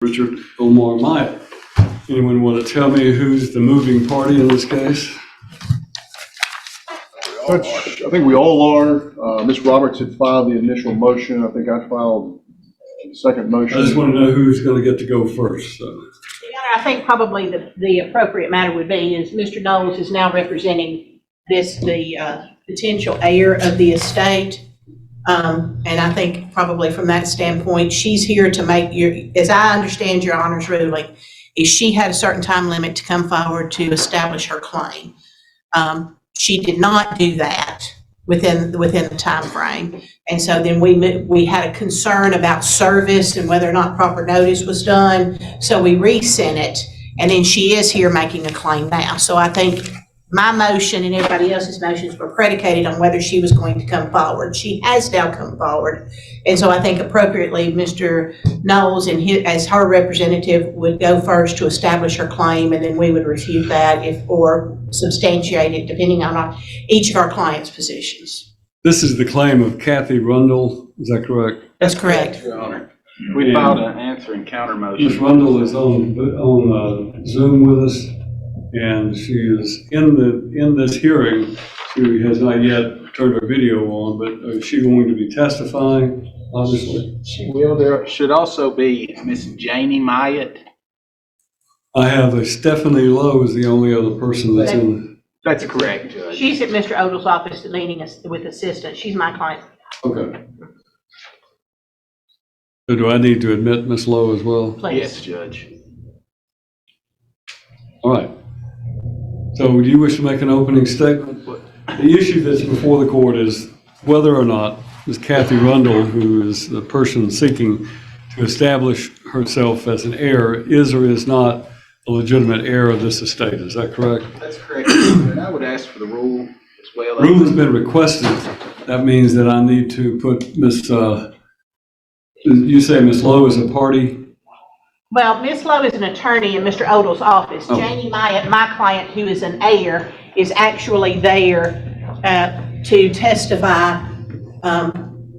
Richard Omar Myatt. Anyone want to tell me who's the moving party in this case? Judge, I think we all are. Ms. Roberts had filed the initial motion. I think I filed the second motion. I just want to know who's going to get to go first. So. Your Honor, I think probably the appropriate matter would be is Mr. Knowles is now representing the potential heir of the estate. And I think probably from that standpoint, she's here to make as I understand Your Honor's ruling, is she had a certain time limit to come forward to establish her claim. She did not do that within the time frame. And so then we had a concern about service and whether or not proper notice was done. So we resent it, and then she is here making a claim now. So I think my motion and everybody else's motions were predicated on whether she was going to come forward. She has now come forward. And so I think appropriately, Mr. Knowles, as her representative, would go first to establish her claim, and then we would refute that or substantiate it, depending on each of our clients' positions. This is the claim of Kathy Rundle, is that correct? That's correct. Your Honor. We filed an answer and counter motion. Ms. Rundle is on Zoom with us, and she is in this hearing. She has not yet turned her video on, but is she going to be testifying, obviously? She will. There should also be Miss Janie Myatt. I have a Stephanie Lowe is the only other person that's in. That's correct, Judge. She's at Mr. Odell's office meeting with assistant. She's my client. Okay. So do I need to admit Ms. Lowe as well? Please. Yes, Judge. All right. So do you wish to make an opening statement? The issue that's before the court is whether or not Ms. Kathy Rundle, who is the person seeking to establish herself as an heir, is or is not a legitimate heir of this estate. Is that correct? That's correct, and I would ask for the rule as well. Rule has been requested. That means that I need to put Ms. You say Ms. Lowe is a party? Well, Ms. Lowe is an attorney in Mr. Odell's office. Oh. Janie Myatt, my client, who is an heir, is actually there to testify. All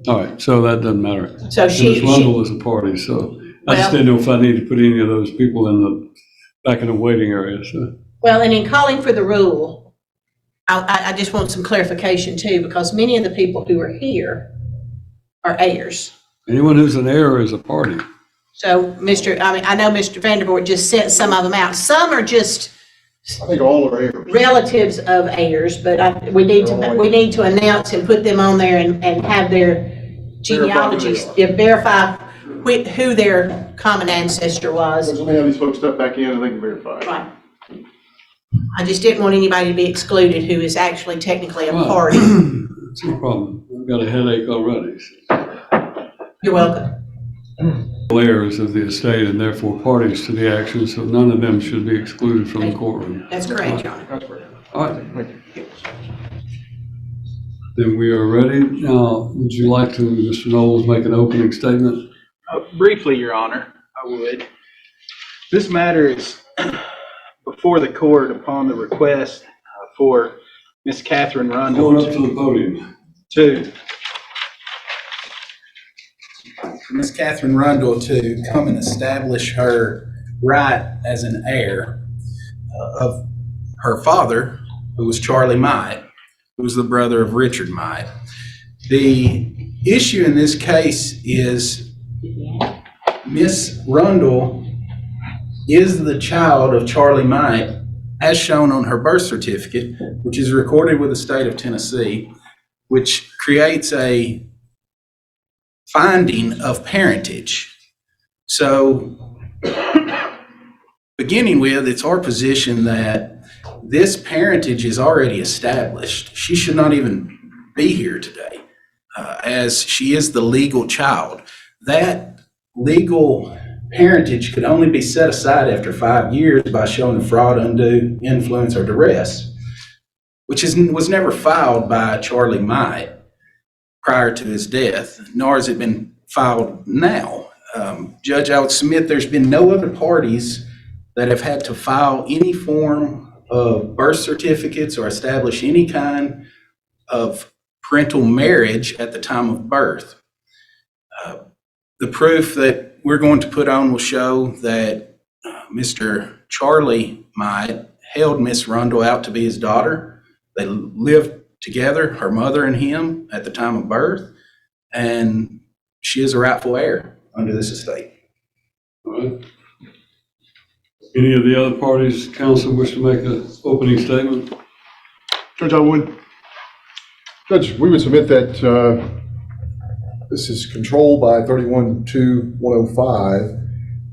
right, so that doesn't matter. So Ms. Rundle is a party, so I just didn't know if I need to put any of those people back in the waiting area. So. Well, and in calling for the rule, I just want some clarification too, because many of the people who are here are heirs. Anyone who's an heir is a party. So I know Mr. Vandervoort just sent some of them out. Some are just I think all are heirs. relatives of heirs, but we need to announce and put them on there and have their genealogies, verify who their common ancestor was. Let me have these folks step back in and they can verify. Right. I just didn't want anybody to be excluded who is actually technically a Well, party. It's no problem. I've got a headache already. You're welcome. Heirs of the estate and therefore parties to the action, so none of them should be excluded from the courtroom. That's correct, Your Honor. That's right. All right. Then we are ready. Now, would you like to, Mr. Knowles, make an opening statement? Briefly, Your Honor, I would. This matter is before the court upon the request for Miss Catherine Rundle Going up to the podium. For Ms. Catherine Rundle to come and establish her right as an heir of her father, who was Charlie Myatt, who was the brother of Richard Myatt. The issue in this case is Miss Rundle is the child of Charlie Myatt, as shown on her birth certificate, which is recorded with the state of Tennessee, which creates a finding of parentage. So, beginning with, it's our position that this parentage is already established. She should not even be here today, as she is the legal child. That legal parentage could only be set aside after 5 years by showing fraud, undue influence, or duress, which was never filed by Charlie Myatt prior to his death, nor has it been filed now. Judge, I would submit there's been no other parties that have had to file any form of birth certificates or establish any kind of parental marriage at the time of birth. The proof that we're going to put on will show that Mr. Charlie Myatt held Miss Rundle out to be his daughter. They lived together, her mother and him, at the time of birth, and she is a rightful heir under this estate. All right. Any of the other parties, counsel, wish to make an opening statement? Judge, I would. Judge, we would submit that this is controlled by 31-2-105,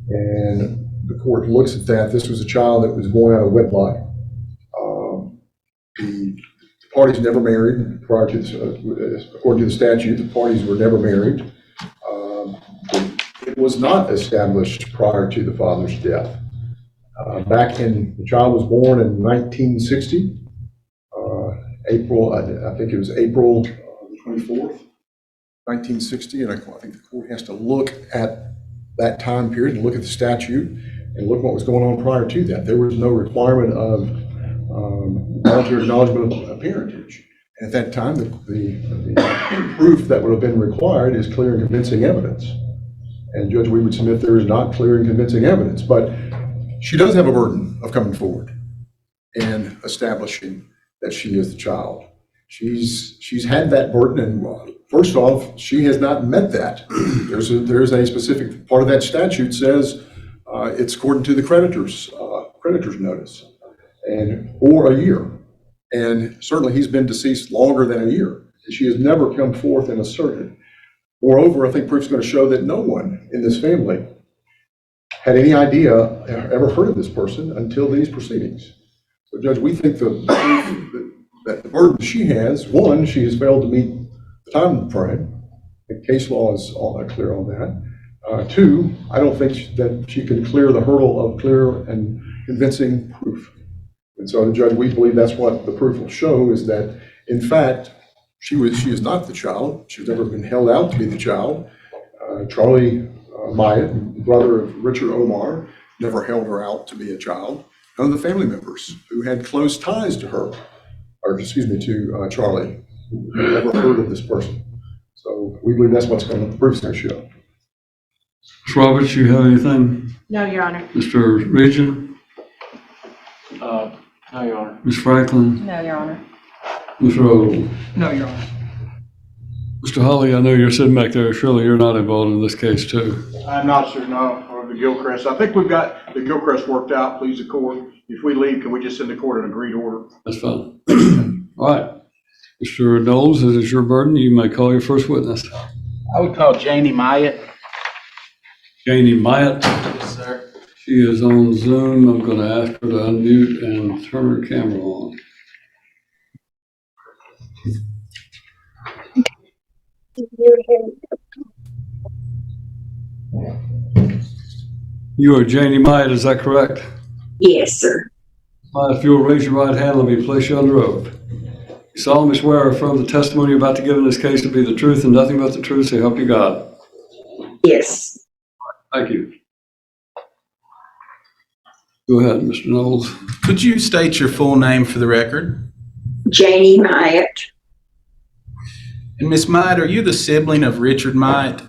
and the court looks at that. This was a child that was born out of wedlock. The parties never married prior to this, according to the statute, the parties were never married. It was not established prior to the father's death. The child was born in 1960, April, I think it was April 24th, 1960, and I think the court has to look at that time period and look at the statute and look what was going on prior to that. There was no requirement of voluntary acknowledgement of parentage. And at that time, the proof that would have been required is clear and convincing evidence. And Judge, we would submit there is not clear and convincing evidence, but she does have a burden of coming forward and establishing that she is the child. She's had that burden, and first off, she has not met that. There's a specific part of that statute says it's according to the creditor's notice, or a year. And certainly he's been deceased longer than a year. She has never come forth and asserted. Moreover, I think proof's going to show that no one in this family had any idea, ever heard of this person until these proceedings. So Judge, we think that the burden she has, one, she has failed to meet the time frame. The case law is all clear on that. Two, I don't think that she can clear the hurdle of clear and convincing proof. And so, Judge, we believe that's what the proof will show, is that, in fact, she is not the child. She's never been held out to be the child. Charlie Myatt, brother of Richard Omar, never held her out to be a child. None of the family members who had close ties to her, to Charlie, never heard of this person. So we believe that's what's going to, the proof's going to show. Ms. Roberts, you have anything? No, Your Honor. Mr. Region? No, Your Honor. Ms. Franklin? No, Your Honor. Ms. Rundle? No, Your Honor. Mr. Holly, I know you're sitting back there. Surely you're not involved in this case, too. I'm not, sir, no, or the Gilchrist. I think we've got the Gilchrist worked out, please the court. If we leave, can we just send the court an agreed order? That's fine. All right. Mr. Knowles, it is your burden. You may call your first witness. I would call Janie Myatt. Janie Myatt. Yes, sir. She is on Zoom. I'm going to ask her to unmute and turn her camera on. You are Janie Myatt, is that correct? Yes, sir. If you'll raise your right hand, let me place you under oath. You solemnly swear or affirm the testimony you're about to give in this case to be the truth and nothing but the truth, so help you God. Yes. Thank you. Go ahead, Mr. Knowles. Could you state your full name for the record? Janie Myatt. And Miss Myatt, are you the sibling of Richard Myatt?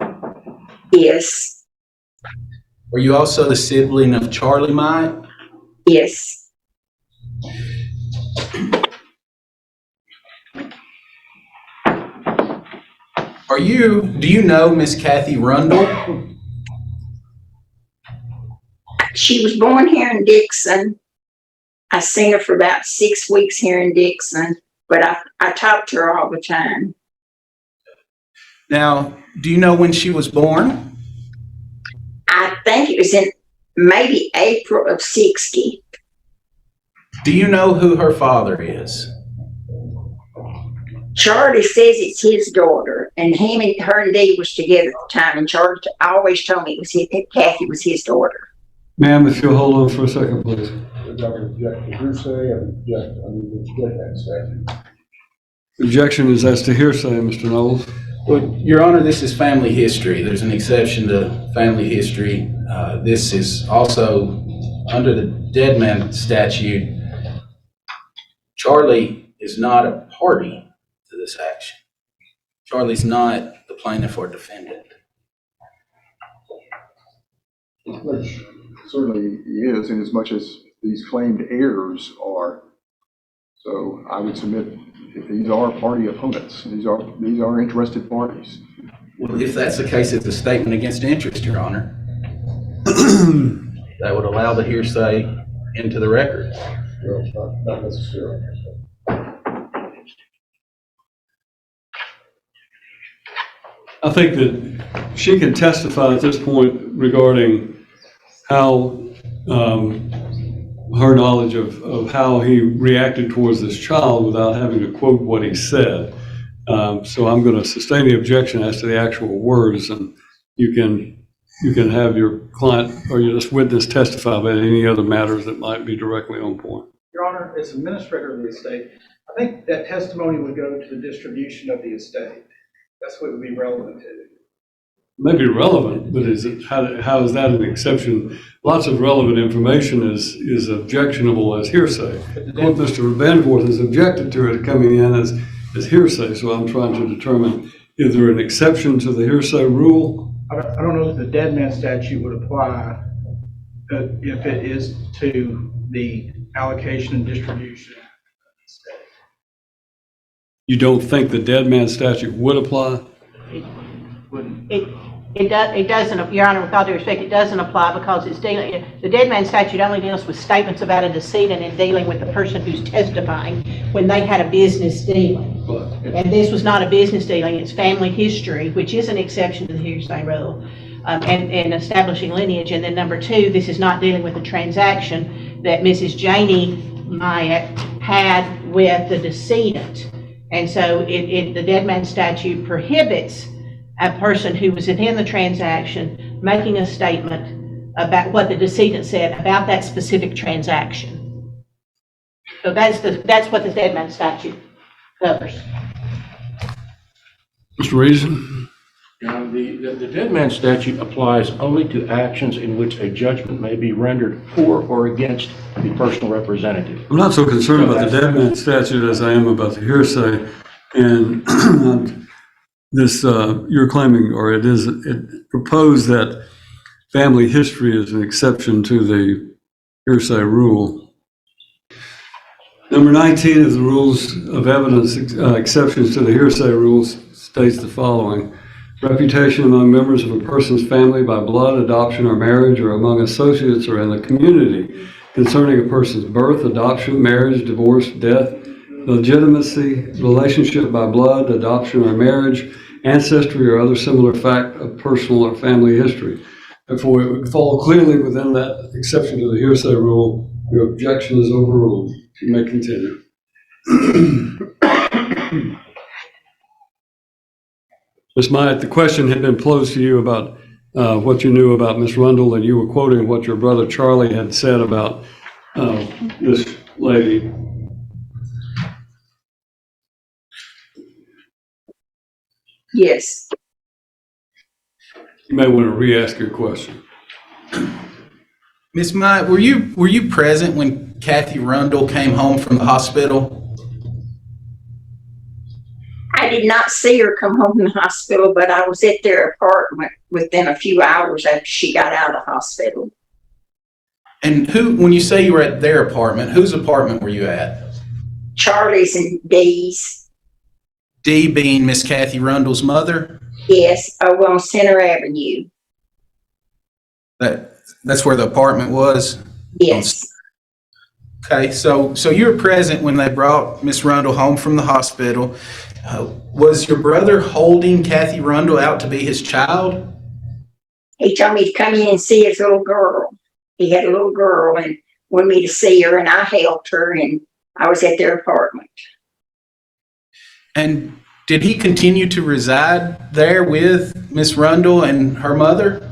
Yes. Are you also the sibling of Charlie Myatt? Yes. Do you know Miss Kathy Rundle? She was born here in Dixon. I seen her for about 6 weeks here in Dixon, but I talked to her all the time. Now, do you know when she was born? I think it was in maybe April of 60. Do you know who her father is? Charlie says it's his daughter, and her and Dee was together at the time, and Charlie always told me Kathy was his daughter. Ma'am, if you'll hold on for a second, please. Objection is as to hearsay, Mr. Knowles. Well, Your Honor, this is family history. There's an exception to family history. This is also under the dead man statute. Charlie is not a party to this action. Charlie's not the plaintiff or defendant. Which certainly is, in as much as these claimed heirs are. So I would submit if these are party opponents, these are interested parties. Well, if that's the case, it's a statement against interest, Your Honor. That would allow the hearsay into the record. Well, not necessarily. I think that she can testify at this point regarding how, her knowledge of how he reacted towards this child without having to quote what he said. So I'm going to sustain the objection as to the actual words, and you can have your client or your witness testify about any other matters that might be directly on point. Your Honor, as administrator of the estate, I think that testimony would go to the distribution of the estate. That's what would be relevant to it. Maybe relevant, but is it, how is that an exception? Lots of relevant information is objectionable as hearsay. What Mr. Vanderworth has objected to it coming in as hearsay, so I'm trying to determine, is there an exception to the hearsay rule? I don't know if the dead man statute would apply if it is to the allocation and distribution of the estate. You don't think the dead man statute would apply? Wouldn't. It doesn't, Your Honor, with all due respect, it doesn't apply because it's dealing, the dead man statute only deals with statements about a decedent and dealing with the person who's testifying when they had a business dealing. And this was not a business dealing, it's family history, which is an exception to the hearsay rule, and establishing lineage. And then number two, this is not dealing with a transaction that Mrs. Janie Myatt had with the decedent. And so the dead man statute prohibits a person who was within the transaction making a statement about what the decedent said about that specific transaction. So that's what the dead man statute covers. Mr. Reason? The dead man statute applies only to actions in which a judgment may be rendered for or against the personal representative. I'm not so concerned about the dead man statute as I am about the hearsay. And this, you're claiming, or it proposed that family history is an exception to the hearsay rule. Number 19 of the rules of evidence exceptions to the hearsay rules states the following. Reputation among members of a person's family by blood, adoption, or marriage, or among associates or in the community concerning a person's birth, adoption, marriage, divorce, death, legitimacy, relationship by blood, adoption, or marriage, ancestry, or other similar fact of personal or family history. Therefore, it would fall clearly within that exception to the hearsay rule. Your objection is overruled. You may continue. Ms. Myatt, the question had been posed to you about what you knew about Ms. Rundle, and you were quoting what your brother Charlie had said about this lady. Yes. You may want to re-ask your question. Ms. Myatt, were you present when Kathy Rundle came home from the hospital? I did not see her come home from the hospital, but I was at their apartment within a few hours after she got out of the hospital. And when you say you were at their apartment, whose apartment were you at? Charlie's and Dee's. Dee being Miss Kathy Rundle's mother? Yes, over on Center Avenue. That's where the apartment was? Yes. Okay, so you were present when they brought Miss Rundle home from the hospital. Was your brother holding Kathy Rundle out to be his child? He told me to come in and see his little girl. He had a little girl and wanted me to see her, and I helped her, and I was at their apartment. And did he continue to reside there with Miss Rundle and her mother?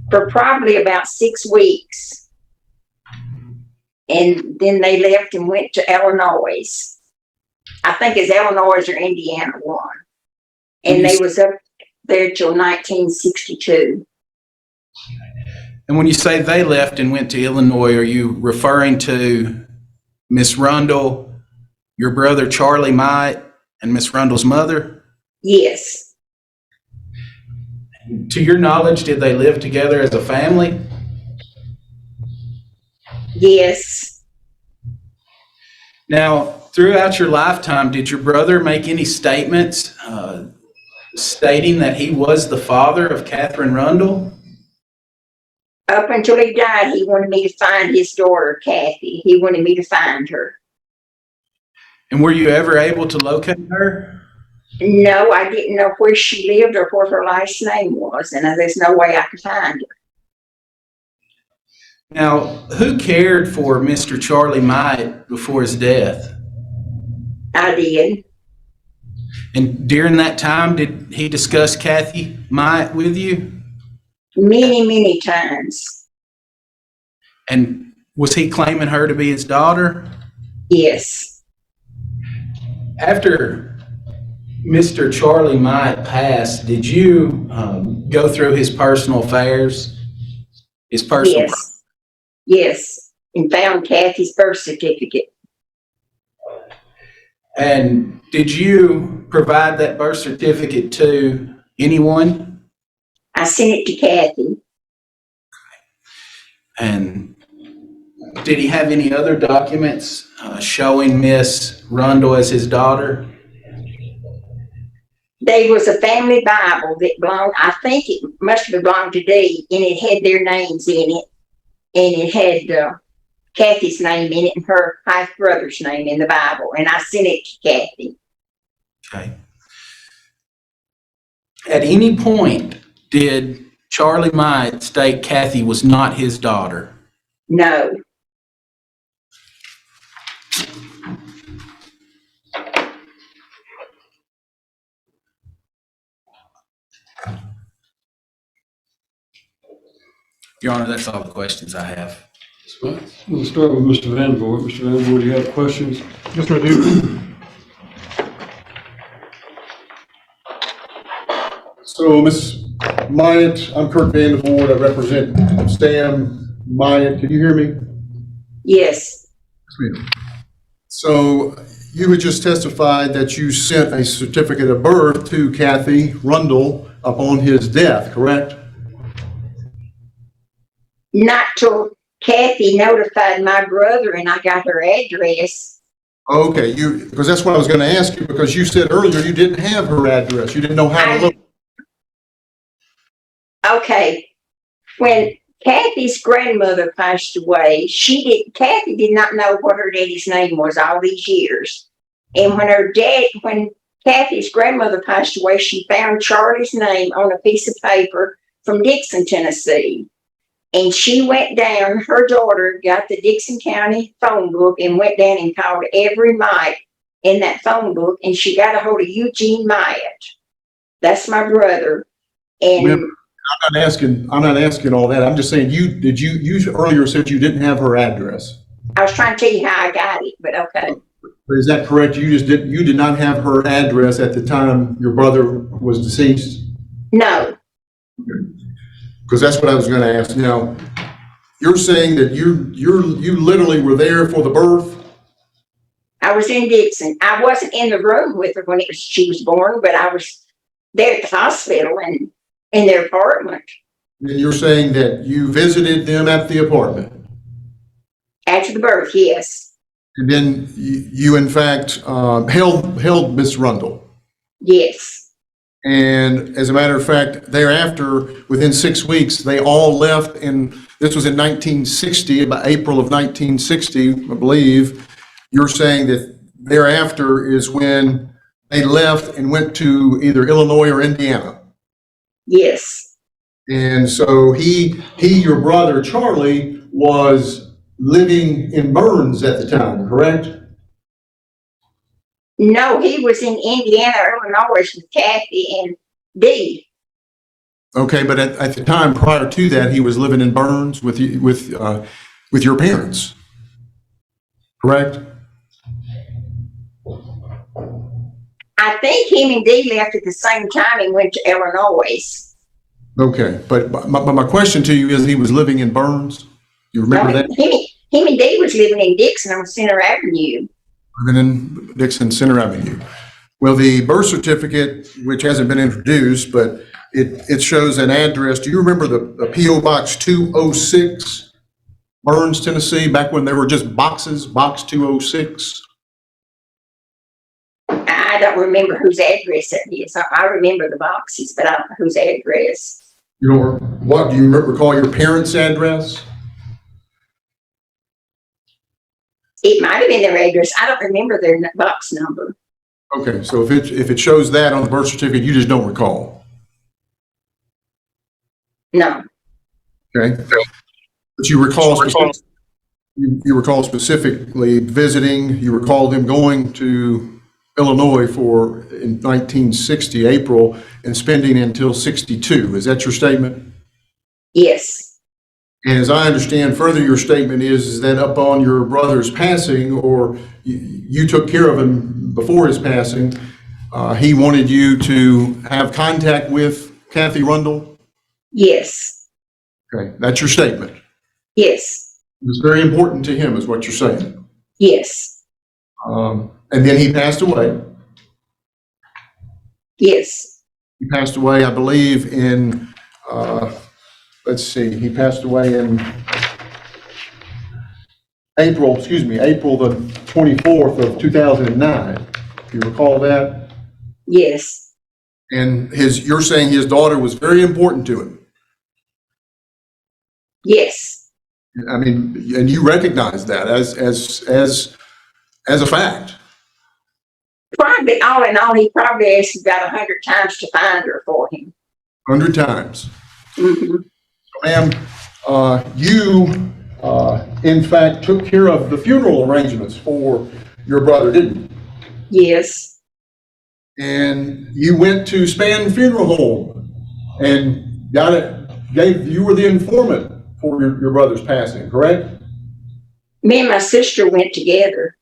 For probably about 6 weeks. And then they left and went to Illinois. I think it's Illinois or Indiana one. And they was up there till 1962. And when you say they left and went to Illinois, are you referring to Miss Rundle, your brother Charlie Myatt, and Miss Rundle's mother? Yes. to your knowledge, did they live together as a family? Yes. Now, throughout your lifetime, did your brother make any statements stating that he was the father of Catherine Rundle? Up until he died, he wanted me to find his daughter, Kathy. He wanted me to find her. And were you ever able to locate her? No, I didn't know where she lived or what her last name was, and there's no way I could find her. Now, who cared for Mr. Charlie Myatt before his death? I did. And during that time, did he discuss Kathy Myatt with you? Many, many times. And was he claiming her to be his daughter? Yes. After Mr. Charlie Myatt passed, did you go through his personal affairs? His personal. Yes. Yes. And found Kathy's birth certificate. And did you provide that birth certificate to anyone? I sent it to Kathy. And did he have any other documents showing Miss Rundle as his daughter? There was a family Bible that belonged, I think it must have belonged to Dee, and it had their names in it. And it had Kathy's name in it and her half brother's name in the Bible. And I sent it to Kathy. Okay. At any point, did Charlie Myatt state Kathy was not his daughter? No. Your Honor, that's all the questions I have. We'll start with Mr. Van Voort. Mr. Van Voort, do you have questions? Yes, sir, I do. So, Ms. Myatt, I'm Kurt Van Voort. I represent Sam Myatt. Can you hear me? Yes. So, you had just testified that you sent a certificate of birth to Kathy Rundle upon his death, correct? Not till Kathy notified my brother and I got her address. Okay, because that's what I was going to ask you, because you said earlier you didn't have her address. You didn't know how to look. Okay. When Kathy's grandmother passed away, Kathy did not know what her daddy's name was all these years. And when Kathy's grandmother passed away, she found Charlie's name on a piece of paper from Dixon, Tennessee. And she went down, her daughter got the Dixon County phone book and went down and called every Myatt in that phone book, and she got a hold of Eugene Myatt. That's my brother. And I'm not asking all that. I'm just saying, you earlier said you didn't have her address. I was trying to tell you how I got it, but okay. But is that correct? You did not have her address at the time your brother was deceased? No. Because that's what I was going to ask. Now, you're saying that you literally were there for the birth? I was in Dixon. I wasn't in the room with her when she was born, but I was there at the hospital and in their apartment. And you're saying that you visited them at the apartment? After the birth, yes. And then you in fact, held Miss Rundle? Yes. And as a matter of fact, thereafter, within 6 weeks, they all left, and this was in 1960, about April of 1960, I believe. You're saying that thereafter is when they left and went to either Illinois or Indiana? Yes. And so your brother Charlie, was living in Burns at the time, correct? No, he was in Indiana, Illinois with Kathy and Dee. Okay, but at the time prior to that, he was living in Burns with your parents, correct? I think him and Dee left at the same time and went to Illinois. Okay, but my question to you is, he was living in Burns? You remember that? Him and Dee was living in Dixon on Center Avenue. Living in Dixon Center Avenue. Well, the birth certificate, which hasn't been introduced, but it shows an address. Do you remember the P.O. Box 206, Burns, Tennessee, back when they were just boxes, Box 206? I don't remember whose address it is. I remember the boxes, but I don't know whose address. You know, what, do you recall your parents' address? It might have been their address. I don't remember their box number. Okay, so if it shows that on the birth certificate, you just don't recall, No. okay? But you recall you recall specifically visiting, you recall them going to Illinois in 1960, April, and spending until 62. Is that your statement? Yes. And as I understand further, your statement is that upon your brother's passing, or you took care of him before his passing, he wanted you to have contact with Kathy Rundle? Yes. Okay, that's your statement. Yes. It was very important to him, is what you're saying. Yes. And then he passed away. Yes. He passed away, I believe, in, let's see, he passed away in April the 24th of 2009. Do you recall that? Yes. And you're saying his daughter was very important to him. Yes. I mean, and you recognize that as a fact. Probably, all in all, he probably asked about 100 times to find her for him. 100 times. Mm-hmm. Ma'am, you, in fact, took care of the funeral arrangements for your brother, didn't you? Yes. And you went to Span Funeral Home and you were the informant for your brother's passing, correct? Me and my sister went together.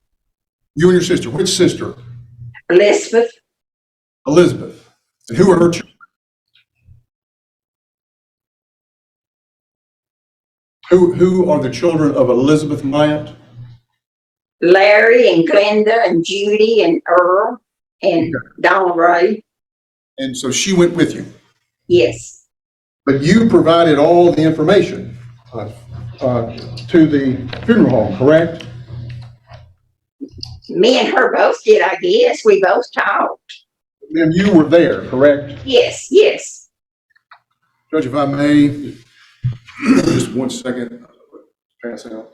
You and your sister. Which sister? Elizabeth. Elizabeth. And who are her children? Who are the children of Elizabeth Myatt? Larry and Glenda and Judy and Earl and Donald Ray. And so she went with you. Yes. But you provided all the information to the funeral home, correct? Me and her both did, I guess. We both talked. And you were there, correct? Yes. Yes. Judge, if I may, just 1 second, pass out.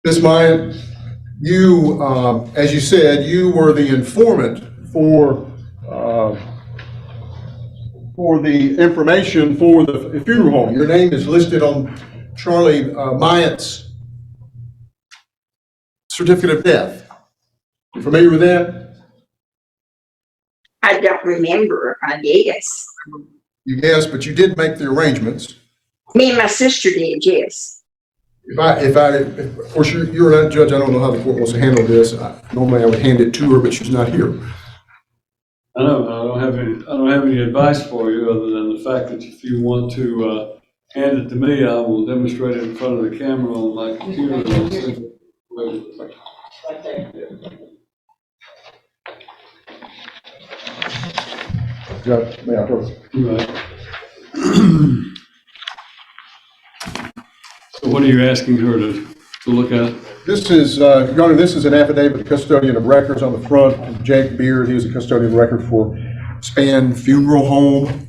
Ms. Myatt, you, as you said, you were the informant for the information for the funeral home. Your name is listed on Charlie Myatt's certificate of death. You familiar with that? I don't remember, I guess. Yes, but you did make the arrangements. Me and my sister did, yes. Of course, you're not a judge. I don't know how the court wants to handle this. Normally I would hand it to her, but she's not here. I don't have any advice for you other than the fact that if you want to hand it to me, I will demonstrate it in front of the camera on my computer. Right there. Judge, may I approach? Right. So what are you asking her to look at? This is, Your Honor, this is an affidavit, custodian of records on the front of Jake Beard. He was a custodian of record for Span Funeral Home.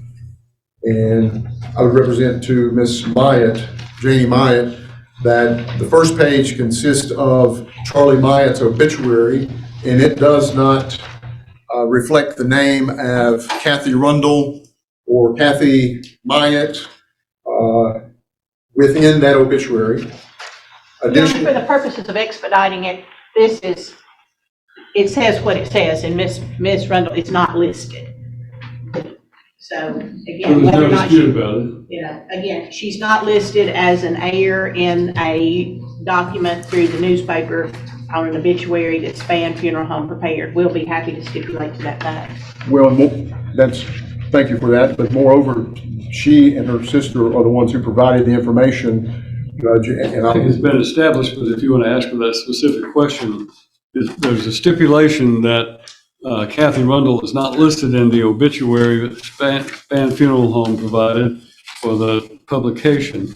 And I would represent to Ms. Myatt, Janie Myatt, that the first page consists of Charlie Myatt's obituary, and it does not reflect the name of Kathy Rundle or Kathy Myatt within that obituary. Additionally, for the purposes of expediting it, it says what it says, and Miss Rundle is not listed. So So again, there's whether no or not dispute about it. again, she's not listed as an heir in a document through the newspaper on an obituary that spanned funeral home prepared. We'll be happy to stipulate to that fact. Well, thank you for that, but moreover, she and her sister are the ones who provided the information, Judge, and I think it's I'm, been established, but if you want to ask her that specific question, there's a stipulation that Kathy Rundle is not listed in the obituary that Span Funeral Home provided for the publication,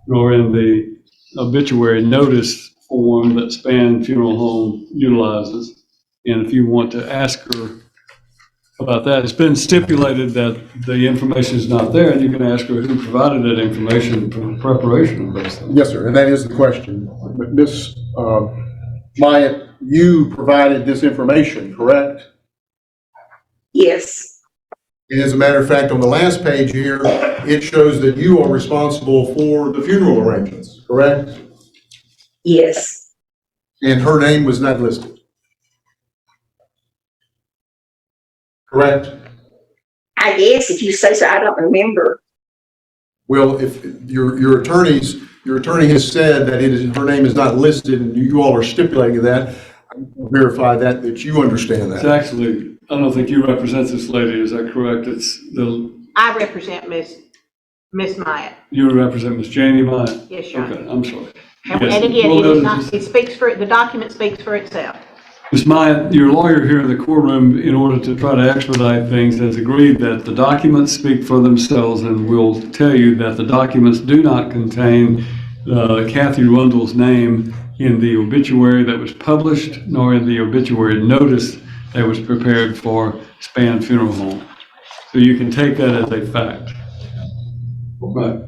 nor in the obituary notice form that Span Funeral Home utilizes. And if you want to ask her about that, it's been stipulated that the information is not there, and you can ask her who provided that information for preparation of those things. yes, sir, and that is the question. But Ms. Myatt, you provided this information, correct? Yes, And as a matter of fact, on the last page here, it shows that you are responsible for the funeral arrangements, correct? yes. And her name was not listed. Correct? I guess if you say so, I don't remember. Well, if your attorney has said that her name is not listed, and you all are stipulating that, verify that you understand It's that. actually, I don't think you represent this lady, is that correct? I represent Miss Myatt. You represent Miss Janie Myatt? Yes, Your Honor. Okay, I'm sorry. And Yes. again, Well it is noted. not, it speaks for, the document speaks for itself. Ms. Myatt, your lawyer here in the courtroom, in order to try to expedite things, has agreed that the documents speak for themselves, and will tell you that the documents do not contain Kathy Rundle's name in the obituary that was published, nor in the obituary notice that was prepared for Span Funeral Home. So you can take that as a fact. Right.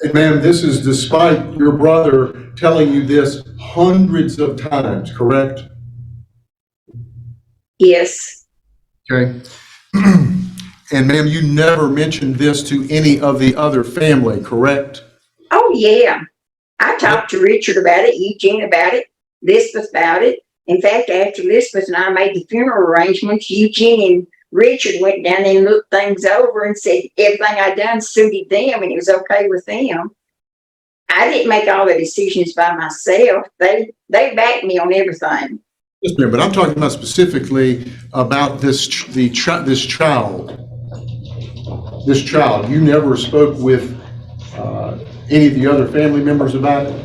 And ma'am, this is despite your brother telling you this hundreds of times, correct? Yes, Okay. And ma'am, you never mentioned this to any of the other family, correct? oh, yeah. I talked to Richard about it, Eugene about it, Lisbeth about it. In fact, after Lisbeth and I made the funeral arrangements, Eugene and Richard went down there and looked things over and said everything I'd done suited them and it was okay with them. I didn't make all the decisions by myself. They backed me on everything. Yes, ma'am, but I'm talking about specifically about this child. This child. You never spoke with any of the other family members about it?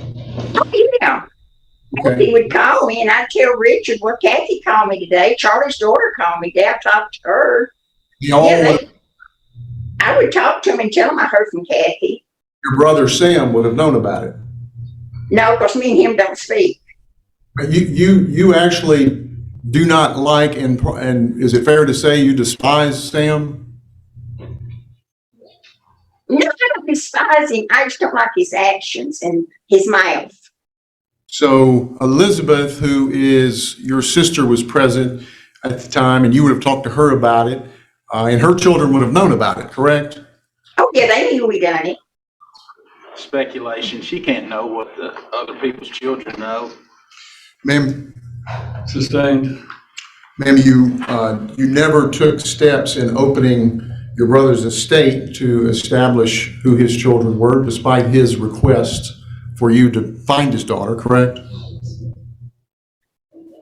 Oh, yeah. Okay. He would call me and I'd tell Richard, well, Kathy called me today. Charlie's daughter called me today. I talked to her. I would talk to him and tell him I heard from Kathy. Your brother Sam would have known about it. No, because me and him don't speak. But you actually do not like, and is it fair to say you despise Sam? No, I don't despise him. I just don't like his actions and his mouth. So Elizabeth, who is your sister, was present at the time, and you would have talked to her about it, and her children would have known about it, correct? Oh, yeah, they knew we done it. Speculation. She can't know what the other people's children know. Ma'am, Sustained. ma'am, you never took steps in opening your brother's estate to establish who his children were, despite his request for you to find his daughter, correct?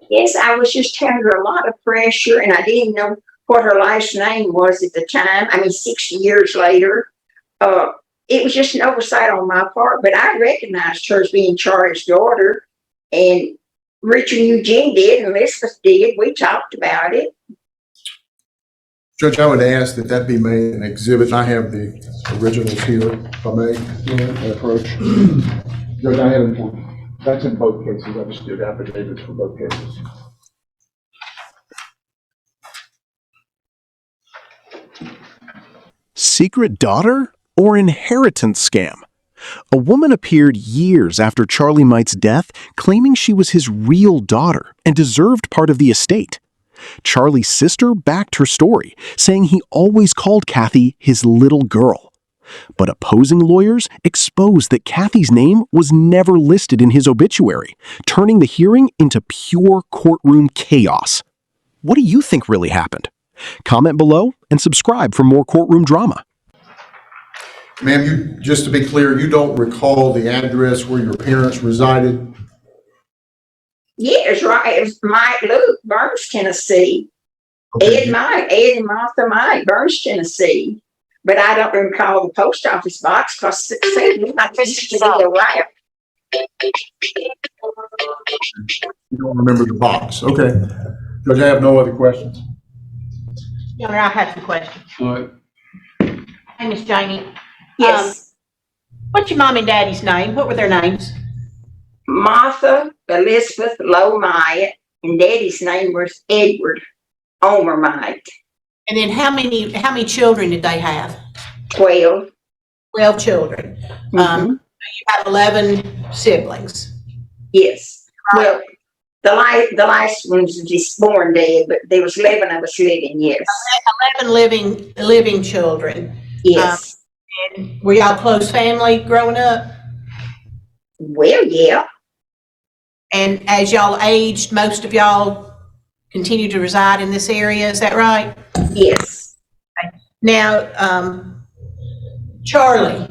Yes, I was just under a lot of pressure, and I didn't even know what her last name was at the time. I mean, 60 years later. It was just an oversight on my part, but I recognized her as being Charlie's daughter, and Richard and Eugene did, and Elizabeth did. We talked about it. Judge, I would ask that that be made an exhibit. I have the originals here, if I may, an approach. Judge, I have them. That's in both cases. I just did affidavits for both cases. Secret daughter or inheritance scam? A woman appeared years after Charlie Might's death claiming she was his real daughter and deserved part of the estate. Charlie's sister backed her story, saying he always called Kathy his little girl. But opposing lawyers exposed that Kathy's name was never listed in his obituary, turning the hearing into pure courtroom chaos. What do you think really happened? Comment below and subscribe for more courtroom drama. Ma'am, just to be clear, you don't recall the address where your parents resided? Yes, right. It was Mike Luke, Burns, Tennessee. Okay. Ed and Martha Mike, Burns, Tennessee. But I don't recall the post office box because my sister didn't around. You don't remember the box, okay. Judge, I have no other questions. Your Honor, I have some questions. All right. Hey, Miss Janie. Yes, What's your mom and daddy's name? What were their names? Martha Elizabeth Lowe Myatt, and Daddy's name was Edward Omer Myatt. And then how many children did they have? 12. 12 children. Mhm. You have 11 siblings. Yes. Well, the last one was just born dead, but there was 11 of us living. Yes. 11 living children. Yes. And were y'all close family growing up? Well, yeah. And as y'all aged, most of y'all continue to reside in this area, is that right? Yes. Now, Charlie,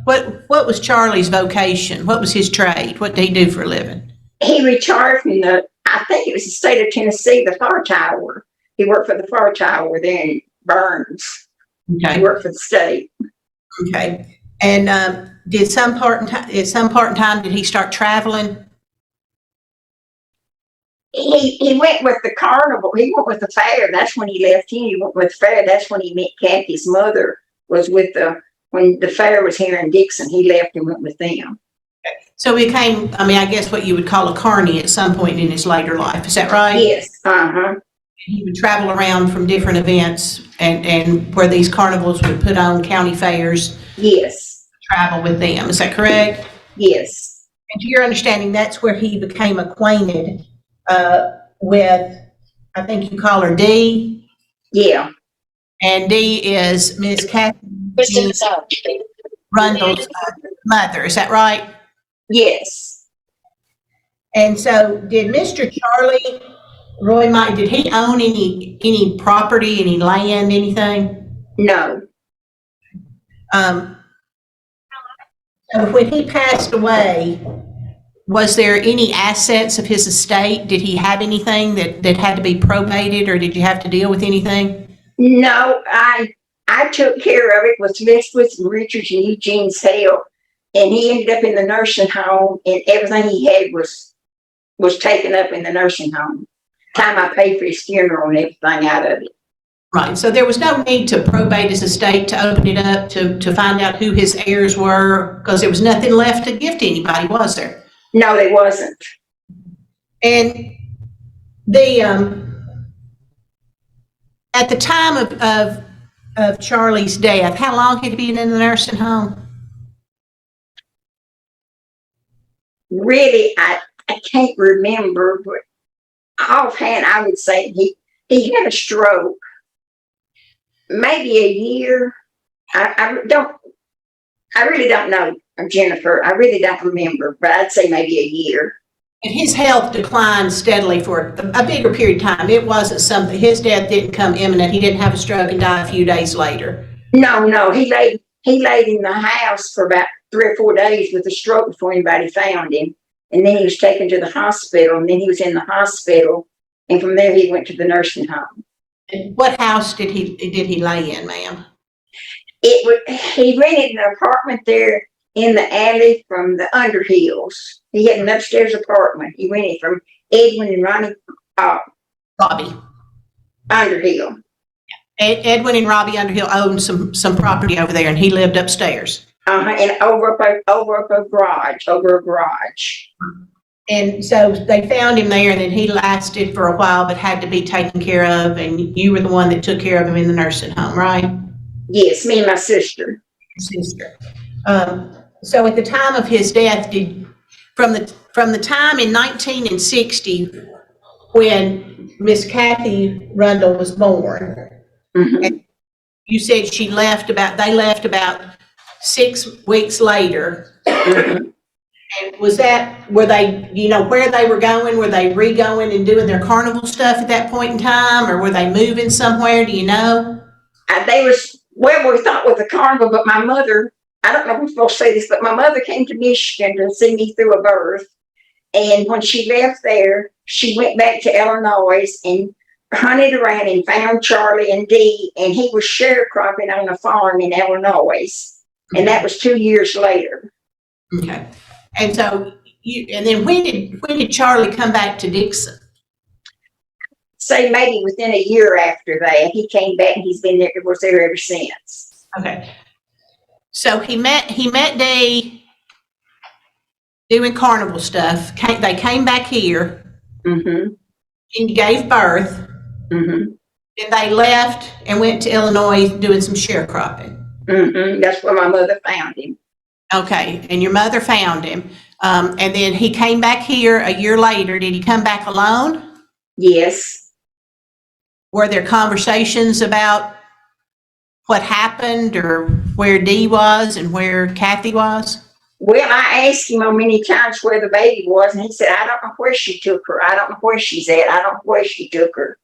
what was Charlie's vocation? What was his trade? What did he do for a living? He retired from I think it was the state of Tennessee, the fire tower. He worked for the fire tower there in Burns. He Okay. worked for the state. Okay. And at some part in time, did he start traveling? He went with the carnival. He went with the fair. That's when he left here. He went with the fair. That's when he met Kathy's mother. Was with when the fair was here in Dixon. He left and went with them. So he became, I guess what you would call a carny at some point in his later life. Is that right? Yes. Uh-huh. He would travel around from different events and where these carnivals would put on county fairs, Yes. travel with them. Is that correct? Yes. And to your understanding, that's where he became acquainted with, I think you call her Dee, Yeah. and Dee is Miss Kathy Rundle's mother. Is that right? Yes. And so did Mr. Charlie Roy Mike, did he own any property, any land, anything? No. So when he passed away, was there any assets of his estate? Did he have anything that had to be probated, or did you have to deal with anything? No. I took care of it with Elizabeth and Richard's and Eugene's help, and he ended up in the nursing home, and everything he had was taken up in the nursing home. Time I paid for his funeral and everything out of it. Right, so there was no need to probate his estate, to open it up, to find out who his heirs were, because there was nothing left to give to anybody, was there? No, there wasn't. And the at the time of Charlie's death, how long had he been in the nursing home? Really, I can't remember, but offhand, I would say he had a stroke. Maybe a year. I really don't know, Jennifer. I really don't remember, but I'd say maybe a year. And his health declined steadily for a bigger period of time. It wasn't something, his death didn't come imminent. He didn't have a stroke and die a few days later. No, he laid in the house for about 3 or 4 days with a stroke before anybody found him. And then he was taken to the hospital, and then he was in the hospital, and from there he went to the nursing home. And what house did he lay in, ma'am? He rented an apartment there in the alley from the Underhills. He had an upstairs apartment. He rented from Edwin and Ronnie Robbie. Underhill. Edwin and Robbie Underhill owned some property over there, and he lived upstairs. And over a garage. And so they found him there, and then he lasted for a while, but had to be taken care of, and you were the one that took care of him in the nursing home, right? Yes, me and my sister. Sister. So at the time of his death, from the time in 1960 when Miss Kathy Rundle was born, Mm-hmm. and you said they left about 6 weeks later. Mm-hmm. And were they, do you know where they were going? Were they re-going and doing their carnival stuff at that point in time, or were they moving somewhere? Do you know? well, we thought with the carnival, but my mother, I don't know if we're supposed to say this, but my mother came to Michigan to see me through a birth. And when she left there, she went back to Illinois and hunted around and found Charlie and Dee, and he was sharecropping on a farm in Illinois. And that was 2 years later. Okay. And so and then when did Charlie come back to Dixon? Say maybe within a year after that, he came back and he's been there, was there ever since. Okay. So he met Dee doing carnival stuff. They came back here Mm-hmm. and gave birth. Mm-hmm. And they left and went to Illinois doing some sharecropping. Mm-hmm. That's where my mother found him. Okay, and your mother found him. And then he came back here a year later. Did he come back alone? Yes. Were there conversations about what happened or where Dee was and where Kathy was? Well, I asked him many times where the baby was, and he said, I don't know where she took her. I don't know where she's at. I don't know where she took her.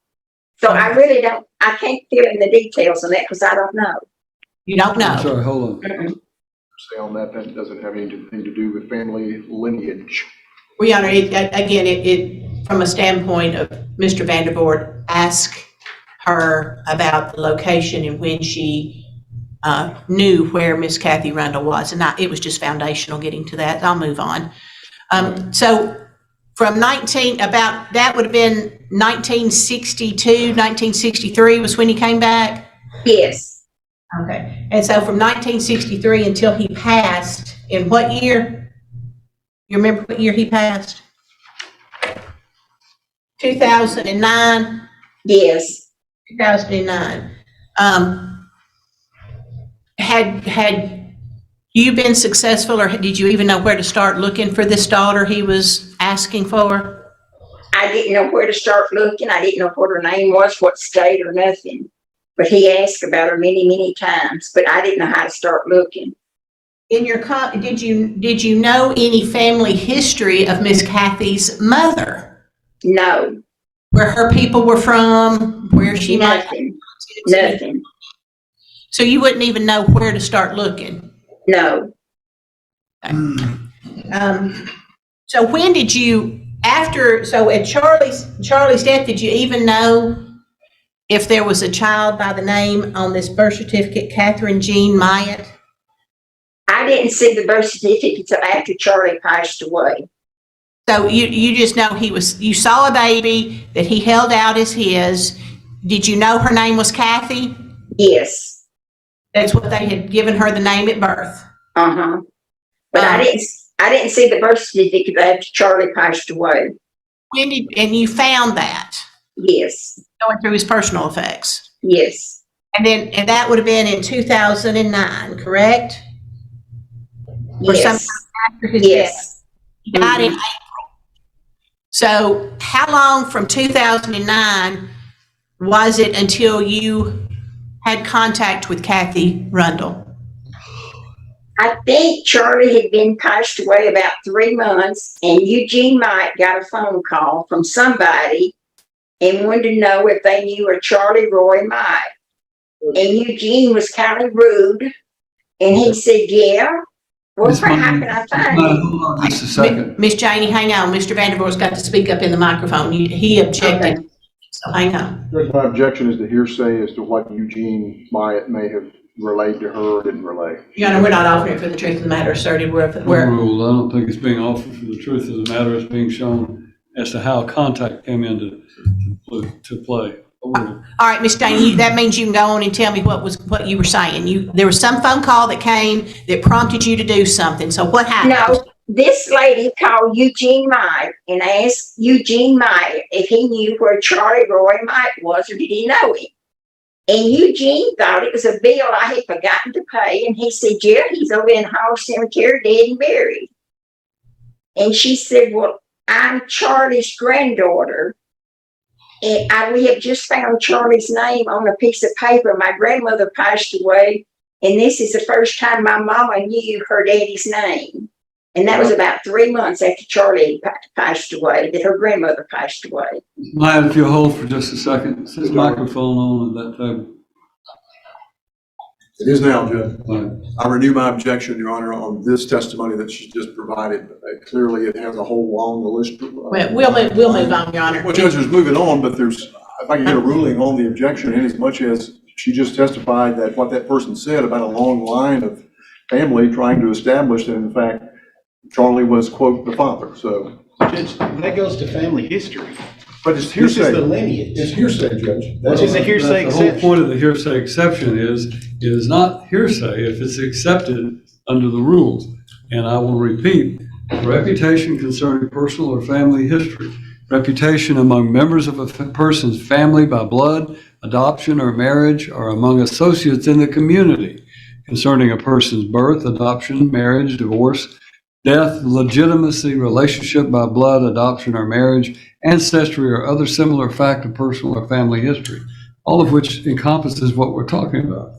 So I really don't, I can't fill in the details on that because I don't know. You don't know? Sorry, hold on. Mm-mm. Say on that, that doesn't have anything to do with family lineage. Well, Your Honor, it from a standpoint of Mr. Vandervoort, ask her about the location and when she knew where Miss Kathy Rundle was. And it was just foundational getting to that. I'll move on. So from that would have been 1962, 1963 was when he came back? Yes. Okay. And so from 1963 until he passed, in what year? You remember what year he passed? 2009? Yes. 2009. Had you been successful, or did you even know where to start looking for this daughter he was asking for? I didn't know where to start looking. I didn't know what her name was, what state, or nothing. But he asked about her many, many times, but I didn't know how to start looking. In your did you know any family history of Miss Kathy's mother? No. Where her people were from, where she Nothing. Nothing. So you wouldn't even know where to start looking? No. So when did you, so at Charlie's death, did you even know if there was a child by the name on this birth certificate, Catherine Jean Myatt? I didn't see the birth certificate until after Charlie passed away. So you just know you saw a baby that he held out as his. Did you know her name was Kathy? Yes. That's what they had given her the name at birth. Uh-huh. But I didn't see the birth certificate after Charlie passed away. And you found that? Yes. Going through his personal effects? Yes. And that would have been in 2009, correct? Or Yes. sometime after his Yes. death. He died in April. So how long from 2009 was it until you had contact with Kathy Rundle? I think Charlie had been passed away about 3 months, and Eugene Mike got a phone call from somebody and wanted to know if they knew a Charlie Roy Mike. And Eugene was kind of rude, and he said, yeah. Well, how can I find him? Hold on just a second. Miss Janie, hang on. Mr. Vandervoort's got to speak up in the microphone. He objected, Okay. so hang on. My objection is the hearsay as to what Eugene Myatt may have relayed to her or didn't relay. Your Honor, we're not offering it for the truth of the matter asserted. We're Overruled. I don't think it's being offered for the truth of the matter. It's being shown as to how contact came into to play. Overruled. all right, Miss Janie, that means you can go on and tell me what you were saying. There was some phone call that came that prompted you to do something. So what happened? No, this lady called Eugene Mike and asked Eugene Mike if he knew where Charlie Roy Mike was or did he know him. And Eugene thought it was a bill I had forgotten to pay. And he said, yeah, he's over in Hall Cemetery, dead and buried. And she said, well, I'm Charlie's granddaughter. And we have just found Charlie's name on a piece of paper. My grandmother passed away. And this is the first time my mama knew her daddy's name. And that was about 3 months after Charlie passed away, that her grandmother passed away. Maya, if you'll hold for just a second, is his microphone on at that table? It is now, Judge. Right. I renew my objection, Your Honor, on this testimony that she just provided. Clearly, it has a whole long list. Well, we'll move on, Your Honor. Well, Judge, there's moving on, but if I can get a ruling on the objection, in as much as she just testified that what that person said about a long line of family trying to establish that, in fact, Charlie was, quote, the father, so. Judge, that goes to family history. But it's This is the hearsay. lineage. It's hearsay, Judge. Which is a hearsay The whole exception. point of the hearsay exception is not hearsay if it's accepted under the rules. And I will repeat, reputation concerning personal or family history, reputation among members of a person's family by blood, adoption, or marriage, or among associates in the community concerning a person's birth, adoption, marriage, divorce, death, legitimacy, relationship by blood, adoption, or marriage, ancestry, or other similar fact of personal or family history, all of which encompasses what we're talking about.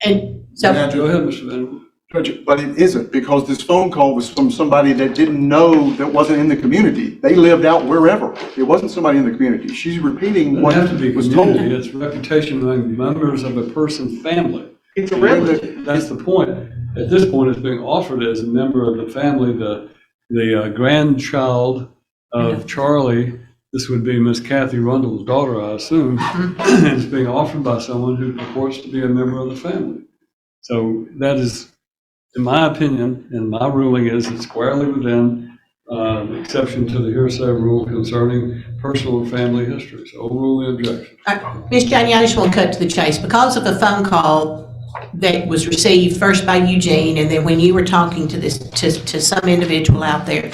And so, Go ahead, Mr. Van. Judge, but it isn't, because this phone call was from somebody that didn't know, that wasn't in the community. They lived out wherever. It wasn't somebody in the community. She's repeating It what doesn't have to be was told. community, it's reputation among members of a person's family. It's a relative. That's the point. At this point, it's being offered as a member of the family, the grandchild of Charlie. This would be Miss Kathy Rundle's daughter, I assume. And it's being offered by someone who purports to be a member of the family. So that is, in my opinion, and my ruling is it's squarely within the exception to the hearsay rule concerning personal and family history. So overrule the objection. Ms. Janie, I just want to cut to the chase. Because of a phone call that was received first by Eugene, and then when you were talking to to some individual out there,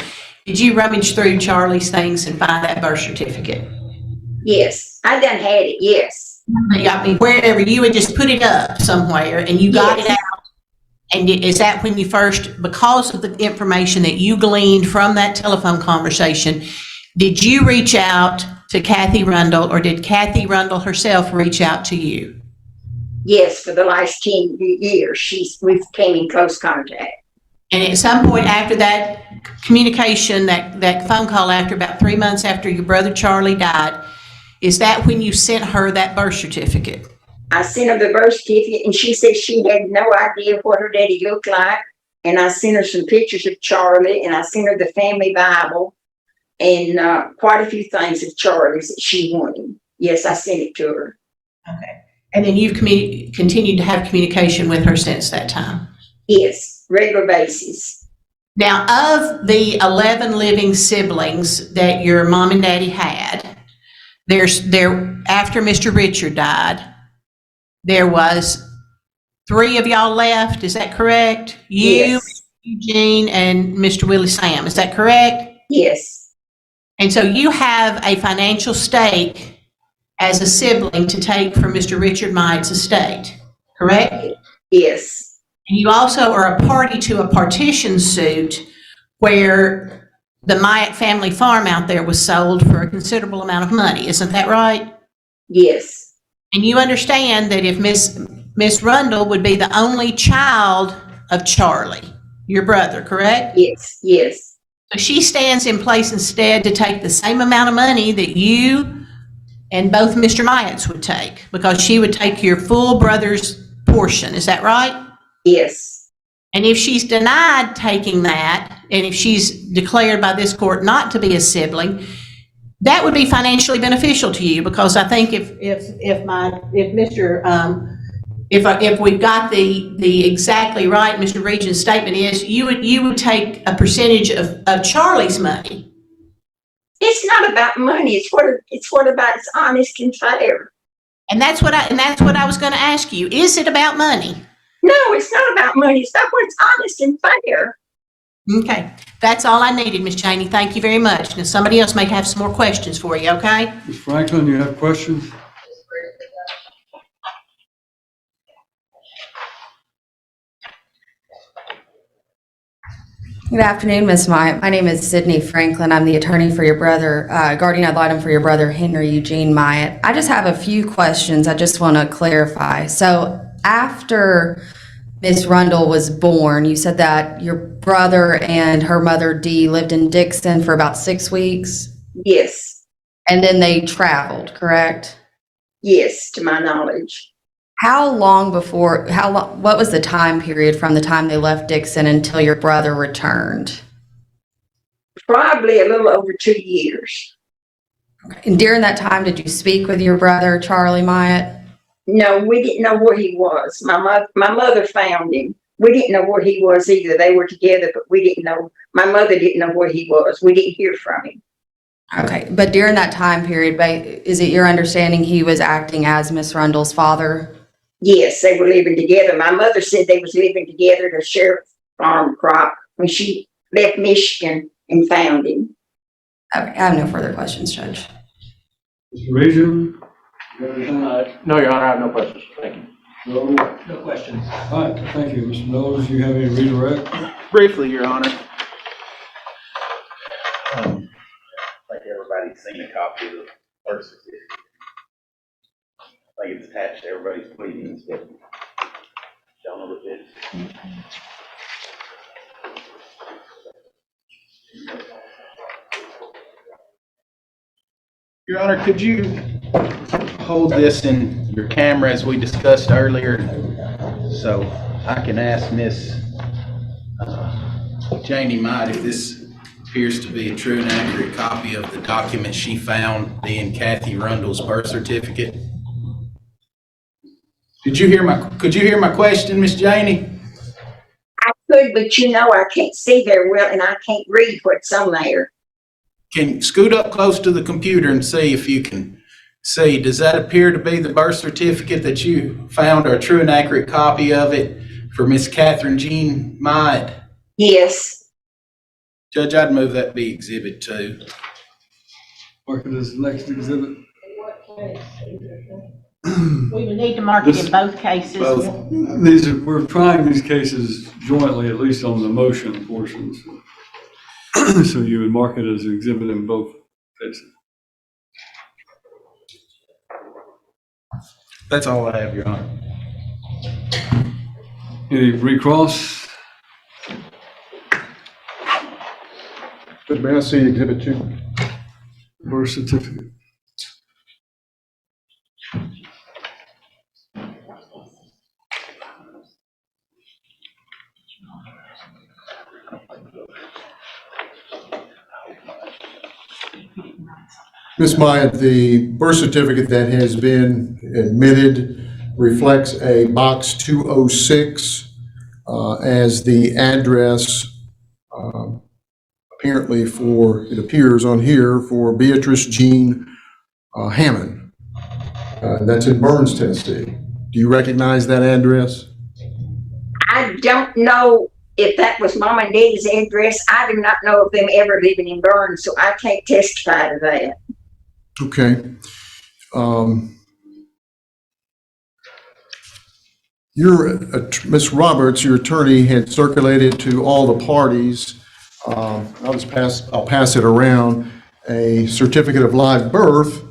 did you rummage through Charlie's things and find that birth certificate? Yes, I done had it, yes. I mean, wherever you had just put it up somewhere and you got Yes. it out. And is that when you first, because of the information that you gleaned from that telephone conversation, did you reach out to Kathy Rundle, or did Kathy Rundle herself reach out to you? Yes, for the last 10 years, we've came in close contact. And at some point after that communication, that phone call, after about 3 months after your brother Charlie died, is that when you sent her that birth certificate? I sent her the birth certificate, and she said she had no idea what her daddy looked like. And I sent her some pictures of Charlie, and I sent her the family Bible, and quite a few things of Charlie's that she wanted. Yes, I sent it to her. Okay. And then you've continued to have communication with her since that time? Yes, regular basis. Now, of the 11 living siblings that your mom and daddy had, after Mr. Richard died, there was 3 of y'all left, is that correct? You, Yes. Eugene, and Mr. Willie Sam, is that correct? Yes. And so you have a financial stake as a sibling to take from Mr. Richard Myatt's estate, correct? Yes. And you also are a party to a partition suit where the Myatt family farm out there was sold for a considerable amount of money, isn't that right? Yes. And you understand that if Miss Rundle would be the only child of Charlie, your brother, correct? Yes. Yes. So she stands in place instead to take the same amount of money that you and both Mr. Myatts would take, because she would take your full brother's portion, is that right? Yes. And if she's denied taking that, and if she's declared by this court not to be a sibling, that would be financially beneficial to you, because I think if we've got the exactly right, Mr. Regent's statement is, you would take a percentage of Charlie's money. It's not about money. It's what about it's honest and fair. And that's what I was going to ask you. Is it about money? No, it's not about money. It's about what's honest and fair. Okay, that's all I needed, Ms. Janie. Thank you very much. Now, somebody else may have some more questions for you, okay? Ms. Franklin, you have questions? Good afternoon, Ms. Myatt. My name is Sydney Franklin. I'm the attorney for your brother, guardian ad litem for your brother, Henry Eugene Myatt. I just have a few questions I just want to clarify. So after Ms. Rundle was born, you said that your brother and her mother, Dee, lived in Dixon for about 6 weeks, Yes. and then they traveled, correct? Yes, to my knowledge. what was the time period from the time they left Dixon until your brother returned? Probably a little over 2 years. And during that time, did you speak with your brother, Charlie Myatt? No, we didn't know where he was. My mother found him. We didn't know where he was either. They were together, but we didn't know. My mother didn't know where he was. We didn't hear from him. Okay, but during that time period, is it your understanding he was acting as Miss Rundle's father? Yes, they were living together. My mother said they was living together at a sheriff's farm crop when she left Michigan and found him. Okay, I have no further questions, Judge. Mr. Reason? You got anything? No, Your Honor, I have no questions. Thank you. No questions. All right, thank you. Mr. Knowles, you have any redirect? Briefly, Your Honor. I think everybody's seen a copy of the birth certificate. I think it's attached to everybody's pleadings, but y'all know what it is. Your Honor, could you hold this in your camera as we discussed earlier so I can ask Miss Janie Myatt if this appears to be a true and accurate copy of the document she found being Kathy Rundle's birth certificate? Could you hear my question, Miss Janie? I could, but I can't see very well and I can't read what's on there. Can you scoot up close to the computer and see if you can see? Does that appear to be the birth certificate that you found, or a true and accurate copy of it for Miss Catherine Jean Myatt? Yes. Judge, I'd move that be Exhibit 2. Mark it as the next exhibit. We would need to mark it in both cases. We're trying these cases jointly, at least on the motion portions. So you would mark it as an exhibit in both cases. That's all I have, Your Honor. Any recross? Judge, may I see Exhibit 2? Birth certificate. Ms. Myatt, the birth certificate that has been admitted reflects a box 206 as the address, apparently it appears on here, for Beatrice Jean Hammond. That's in Burns, Tennessee. Do you recognize that address? I don't know if that was Mom and Daddy's address. I do not know of them ever living in Burns, so I can't testify to that. Okay. Ms. Roberts, your attorney, had circulated to all the parties, I'll pass it around, a certificate of live birth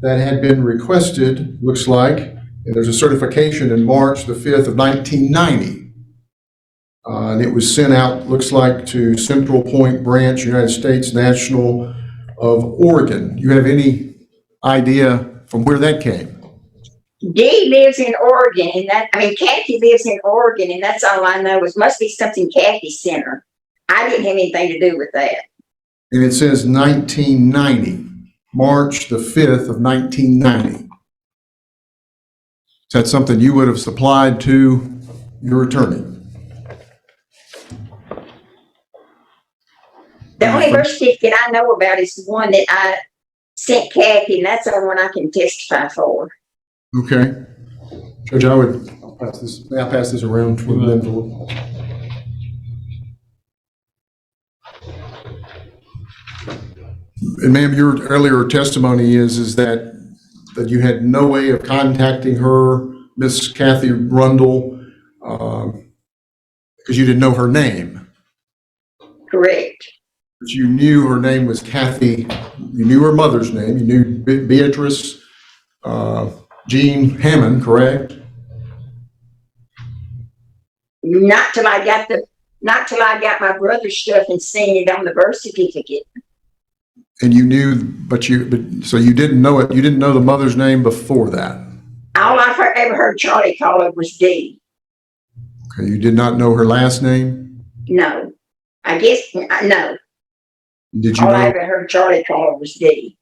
that had been requested, looks like, and there's a certification in March the 5th of 1990. And it was sent out, looks like, to Central Point Branch, United States National of Oregon. You have any idea from where that came? Dee lives in Oregon, and Kathy lives in Oregon, and that's all I know. It must be something Kathy sent her. I didn't have anything to do with that. And it says 1990, March the 5th of 1990. Is that something you would have supplied to your attorney? The only birth certificate I know about is the one that I sent Kathy, and that's the one I can testify for. Okay. Judge, I'll pass this around for the envelope. And ma'am, your earlier testimony is that you had no way of contacting her, Miss Kathy Rundle, because you didn't know her name. Correct. But you knew her name was Kathy. You knew her mother's name. You knew Beatrice Jean Hammond, correct? Not till I got my brother's stuff and seen it on the birth certificate. And you knew, so you didn't know it. You didn't know the mother's name before that. All ever heard Charlie call her was Dee. Okay, you did not know her last name? No. I guess, no. Did you All I know, ever heard Charlie call her was Dee.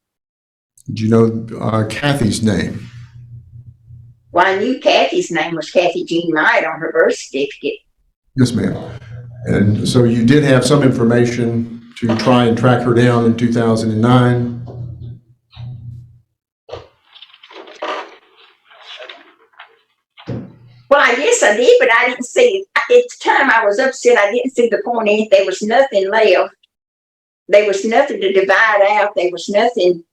did you know Kathy's name? Well, I knew Kathy's name was Kathy Jean Myatt on her birth certificate. Yes, ma'am. And so you did have some information to try and track her down in 2009? Well, I guess I did, but I didn't see, at the time I was upset, I didn't see the point in it. There was nothing left. There was nothing to divide out. There was nothing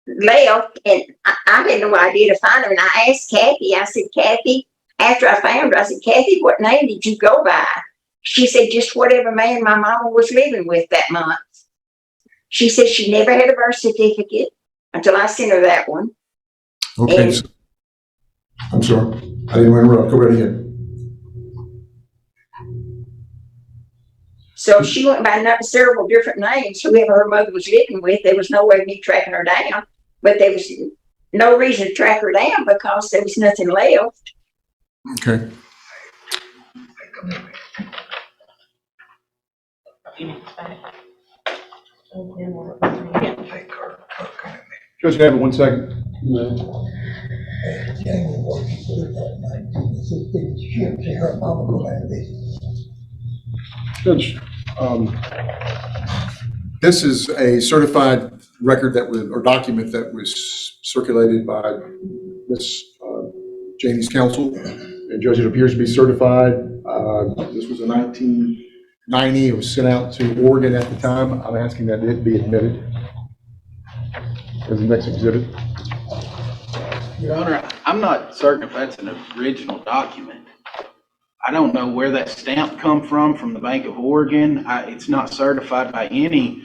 left, and I had no idea to find her. And I asked Kathy, I said, Kathy, after I found her, I said, Kathy, what name did you go by? She said, just whatever man my mama was living with that month. She said she never had a birth certificate until I sent her that one. Okay, And- so- I'm sorry, I didn't want to interrupt, go right ahead. So she went by several different names, whoever her mother was living with. There was no way of me tracking her down, but there was no reason to track her down because there was nothing left. Okay. Judge Gavin, 1 second. Judge, This is a certified record that was, or document that was circulated by Miss Janie's counsel. and Judge, it appears to be certified. This was a 1990. It was sent out to Oregon at the time. I'm asking that it be admitted as the next exhibit. Your Honor, I'm not certain if that's an original document. I don't know where that stamp come from the Bank of Oregon. It's not certified by any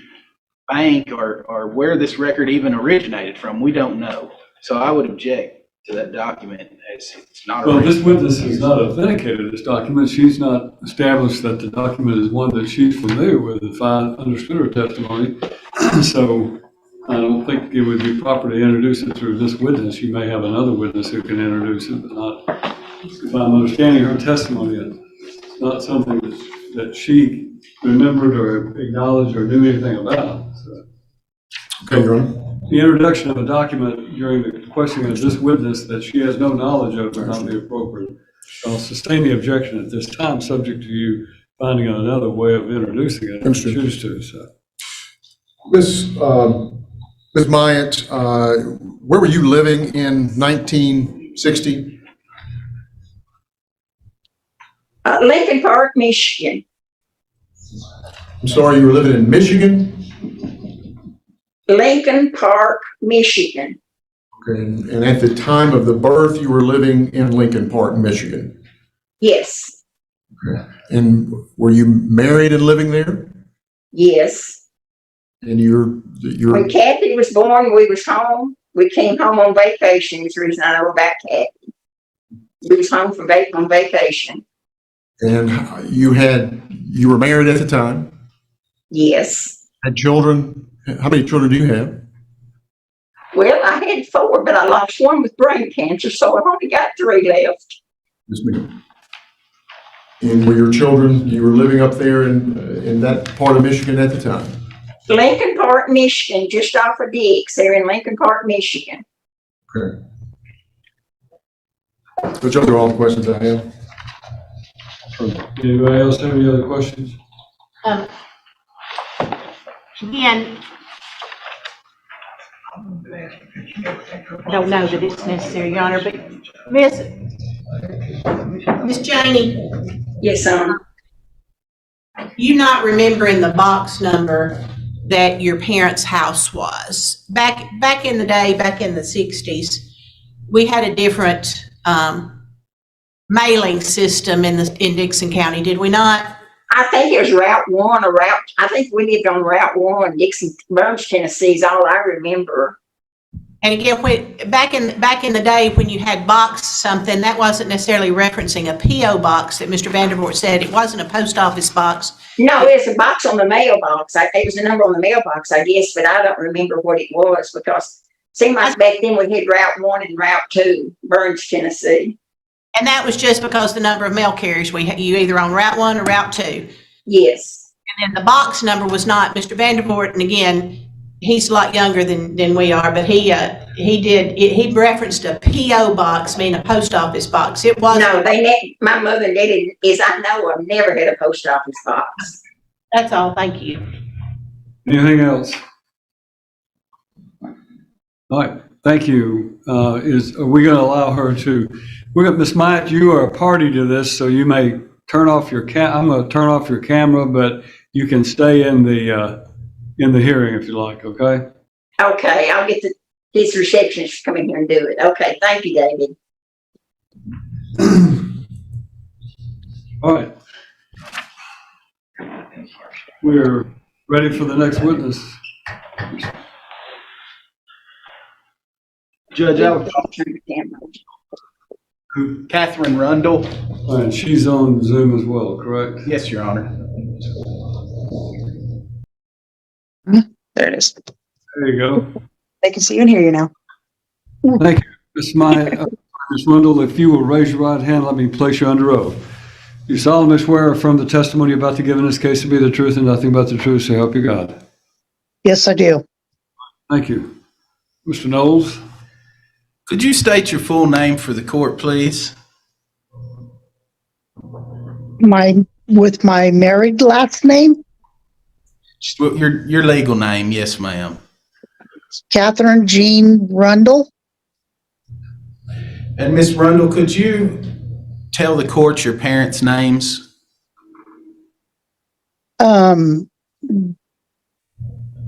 bank or where this record even originated from. We don't know. So I would object to that document as it's not Well, this original. witness has not authenticated this document. She's not established that the document is one that she's familiar with, if I understood her testimony. So I don't think it would be proper to introduce it through this witness. You may have another witness who can introduce it, but not, if I'm understanding her testimony, it's not something that she remembered or acknowledged or knew anything about. So Okay, Your Honor. the introduction of a document during the questioning of this witness that she has no knowledge of would not be appropriate. I'll sustain the objection at this time, subject to you finding another way of introducing it if you Understood. choose to, so. Ms. Myatt, where were you living in 1960? Lincoln Park, Michigan. I'm sorry, you were living in Michigan? Lincoln Park, Michigan. Okay, and at the time of the birth, you were living in Lincoln Park, Michigan? Yes, And were you married and living there? yes. And you're When Kathy was born, we was home. We came home on vacation, is the reason I know about Kathy. We was home on vacation. and you were married at the time, Yes. had children. How many children do you have? Well, I had 4, but I lost one with brain cancer, so I've only got 3 left. Ms. McGill? And were your children, you were living up there in that part of Michigan at the time? Lincoln Park, Michigan, just off of Dix. They're in Lincoln Park, Michigan. Okay. Those are all the questions I have. Anybody else have any other questions? Again, I don't know that it's necessary, Your Honor, but Miss Janie, Yes, you not remembering the box number that your parents' house was. Back in the day, back in the 60s, we had a different mailing system in Dixon County, did we not? I think it was Route 1 or I think we lived on Route 1, Dixon, Burns, Tennessee is all I remember. And again, back in the day when you had boxed something, that wasn't necessarily referencing a P.O. box that Mr. Vandervoort said. It wasn't a post office box. No, it's a box on the mailbox. It was a number on the mailbox, I guess, but I don't remember what it was because Seemed like back then we had Route 1 and Route 2, Burns, Tennessee. And that was just because the number of mail carriers you either on Route 1 or Route 2. Yes. And then the box number was not Mr. Vandervoort, and again, he's a lot younger than we are, but he referenced a P.O. box, meaning a post office box. It was. No, my mother and daddy, as I know of, never had a post office box. That's all, thank you. Anything else? All right, thank you. Are we going to allow her to, Ms. Myatt, you are a party to this, so you may turn off your I'm going to turn off your camera, but you can stay in the hearing if you like, okay? Okay, I'll get his receptionist to come in here and do it. Okay, thank you, David. All right. We're ready for the next witness. Judge, Turn the camera. Catherine Rundle. All right, she's on Zoom as well, correct? Yes, Your Honor. There it is. There you go. They can see you and hear you now. Thank you. Ms. Rundle, if you will raise your right hand, let me place you under oath. You solemnly swear from the testimony you're about to give in this case to be the truth and nothing but the truth, so help you God. Yes, I do. Thank you. Mr. Knowles? Could you state your full name for the court, please? With my married last name, Well, your legal name, yes, ma'am. Catherine Jean Rundle. And Ms. Rundle, could you tell the court your parents' names?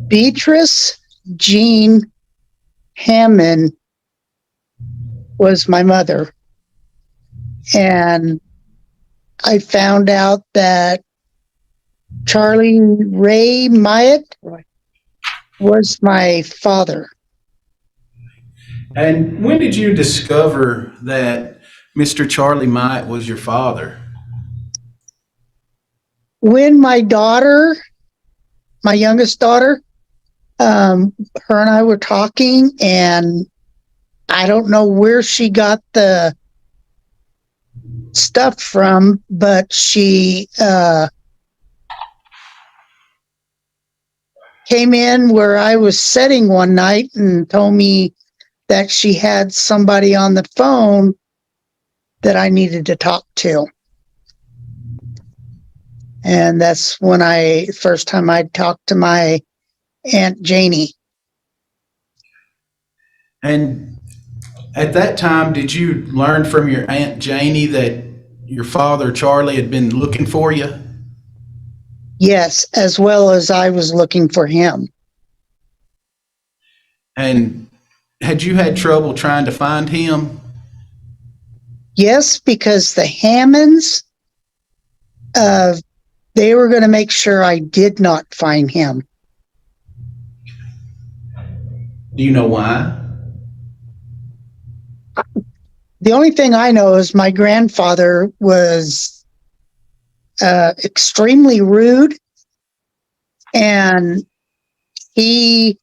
Beatrice Jean Hammond was my mother. And I found out that Charlie Ray Myatt was my father. And when did you discover that Mr. Charlie Myatt was your father? When my daughter, my youngest daughter, her and I were talking, and I don't know where she got the stuff from, but she came in where I was sitting one night and told me that she had somebody on the phone that I needed to talk to. And that's when first time I talked to my Aunt Janie. And at that time, did you learn from your Aunt Janie that your father, Charlie, had been looking for you? Yes, as well as I was looking for him. And had you had trouble trying to find him? Yes, because the Hammonds, they were going to make sure I did not find him. Do you know why? The only thing I know is my grandfather was extremely rude, and if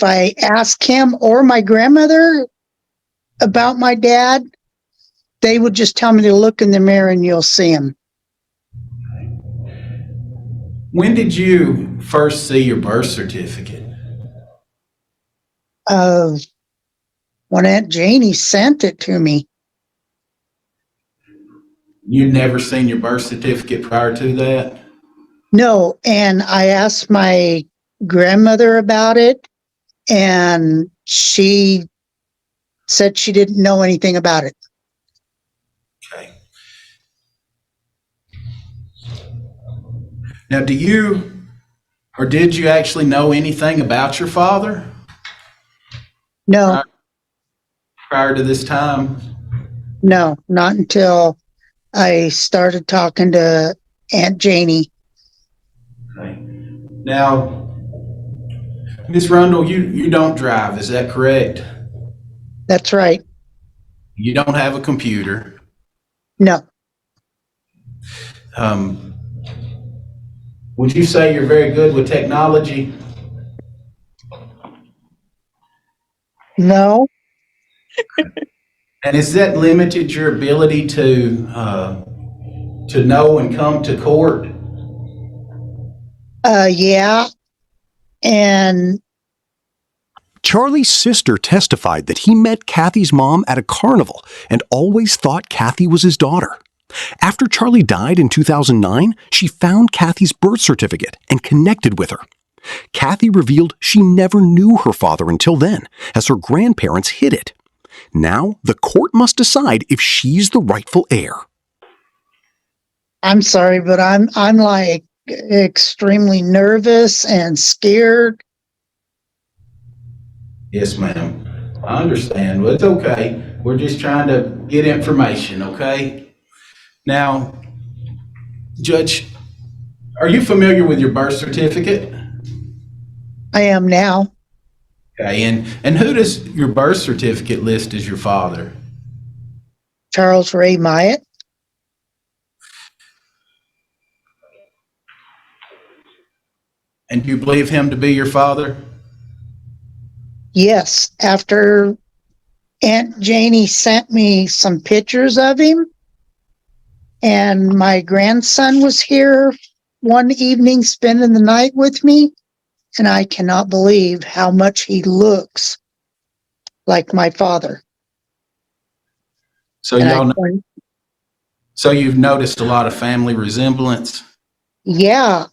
I ask him or my grandmother about my dad, they would just tell me to look in the mirror and you'll see him. When did you first see your birth certificate? When Aunt Janie sent it to me. You'd never seen your birth certificate prior to that? No, and I asked my grandmother about it, and she said she didn't know anything about it. Okay. Now, do you or did you actually know anything about your father No, prior to this time? no, not until I started talking to Aunt Janie. Okay. Now, Ms. Rundle, you don't drive, is that correct? That's right. You don't have a computer. No, Would you say you're very good with technology? No, And has that limited your ability to know and come to court? yeah. And Charlie's sister testified that he met Kathy's mom at a carnival and always thought Kathy was his daughter. After Charlie died in 2009, she found Kathy's birth certificate and connected with her. Kathy revealed she never knew her father until then, as her grandparents hid it. Now, the court must decide if she's the rightful heir. I'm sorry, but I'm like extremely nervous and scared. Yes, ma'am. I understand. Well, it's okay. We're just trying to get information, okay? Now, Judge, are you familiar with your birth certificate? I am now. Okay, and who does your birth certificate list as your father? Charles Ray Myatt. And do you believe him to be your father? Yes, after Aunt Janie sent me some pictures of him, and my grandson was here one evening spending the night with me, and I cannot believe how much he looks like my father. So so you've noticed a lot of family resemblance? Yeah,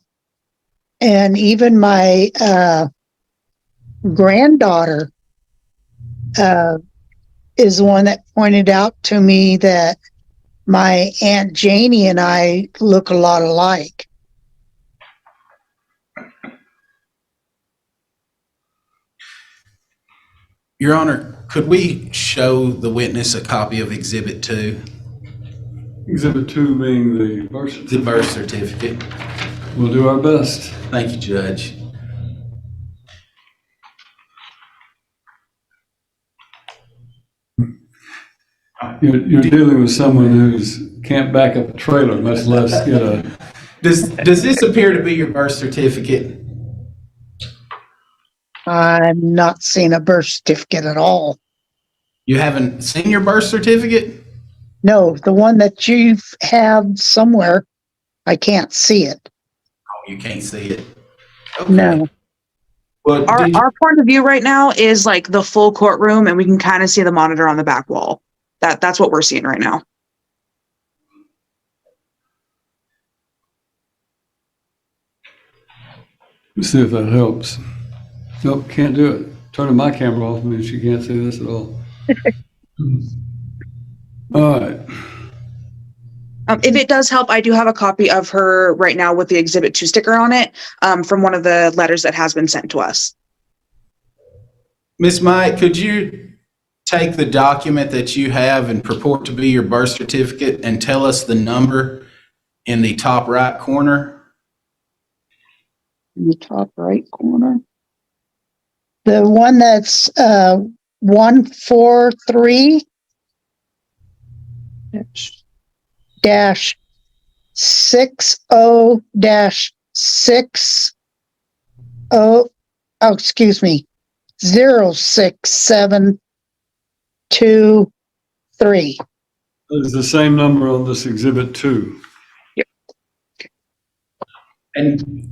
and even my granddaughter is the one that pointed out to me that my Aunt Janie and I look a lot alike. Your Honor, could we show the witness a copy of Exhibit 2? Exhibit 2 being the birth certificate. The birth certificate. We'll do our best. Thank you, Judge. You're dealing with someone who's can't back up a trailer, much less get a. Does this appear to be your birth certificate? I'm not seeing a birth certificate at all. You haven't seen your birth certificate? No, the one that you have somewhere, I can't see it. Oh, you can't see it. Okay. No. Well, Our point of view right now is like the full courtroom, and we can kind of see the monitor on the back wall. That's what we're seeing right now. Let's see if that helps. Nope, can't do it. Turning my camera off means she can't see this at all. All right. If it does help, I do have a copy of her right now with the Exhibit 2 sticker on it from one of the letters that has been sent to us. Ms. Mike, could you take the document that you have and purport to be your birth certificate and tell us the number in the top right corner? In the top right corner. The one that's 143 dash 60 dash 60 excuse me 06723. It's the same number on this Exhibit 2. And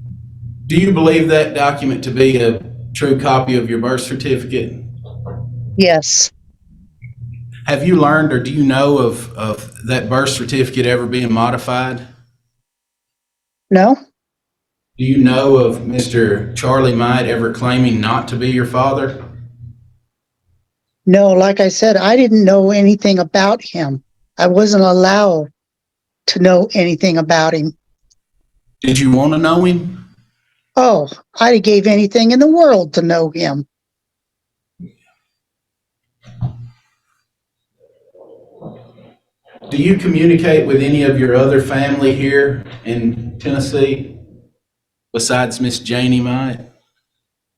do you believe that document to be a true copy of your birth certificate? Yes. Have you learned or do you know of that birth certificate ever being modified? No. Do you know of Mr. Charlie Myatt ever claiming not to be your father? No, like I said, I didn't know anything about him. I wasn't allowed to know anything about him. Did you want to know him? Oh, I gave anything in the world to know him. Do you communicate with any of your other family here in Tennessee besides Miss Janie Myatt?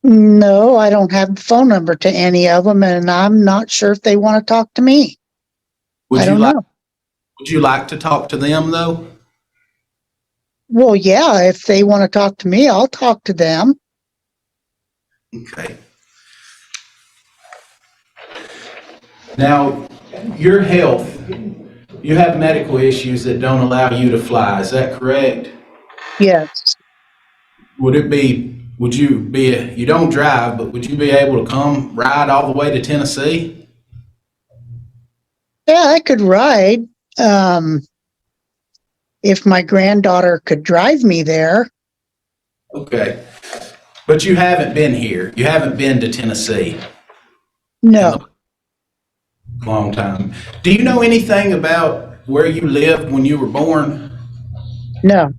No, I don't have the phone number to any of them, and I'm not sure if they want to talk to me. I don't know. Would you like to talk to them though? Well, yeah, if they want to talk to me, I'll talk to them. Okay. Now, your health, you have medical issues that don't allow you to fly, is that correct? Yes. Would you be, you don't drive, but would you be able to come ride all the way to Tennessee? Yeah, I could ride. If my granddaughter could drive me there. Okay. But you haven't been here. You haven't been to Tennessee. No, Long time. Do you know anything about where you lived when you were born? no,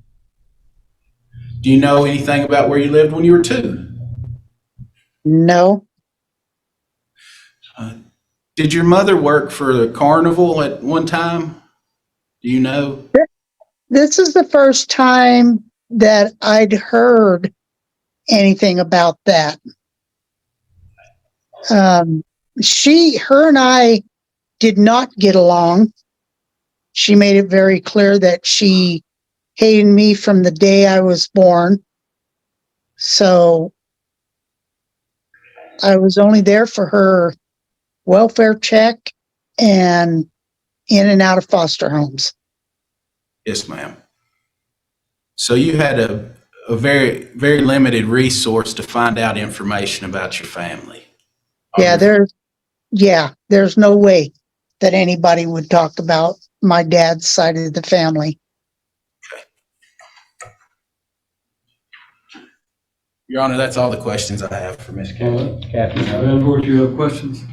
Do you know anything about where you lived when you were 2? no. Did your mother work for the carnival at one time? Do you know? This is the first time that I'd heard anything about that. Her and I did not get along. She made it very clear that she hated me from the day I was born. So I was only there for her welfare check and in and out of foster homes. Yes, ma'am. So you had a very, very limited resource to find out information about your family. There's no way that anybody would talk about my dad's side of the family. Your Honor, that's all the questions I have for Ms. Kathy. Kathy, Vandervoort, do you have questions?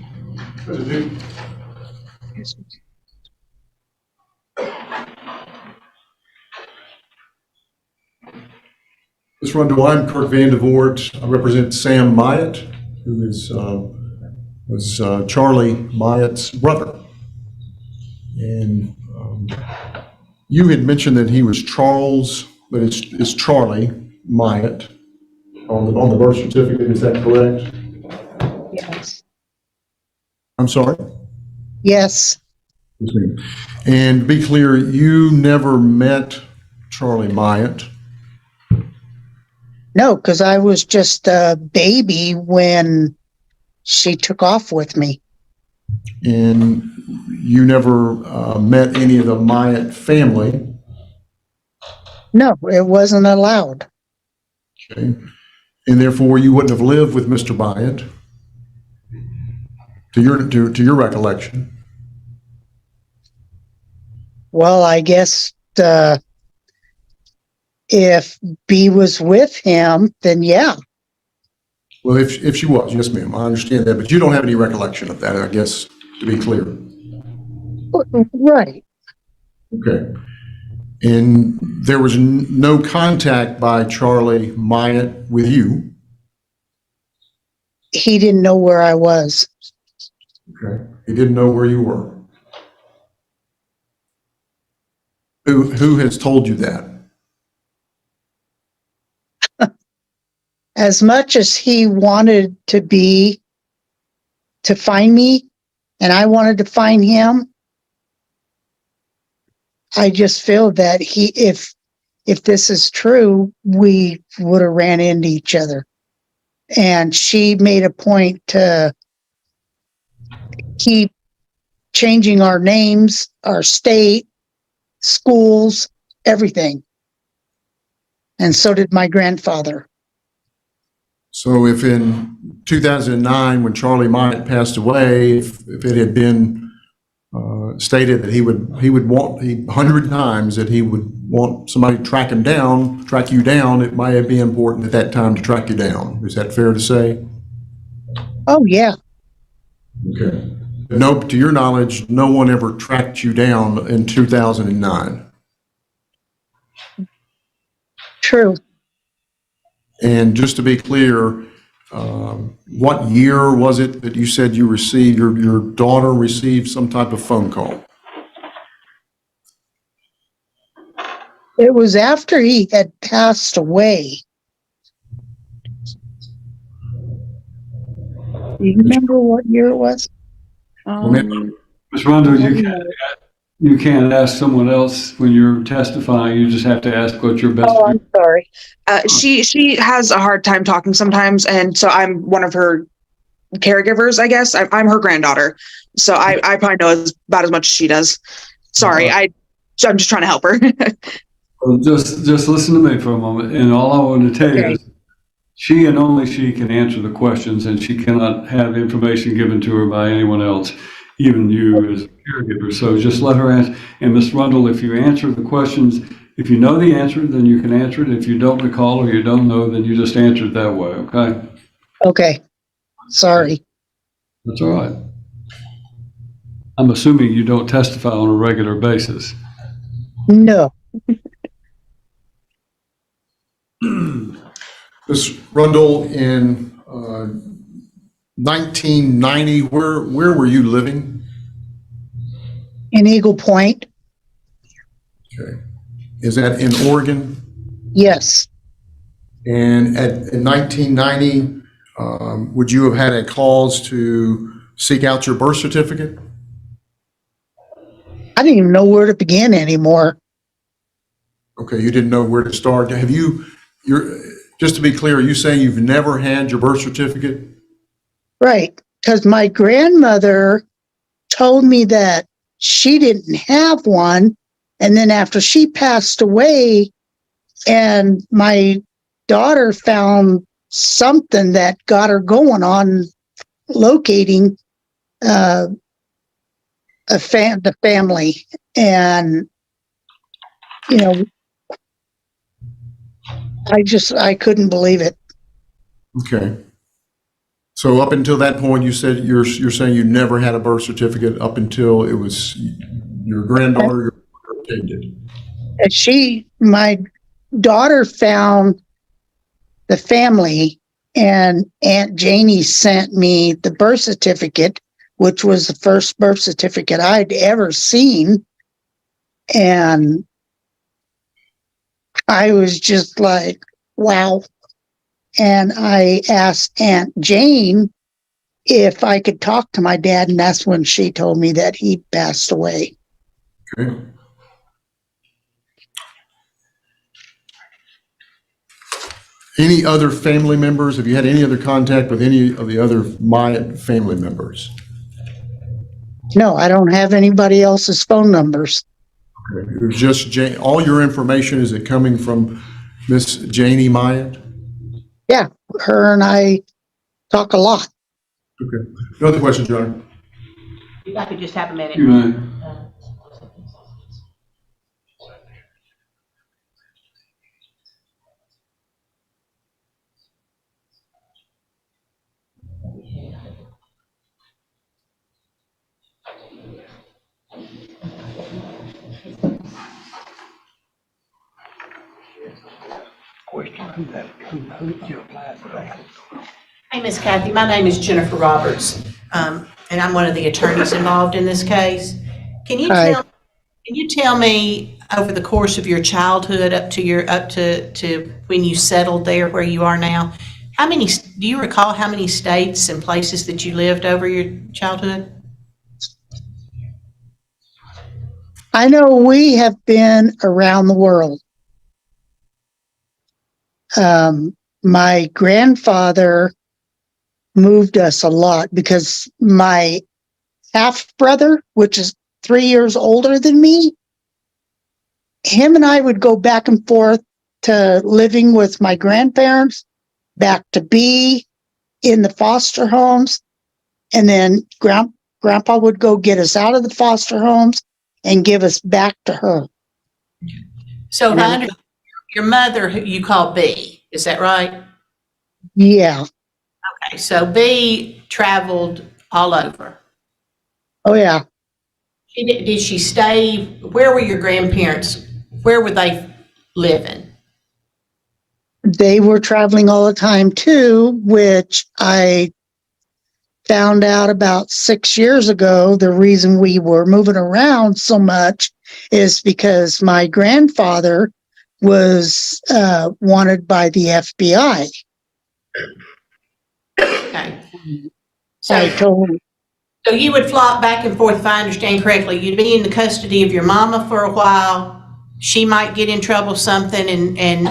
Ms. Rundle, I'm Kurt Vandervoort. I represent Sam Myatt, who was Charlie Myatt's brother. And you had mentioned that he was Charles, but it's Charlie Myatt on the birth certificate. Is that correct? Yes. I'm sorry? Yes. Yes, ma'am. And to be clear, you never met Charlie Myatt. No, because I was just a baby when she took off with me. And you never met any of the Myatt family. No, it wasn't allowed. Okay. And therefore, you wouldn't have lived with Mr. Myatt, to your recollection. Well, I guess if B was with him, then yeah. Well, if she was, yes, ma'am, I understand that, but you don't have any recollection of that, I guess, to be clear. Right. Okay. And there was no contact by Charlie Myatt with you. He didn't know where I was. Okay. He didn't know where you were. Who has told you that? As much as he wanted to find me, and I wanted to find him, I just feel that if this is true, we would have ran into each other. And she made a point to keep changing our names, our state, schools, everything. And so did my grandfather. So if in 2009, when Charlie Myatt passed away, if it had been stated that he would want 100 times that he would want somebody to track you down, it might be important at that time to track you down. Is that fair to say? Oh, yeah. Okay. No, to your knowledge, no one ever tracked you down in 2009. True. And just to be clear, what year was it that you said you received, your daughter received some type of phone call? It was after he had passed away. Do you remember what year it was? Ms. Rundle, you can't ask someone else when you're testifying. You just have to ask what your best. Oh, I'm sorry. She has a hard time talking sometimes, and so I'm one of her caregivers, I guess. I'm her granddaughter. So I probably know about as much as she does. Sorry, so I'm just trying to help her. Well, just listen to me for a moment, and all I want to tell you is she and only she can answer the questions, and she cannot have information given to her by anyone else, even you as a caregiver. So just let her answer. And Ms. Rundle, if you answer the questions, if you know the answer, then you can answer it. If you don't recall or you don't know, then you just answer it that way, okay? Okay. Sorry. That's all right. I'm assuming you don't testify on a regular basis. No. Ms. Rundle, in 1990, where were you living? In Eagle Point? Okay. Is that in Oregon? Yes. And in 1990, would you have had a cause to seek out your birth certificate? I didn't even know where to begin anymore. Okay, you didn't know where to start. Just to be clear, are you saying you've never had your birth certificate? Right. Because my grandmother told me that she didn't have one. And then after she passed away, and my daughter found something that got her going on locating the family. And, you know, I couldn't believe it. Okay. So up until that point, you said you're saying you never had a birth certificate up until it was your granddaughter obtained it. My daughter found the family, and Aunt Janie sent me the birth certificate, which was the first birth certificate I'd ever seen. And I was just like, wow. And I asked Aunt Jane if I could talk to my dad, and that's when she told me that he passed away. Okay. Any other family members? Have you had any other contact with any of the other Myatt family members? No, I don't have anybody else's phone numbers. Okay. It was just Jane. All your information, is it coming from Miss Janie Myatt? Yeah, her and I talk a lot. Okay. No other questions, John? If I could just have a minute. You may. Hey, Miss Kathy, my name is Jennifer Roberts, and I'm one of the attorneys involved in this case. Can you Hi. tell me over the course of your childhood up to when you settled there where you are now, do you recall how many states and places that you lived over your childhood? I know we have been around the world. My grandfather moved us a lot because my half brother, which is 3 years older than me, him and I would go back and forth to living with my grandparents, back to be in the foster homes, and then grandpa would go get us out of the foster homes and give us back to her. So if I understand, your mother, who you call B, is that right? Yeah. Okay, so B traveled all over. Oh, yeah. Did she stay, where were your grandparents, where were they living? They were traveling all the time too, which I found out about 6 years ago. The reason we were moving around so much is because my grandfather was wanted by the FBI. Okay. I told him, So you would flop back and forth, if I understand correctly. You'd be in the custody of your mama for a while. She might get in trouble something, and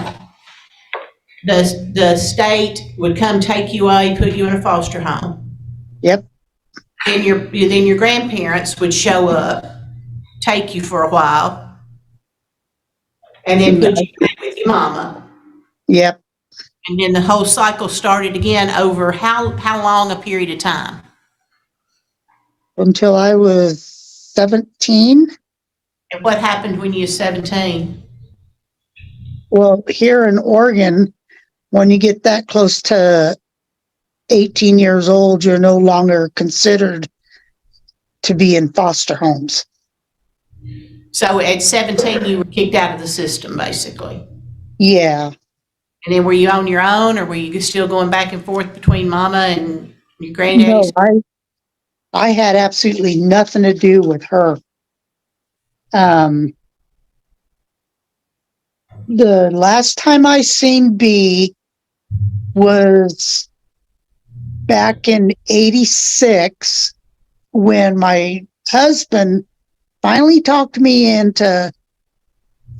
the state would come take you away, put you in a foster home. yep. then your grandparents would show up, take you for a while, and then put you back with your mama. Yep, And then the whole cycle started again over how long a period of time? until I was 17. And what happened when you were 17? Well, here in Oregon, when you get that close to 18 years old, you're no longer considered to be in foster homes. So at 17, you were kicked out of the system, basically. Yeah, And then were you on your own, or were you still going back and forth between mama and your no, granddaddy's? I had absolutely nothing to do with her. The last time I seen B was back in '86 when my husband finally talked me into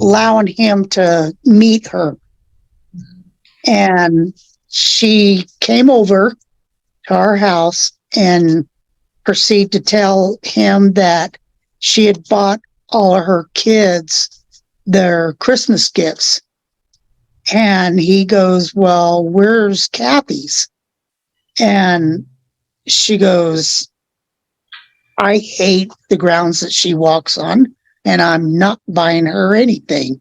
allowing him to meet her. And she came over to our house and proceeded to tell him that she had bought all of her kids their Christmas gifts. And he goes, well, where's Kathy's? And she goes, I hate the grounds that she walks on, and I'm not buying her anything.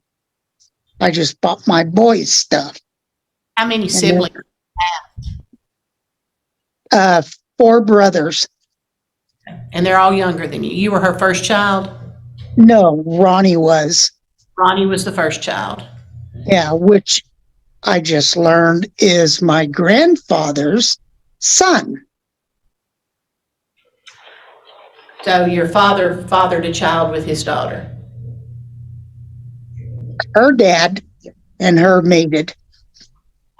I just bought my boys stuff. How many siblings? 4 brothers. And they're all younger than you. You were her first child? No, Ronnie was. Ronnie was the first child. Yeah, which I just learned is my grandfather's son. So your father fathered a child with his daughter. Her dad and her mated.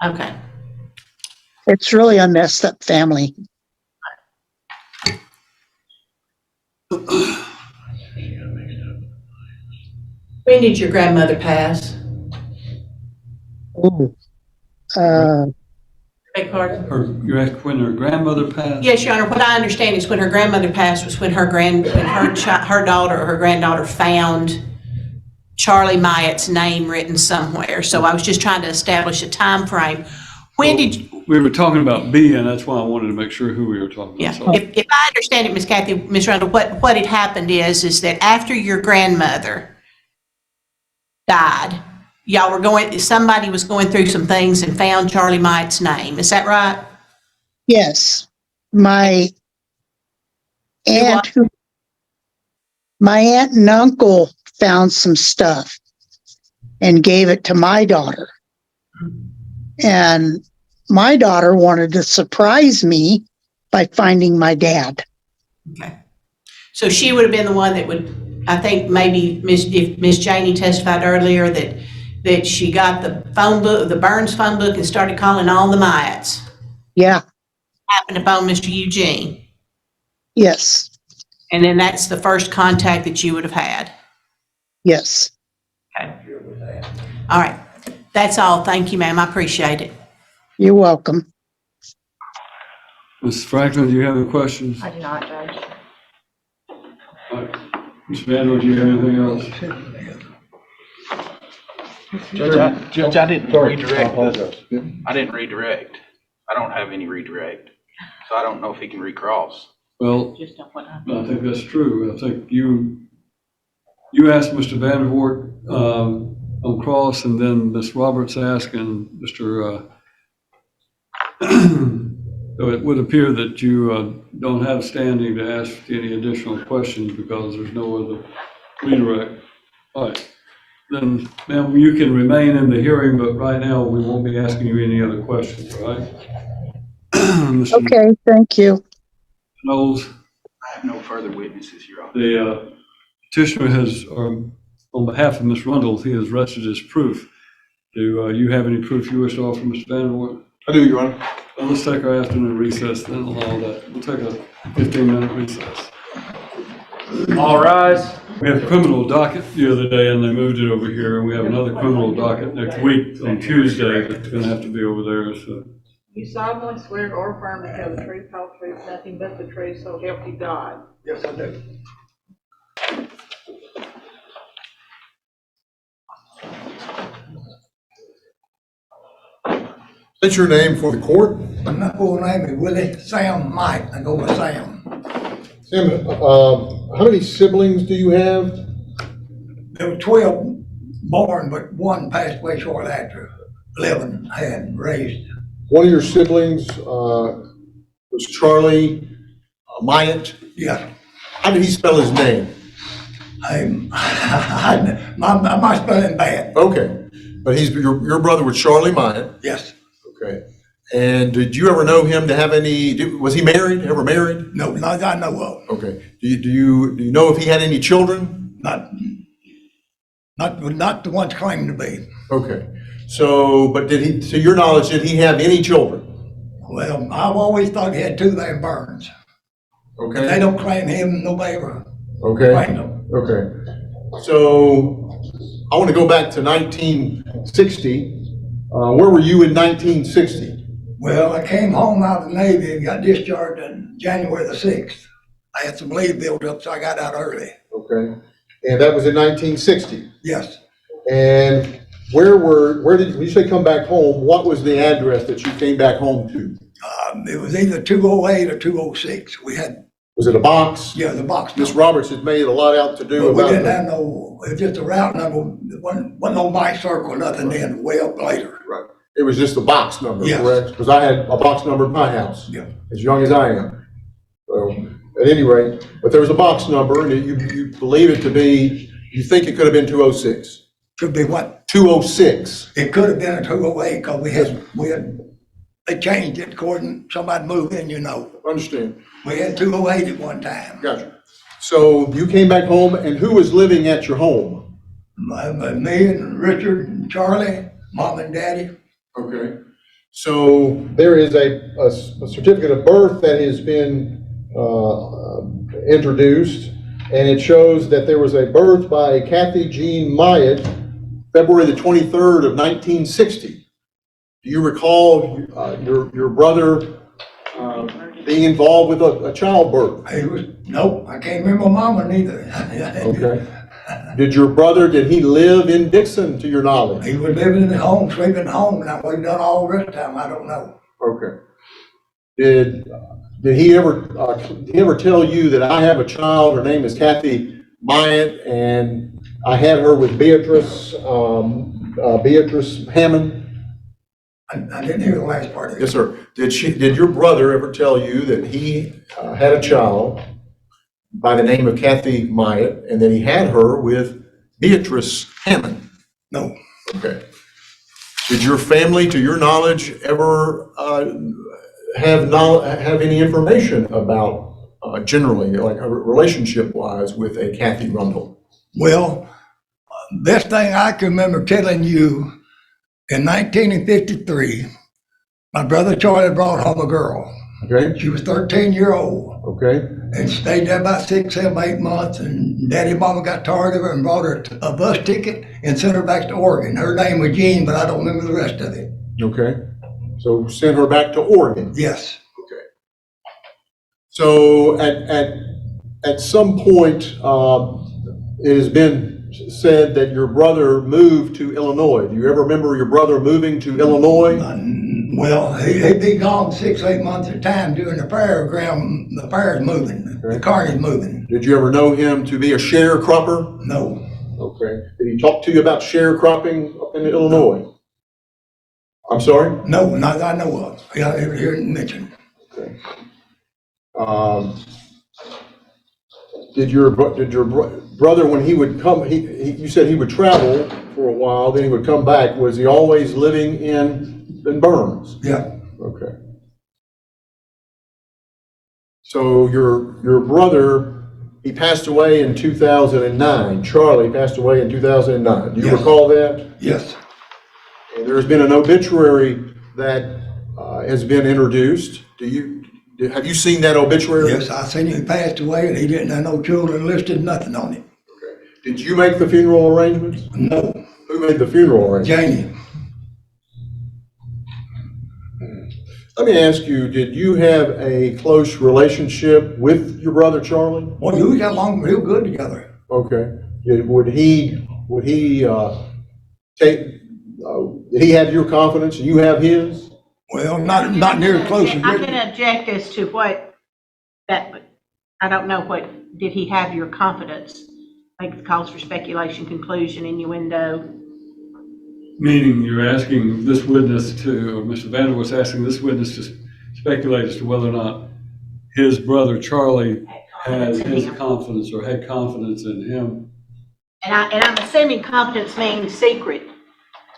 Okay. It's really a messed up family. When did your grandmother pass? Ooh. Beg pardon? You asked when her grandmother passed? Yes, Your Honor. What I understand is when her grandmother passed was when her daughter or her granddaughter found Charlie Myatt's name written somewhere. So I was just trying to establish a time frame. When did you? We were talking about B, and that's why I wanted to make sure who we were talking Yeah. about. So- If I understand it, Miss Rundle, what had happened is that after your grandmother died, somebody was going through some things and found Charlie Myatt's name. Is that right? Yes. My aunt and uncle found some stuff and gave it to my daughter. And my daughter wanted to surprise me by finding my dad. Okay. So she would have been the one that would, I think maybe if Miss Janie testified earlier that she got the phone book, the Burns phone book, and started calling all the Myatts. Yeah. Happened upon Mr. Eugene. Yes. And then that's the first contact that you would have had. Yes. Okay. All right. That's all. Thank you, ma'am. I appreciate it. You're welcome. Ms. Franklin, do you have any questions? I do not, Judge. All right. Ms. Vandal, do you have anything else? Judge, I didn't redirect this. I didn't redirect. I don't have any redirect. So I don't know if he can recross. Well, I think that's true. I think you asked Mr. Vandervoort on cross, and then Ms. Roberts asked, and Mr. So it would appear that you don't have standing to ask any additional questions because there's no other redirect. All right. Then, ma'am, you can remain in the hearing, but right now we won't be asking you any other questions, all right? Mr. Okay, thank you. Knowles, I have no further witnesses, Your Honor. the petitioner has, on behalf of Ms. Rundle, he has rested his proof. Do you have any proof you wish to offer, Mr. Vandervoort? I do, Your Honor. Well, let's take our afternoon recess, then allow that. We'll take a 15-minute recess. All rise. We have criminal docket the other day, and they moved it over here, and we have another criminal docket next week on Tuesday, but it's gonna have to be over there, so You solemnly swear or affirm to tell the truth, whole truth, nothing but the truth, so help you God. Yes, I do. What's your name for the court? My full name is Willie Sam Mike. I go with Sam. Sam, how many siblings do you have? There were 12 born, but one passed away shortly after. 11 had raised. One of your siblings was Charlie Myatt. Yes. How did he spell his name? My spelling bad. Okay, but he's your brother was Charlie Myatt. Yes. Okay, and did you ever know him to have any? Was he married? Ever married? No, not that I know of. Okay. Do you know if he had any children? Not the ones claiming to be. Okay. So, but did he, to your knowledge, did he have any children? Well, I've always thought he had two there in Burns. Okay. But they don't claim him, nobody ever Okay. claimed him. Okay. So, I want to go back to 1960. Where were you in 1960? Well, I came home out of the Navy and got discharged on January the 6th. I had some leave built up, so I got out early. Okay. And that was in 1960. Yes. And where did, when you say come back home, what was the address that you came back home to? It was either 208 or 206. We had, Was it a box? yeah, the box. Miss Roberts has made a lot out to do But we about didn't that. have no, it was just a route number, wasn't no my circle, nothing then, way up later. Right. It was just a box number, Yes. correct? Because I had a box number at my house, Yeah. as young as I am. So, at any rate, but there was a box number, and you believe it to be, you think it could have been 206? Could be what? 206. It could have been a 208, because they changed it according, somebody moved in, you know. Understand. We had 208 at one time. Gotcha. So you came back home, and who was living at your home? Me and Richard and Charlie, mom and daddy. Okay. So there is a certificate of birth that has been introduced, and it shows that there was a birth by Kathy Jean Myatt, February the 23rd of 1960. Do you recall your brother being involved with a childbirth? Nope, I can't remember mama neither. Okay. Did he live in Dixon, to your knowledge? He was living at home, sleeping at home, and what he done all the rest of the time, I don't know. Okay. Did he ever tell you that I have a child, her name is Kathy Myatt, and I had her with Beatrice Hammond? I didn't hear the last part of it. Yes, sir. Did your brother ever tell you that he had a child by the name of Kathy Myatt, and that he had her with Beatrice Hammond? No. Okay. Did your family, to your knowledge, ever have any information about generally, like relationship-wise, with a Kathy Rundle? Well, best thing I can remember telling you, in 1953, my brother Charlie brought home a girl. Okay. She was 13-year-old. Okay. And stayed there about 6, 7, 8 months, and daddy and mama got tired of her and brought her a bus ticket and sent her back to Oregon. Her name was Jean, but I don't remember the rest of it. Okay. So sent her back to Oregon. Yes. Okay. So at some point, it has been said that your brother moved to Illinois. Do you ever remember your brother moving to Illinois? Well, he'd be gone 6, 8 months at a time doing the fair's moving, the carnage moving. Did you ever know him to be a sharecropper? No. Okay. Did he talk to you about sharecropping up in Illinois? I'm sorry? No, not that I know of. I never heard it mentioned. Okay. Did your brother, when he would come, you said he would travel for a while, then he would come back. Was he always living in Burns? Yeah. Okay. So your brother, he passed away in 2009. Charlie passed away in 2009. Do you recall that? Yes. And there's been an obituary that has been introduced. Have you seen that obituary? Yes, I seen he passed away and he didn't have no children listed, nothing on it. Okay. Did you make the funeral arrangements? No. Who made the funeral arrangements? Janie. Let me ask you, did you have a close relationship with your brother Charlie? Well, we got along real good together. Okay. Would he take, did he have your confidence and you have his? Well, not near as close as I'm Richard. gonna object as to what that, I don't know what, did he have your confidence? I think it calls for speculation, conclusion, innuendo. Meaning you're asking this witness to, or Mr. Vander was asking this witness to speculate as to whether or not his brother Charlie has his confidence or had confidence in him. And I'm assuming confidence means secret.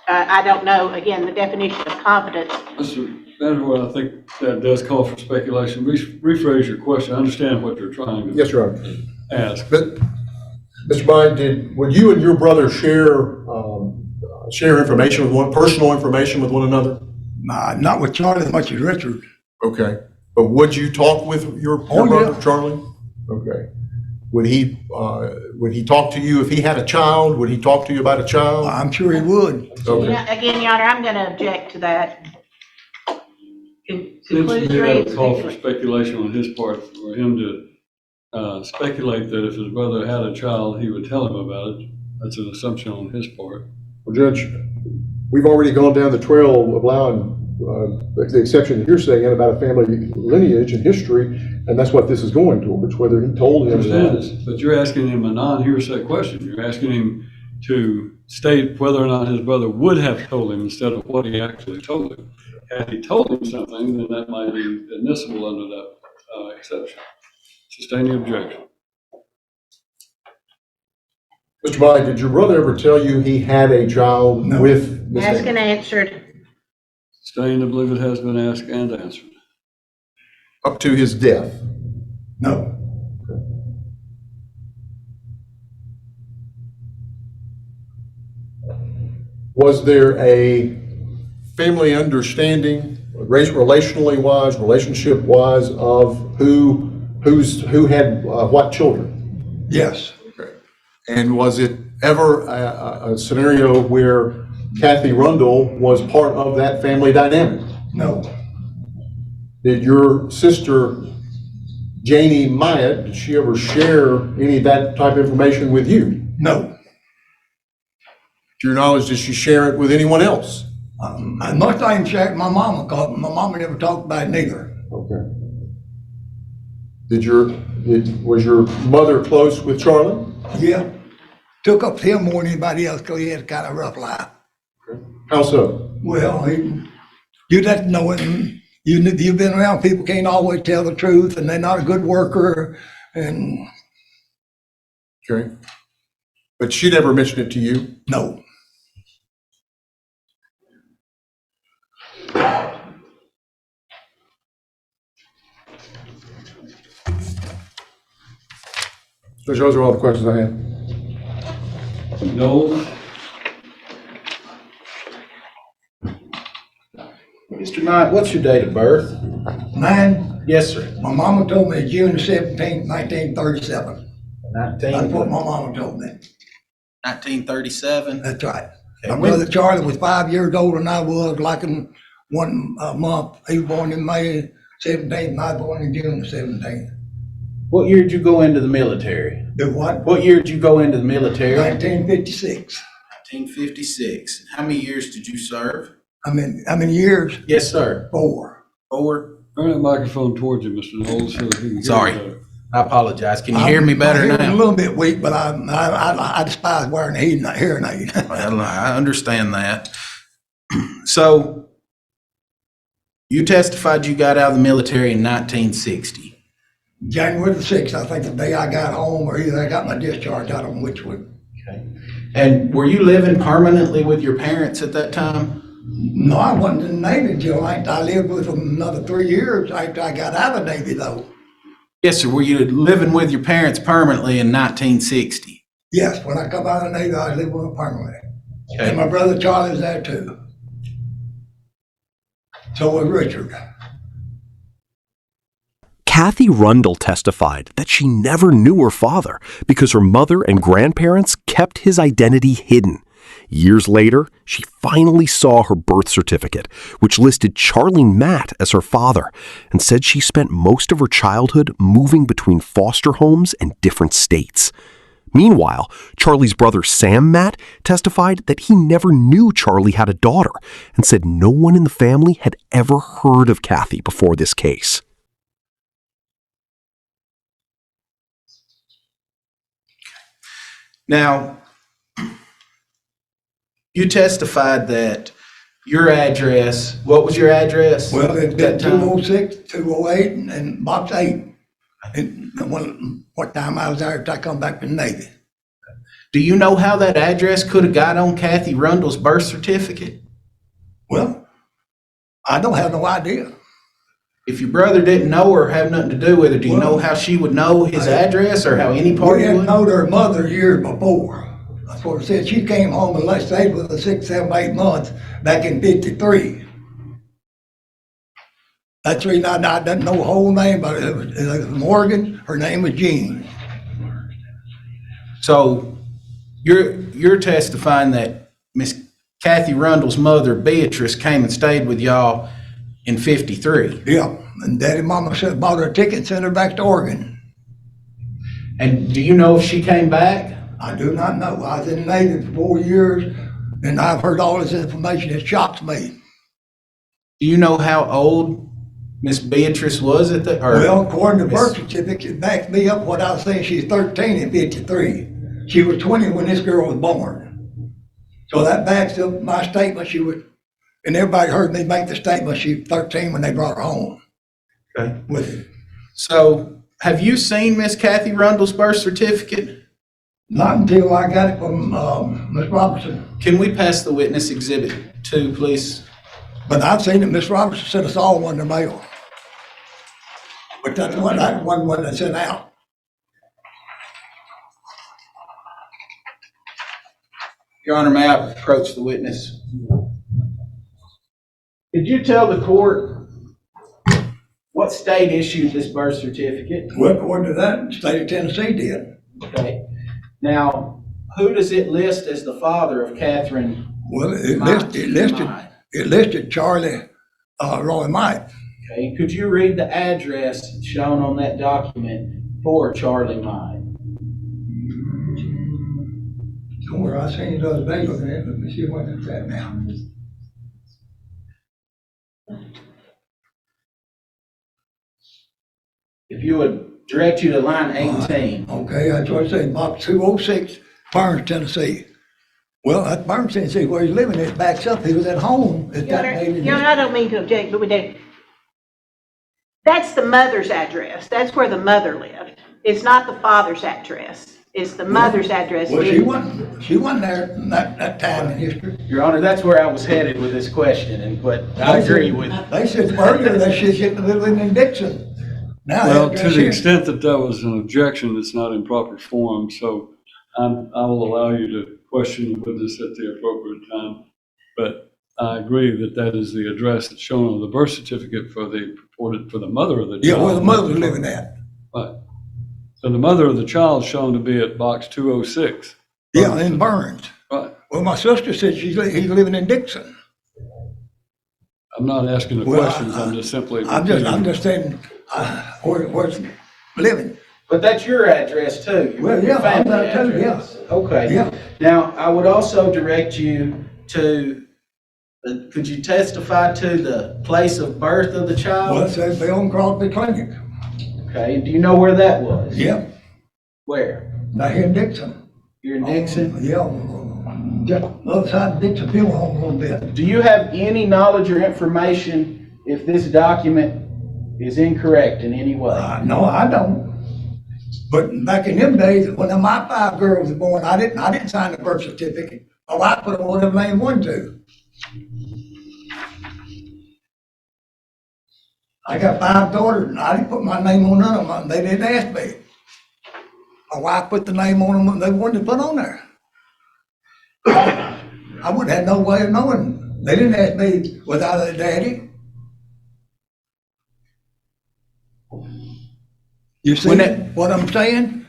I don't know, again, the definition of confidence. Mr. Vanderbilt, I think that does call for speculation. Rephrase your question. I understand what you're trying to Yes, Your Honor. ask. But, Mr. Bynum, would you and your brother share information with personal information with one another? Nah, not with Charlie as much as Richard. Okay. But would you talk with your brother, yeah. Charlie? Okay. Would he talk to you if he had a child? Would he talk to you about a child? I'm sure he would. Okay. Again, Your Honor, I'm gonna object to that. Seems to me that would call for speculation on his part, for him to speculate that if his brother had a child, he would tell him about it. That's an assumption on his part. Well, Judge, we've already gone down the trail of allowing the exception that you're saying about a family lineage and history, and that's what this is going towards, whether he told I him or understand not. this, but you're asking him a non-hearsay question. You're asking him to state whether or not his brother would have told him instead of what he actually told him. Had he told him something, then that might be admissible under that exception. Sustain the objection. Mr. Bynum, did your brother ever tell you he had a child with Ms. Asked Dana? and answered. Sustain to believe it has been asked and answered. Up to his death? No. Was there a family understanding, relationally wise, relationship wise, of who had what children? Yes. And was it ever a scenario where Kathy Rundle was part of that family dynamic? No. Did your sister Janie Myatt, did she ever share any of that type of information with you? No. To your knowledge, did she share it with anyone else? I must not even share it with my mama, because my mama never talked about it neither. Okay. Was your mother close with Charlie? Yeah. Took up to him more than anybody else, because he had a kind of rough life. How so? Well, you didn't know it, and you've been around people can't always tell the truth, and they're not a good worker, and Okay. But she never mentioned it to you? no. Judge, those are all the questions I have. No. Mr. Knight, what's your date of birth? Mine, Yes, sir. my mama told me June the 17th, 1937. That's what my mama told me. 1937? That's right. Okay, My brother Charlie was 5 years older than I was, like in 1 month. He was born in May 17th, and I was born in June the 17th. What year did you go into the military? The what? What year did you go into the military? 1956. 1956. How many years did you serve? I mean years? Yes, sir. 4. 4? Turn that microphone towards you, Mr. Knowles, so that he can hear you Sorry. better. I apologize. Can you hear me better My hearing's now? a little bit weak, but I despise wearing a hearing aid. Well, I understand that. So, you testified you got out of the military in 1960. January the 6th, I think the day I got home, or either I got my discharge, I don't know which one. Okay. And were you living permanently with your parents at that time? No, I wasn't in the Navy until I lived with them another 3 years after I got out of the Navy, though. Yes, sir. Were you living with your parents permanently in 1960? Yes, when I come out of the Navy, I lived with them permanently. Okay. And my brother Charlie was there too. So was Richard. Kathy Rundle testified that she never knew her father because her mother and grandparents kept his identity hidden, Years later, she finally saw her birth certificate, which listed Charlie Matt as her father, and said she spent most of her childhood moving between foster homes and different states. Meanwhile, Charlie's brother Sam Matt testified that he never knew Charlie had a daughter and said no one in the family had ever heard of Kathy before this case. Now, you testified that your address, what was your address? Well, it's at been that time? 206, 208, and box 8. And what time I was there till I come back to the Navy. Do you know how that address could have got on Kathy Rundle's birth certificate? Well, I don't have no idea. If your brother didn't know her or have nothing to do with her, do you know how she would know his address or how any We party had would? known her mother years before. That's what I said. She came home and let's stayed with her 6, 7, 8 months back in 53. That's the reason I didn't know her whole name, but it was Morgan. Her name was Jean. So you're testifying that Miss Kathy Rundle's mother, Beatrice, came and stayed with y'all in 53. Yeah, and Daddy and Mama said bought her a ticket and sent her back to Oregon. And do you know if she came back? I do not know. I was in the Navy for 4 years, and I've heard all this information. It shocks me. Do you know how old Miss Beatrice was at the? Well, according to birth certificate, it backs me up what I was saying. She's 13 in 53. She was 20 when this girl was born. So that backs up my statement. She was, and everybody heard me make the statement. She was 13 when they brought her home. Okay. With it. So have you seen Miss Kathy Rundle's birth certificate? Not until I got it from Miss Robertson. Can we pass the witness exhibit 2, please? But I've seen it. Miss Robertson sent us all one in the mail. But that's one that sent out. Your Honor, may I approach the witness? Could you tell the court what state issued this birth certificate? Well, according to that, the state of Tennessee did. Okay. Now, who does it list as the father of Catherine? Well, it listed Charlie Roy Mike. Okay. Could you read the address shown on that document for Charlie Mike? Somewhere I seen it the other day looking at it. Let me see what it's at now. If you would direct you to line 18. Okay, that's what I say, box 206, Burns, Tennessee. Well, that Burns, Tennessee, where he's living, it backs up. He was at home at that day. Your Honor, I don't mean to object, but we do. That's the mother's address. That's where the mother lived. It's not the father's address. It's the mother's address. Well, she wasn't there in that time in history. Your Honor, that's where I was headed with this question, and what I agree with. They said earlier that she should have lived in Dixon. Now, Well, to the extent that that was an objection, it's not in proper form, so I will allow you to question the witness at the appropriate time. But I agree that that is the address that's shown on the birth certificate for the mother of the child. Yeah, where the mother was living at. Right. So the mother of the child is shown to be at box 206. Yeah, in Burns. Right. Well, my sister said he's living in Dixon. I'm not asking the questions, I'm just simply. I'm just saying, where's living. But that's your address too. Well, yeah, Your family that too, address. yeah. Okay. Yeah. Now, I would also direct you to, could you testify to the place of birth of the Well, it child? says Bill Crosby Clinic. Okay, do you know where that was? Yeah, Where? now here in Dixon. You're in Dixon? Yeah, just the other side of Dixon Fuel Home a little bit. Do you have any knowledge or information if this document is incorrect in any way? No, I don't. But back in them days, when my 5 girls were born, I didn't sign the birth certificate. My wife put on whatever name wanted to. I got 5 daughters, and I didn't put my name on none of them. They didn't ask me. My wife put the name on them they wanted to put on there. I wouldn't have no way of knowing. They didn't ask me without a daddy. You see what I'm saying?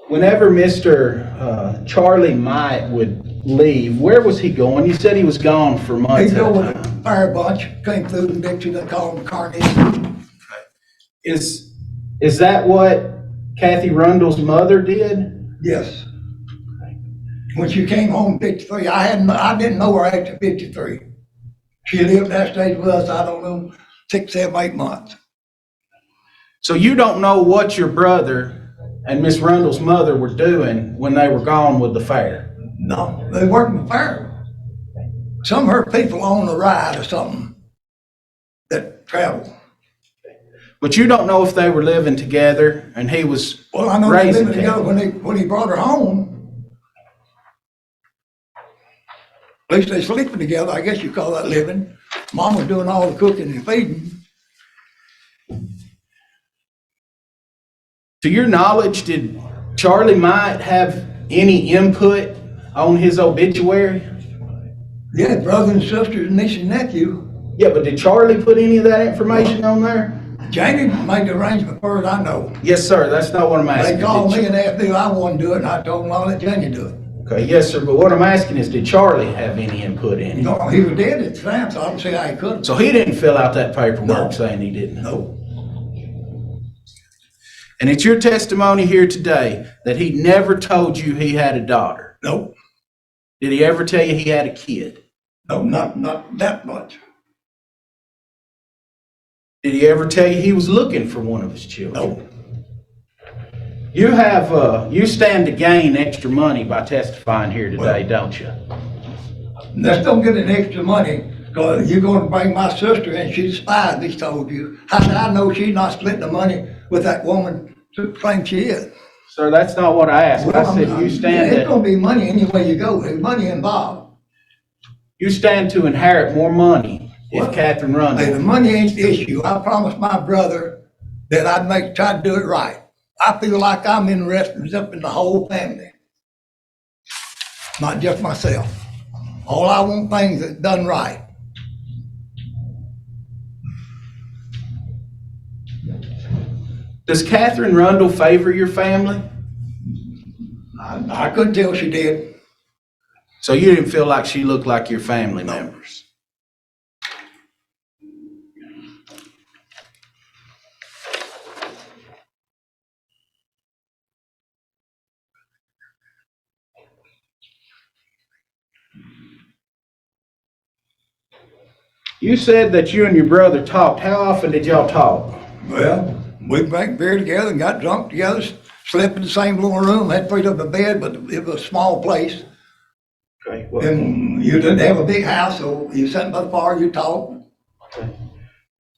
whenever Mr. Charlie Mite would leave, where was he going? You said he was gone for months He at a go with time. a fire bunch, came through the ditch, they called him Carnage. Is that what Kathy Rundle's mother did? Yes. When she came home 53, I didn't know her after 53. She lived that stage with us, I don't know, 6, 7, 8 months. So you don't know what your brother and Miss Rundle's mother were doing when they were gone with the fair? No, they weren't the fair. Some of her people on the ride or something that traveled. But you don't know if they were living together and he was Well, I know they raising lived together Kathy. when he brought her home. At least they sleeping together, I guess you call that living. Mom was doing all the cooking and feeding. To your knowledge, did Charlie Mite have any input on his obituary? Yeah, brother and sisters, niece and nephew. Yeah, but did Charlie put any of that information on there? Janie made the arrangement for it, I know. Yes, sir, that's not what I'm asking. They called Did me and asked me if I wanted to do it, and I told them I'll let Janie do it. Okay, yes, sir, but what I'm asking is, did Charlie have any input in it? No, he was dead at the time, so I don't see how he could. So he didn't fill out that paperwork No. saying he didn't? No. And it's your testimony here today that he never told you he had a daughter? Nope. Did he ever tell you he had a kid? No, not that much. Did he ever tell you he was looking for one of his children? No. You stand to gain extra money by testifying here today, don't you? Let's don't get any extra money, because you're gonna bring my sister in, she's spied, he told you. How did I know she's not splitting the money with that woman to claim she is? Sir, that's not what I asked. I said you stand It's gonna to, be money any way you go, there's money involved. you stand to inherit more money if Well, Catherine Hey, the Rundle. money ain't the issue. I promised my brother that I'd try to do it right. I feel like I'm interested in the whole family, not just myself. All I want things that's done right. Does Catherine Rundle favor your family? I couldn't tell she did. So you didn't feel like she looked like your family members? You said that you and your brother talked. How often did y'all talk? Well, we drank beer together and got drunk together, slept in the same little room, had three of a bed, but it was a small place. Okay. And you didn't have a big house, so you sat by the fire, you talked.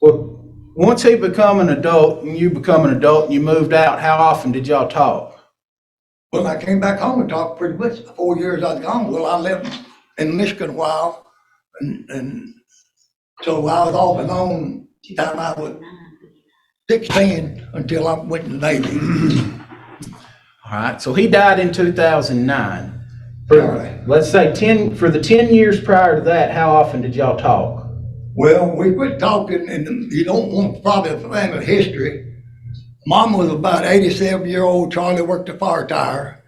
Well, once he become an adult and you become an adult and you moved out, how often did y'all talk? Well, I came back home and talked pretty much. 4 years I was gone. Well, I lived in Michigan a while, and so I was off and on time I was 16 until I went in the Navy. All right, so he died in 2009. All right. Let's say for the 10 years prior to that, how often did y'all talk? Well, we quit talking, and you don't want probably a family history. Mom was about 87-year-old. Charlie worked a fire tire,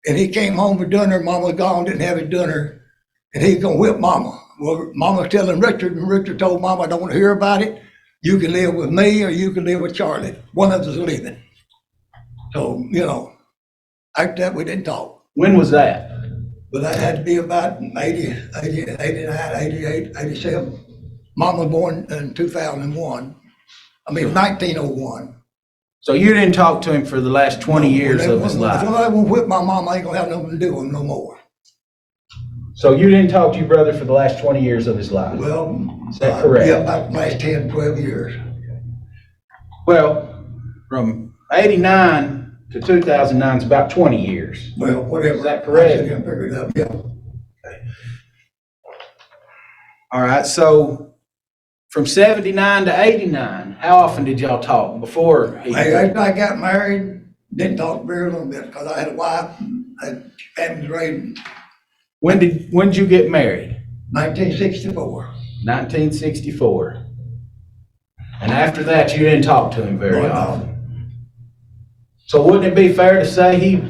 and he came home for dinner. Mama was gone, didn't have his dinner, and he's gonna whip Mama. Well, Mama was telling Richard, and Richard told Mama, I don't want to hear about it. You can live with me, or you can live with Charlie. One of us is leaving. So, after that, we didn't talk. When was that? But that had to be about 80, 89, 88, 87. Mom was born in 2001. 1901. So you didn't talk to him for the last 20 years of his If life? I won't whip my mom, I ain't gonna have nothing to do with him no more. So you didn't talk to your brother for the last 20 years of his life? Well. Is that correct? Yeah, about the last 10, 12 years. Well, from 89 to 2009 is about 20 years. Well, whatever. Is that correct? I should have figured it out, yeah. All right, so from 79 to 89, how often did y'all talk before he? After I got married, didn't talk very little bit, because I had a wife, had families raised. When did you get married? 1964. 1964. And after that, you didn't talk to him very No. often. So wouldn't it be fair to say he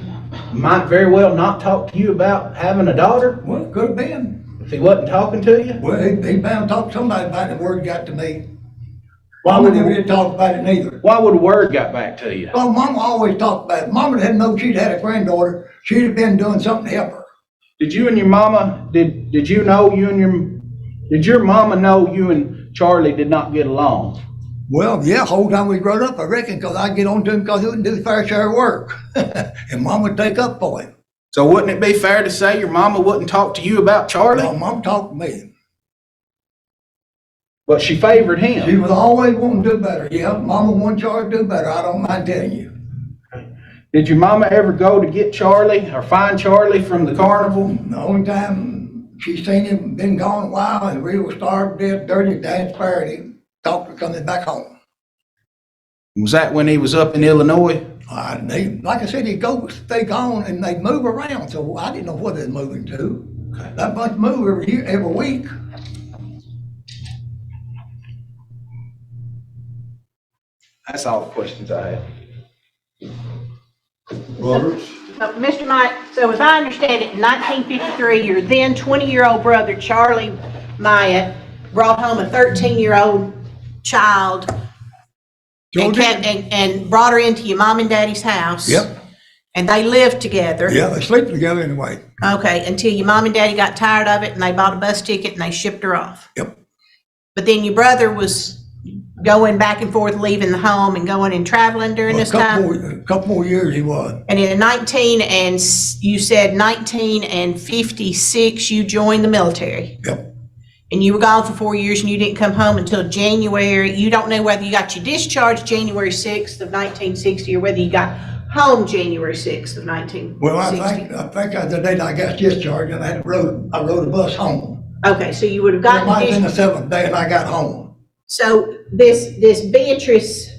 might very well not talk to you about having a daughter Well, it could have been. if he wasn't talking to you? Well, he bound to talk to somebody about it, the word got to me. Why Mama would- never did talk about it neither. Why would a word got back to you? Well, Mama always talked about it. Mama didn't know she'd had a granddaughter. She'd have been doing something to help her. Did you and your mama, did you know did your mama know you and Charlie did not get along? Well, yeah, whole time we growed up, I reckon, because I'd get on to him because he wouldn't do the fair share of work. And Mom would take up for him. So wouldn't it be fair to say your mama wouldn't talk to you about Charlie? No, Mom talked to me. But she favored him. She was always wanting to do better. Yeah, Mama wanted Charlie to do better. I don't mind telling you. Did your mama ever go to get Charlie or find Charlie from the carnival? The only time she seen him, been gone a while, and real starved, dead, dirty, dad spared him, talked her coming back home. Was that when he was up in Illinois? Like I said, he'd go, stay gone, and they'd move around, so I didn't know what they're moving to. That bunch move every week. That's all the questions I have. Roberts? So, Mr. Mike, so if I understand it, in 1953, your then 20-year-old brother, Charlie Myatt, brought home a 13-year-old child and brought her into your mom and daddy's house. Yep. And they lived together. Yeah, they sleep together anyway. Okay, until your mom and daddy got tired of it and they bought a bus ticket and they shipped her off. Yep. But then your brother was going back and forth, leaving the home and going and traveling during this time? A couple more years he was. And in you said 1956, you joined the military? Yep. And you were gone for 4 years and you didn't come home until January. You don't know whether you got your discharge January 6th of 1960 or whether you got home January 6th of 1960. Well, I think the day I got discharged and I rode a bus home. Okay, so you would have It gotten might have been the 7th day and I got home. So this Beatrice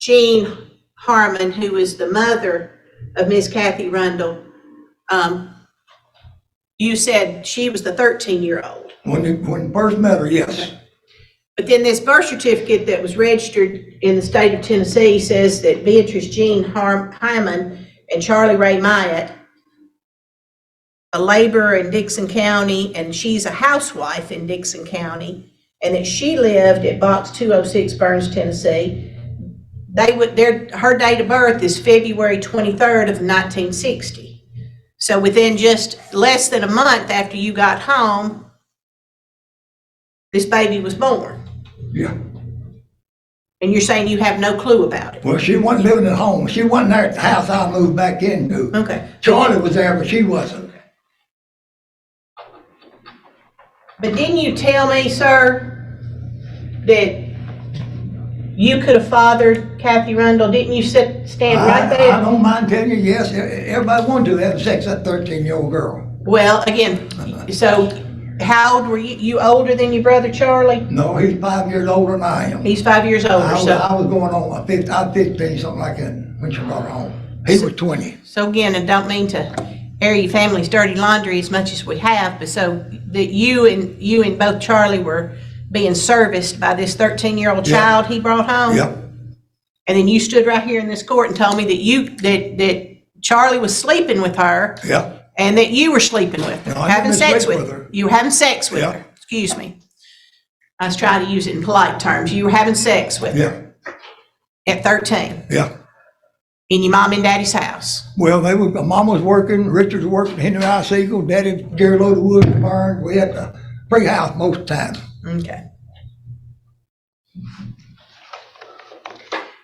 Jean Harmon, who is the mother of Miss Kathy Rundle, you said she was the 13-year-old. When first met her, yes. Okay. But then this birth certificate that was registered in the state of Tennessee says that Beatrice Jean Harmon and Charlie Ray Myatt, a laborer in Dixon County, and she's a housewife in Dixon County, and that she lived at Box 206, Burns, Tennessee. Her date of birth is February 23rd of 1960. So within just less than a month after you got home, this baby was born. Yeah. And you're saying you have no clue about it? Well, she wasn't living at home. She wasn't there at the house I moved back into. Okay. Charlie was there, but she wasn't. But didn't you tell me, sir, that you could have fathered Kathy Rundle? Didn't you stand right there? I don't mind telling you, yes, everybody wanted to have sex with that 13-year-old girl. Well, again, so how old were you? You older than your brother Charlie? No, he's 5 years older than I am. He's 5 years older, I so. was going on, I'm 15, something like that, when she brought her home. He was 20. So again, I don't mean to air your family's dirty laundry as much as we have, but so that you and both Charlie were being serviced by this 13-year-old child he brought home? Yep. And then you stood right here in this court and told me that Charlie was sleeping with her. Yep. And that you were sleeping with her, No, I having didn't sex sleep with with her. her. You were having sex with Yeah. her. Excuse me. I was trying to use it in polite terms. You were having sex with her at 13 Yeah. in your mom and daddy's house. Well, Mom was working, Richard was working, Henry Ice Eagle, Daddy Gary Load of wood and barn. We had the free house most of the time. Okay.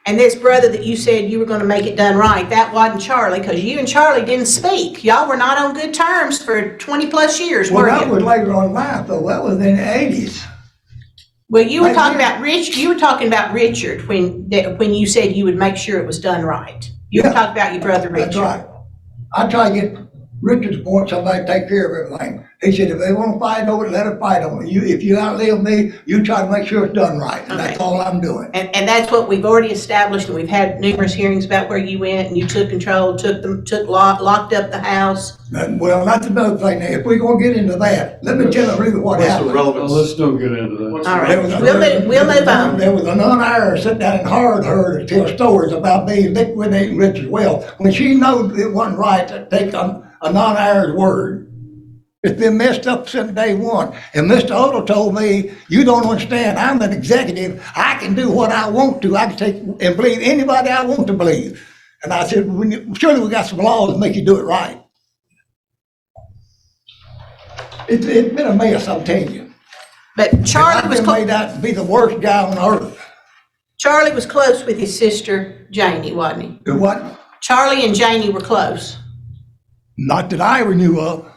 And this brother that you said you were going to make it done right, that wasn't Charlie, because you and Charlie didn't speak. Y'all were not on good terms for 20 plus years, Well, were that you? was later on in life, though. That was in the 80s. Well, you were Like talking that. about Rich. You were talking about Richard when you said you would make sure it was done right. You were Yeah. talking about your brother Richard. That's right. I try to get Richard's want somebody to take care of everything. He said, if they want to fight over it, let them fight over it. If you outlive me, you try to make sure it's done right, and that's Okay. all I'm doing. And that's what we've already established, and we've had numerous hearings about where you went and you took control, locked up the house. Well, that's another thing. Now, if we're gonna get into that, let me tell you really what What's the happened. relevance? Well, let's don't get into that. All right, There was a- we'll move on. There was a non-Irish sitting down in her to tell stories about me liquidating Richard's wealth, when she knows it wasn't right to take a non-Irish word. It's been messed up since day one. And Mr. Odell told me, you don't understand, I'm an executive, I can do what I want to, I can take and believe anybody I want to believe. And I said, surely we got some laws that make you do it right. It's been a mess, I'm telling you. But Charlie was, I've been made out to be the worst guy on earth. Charlie was close with his sister Janie, wasn't he? The what? Charlie and Janie were close. Not that I ever knew of.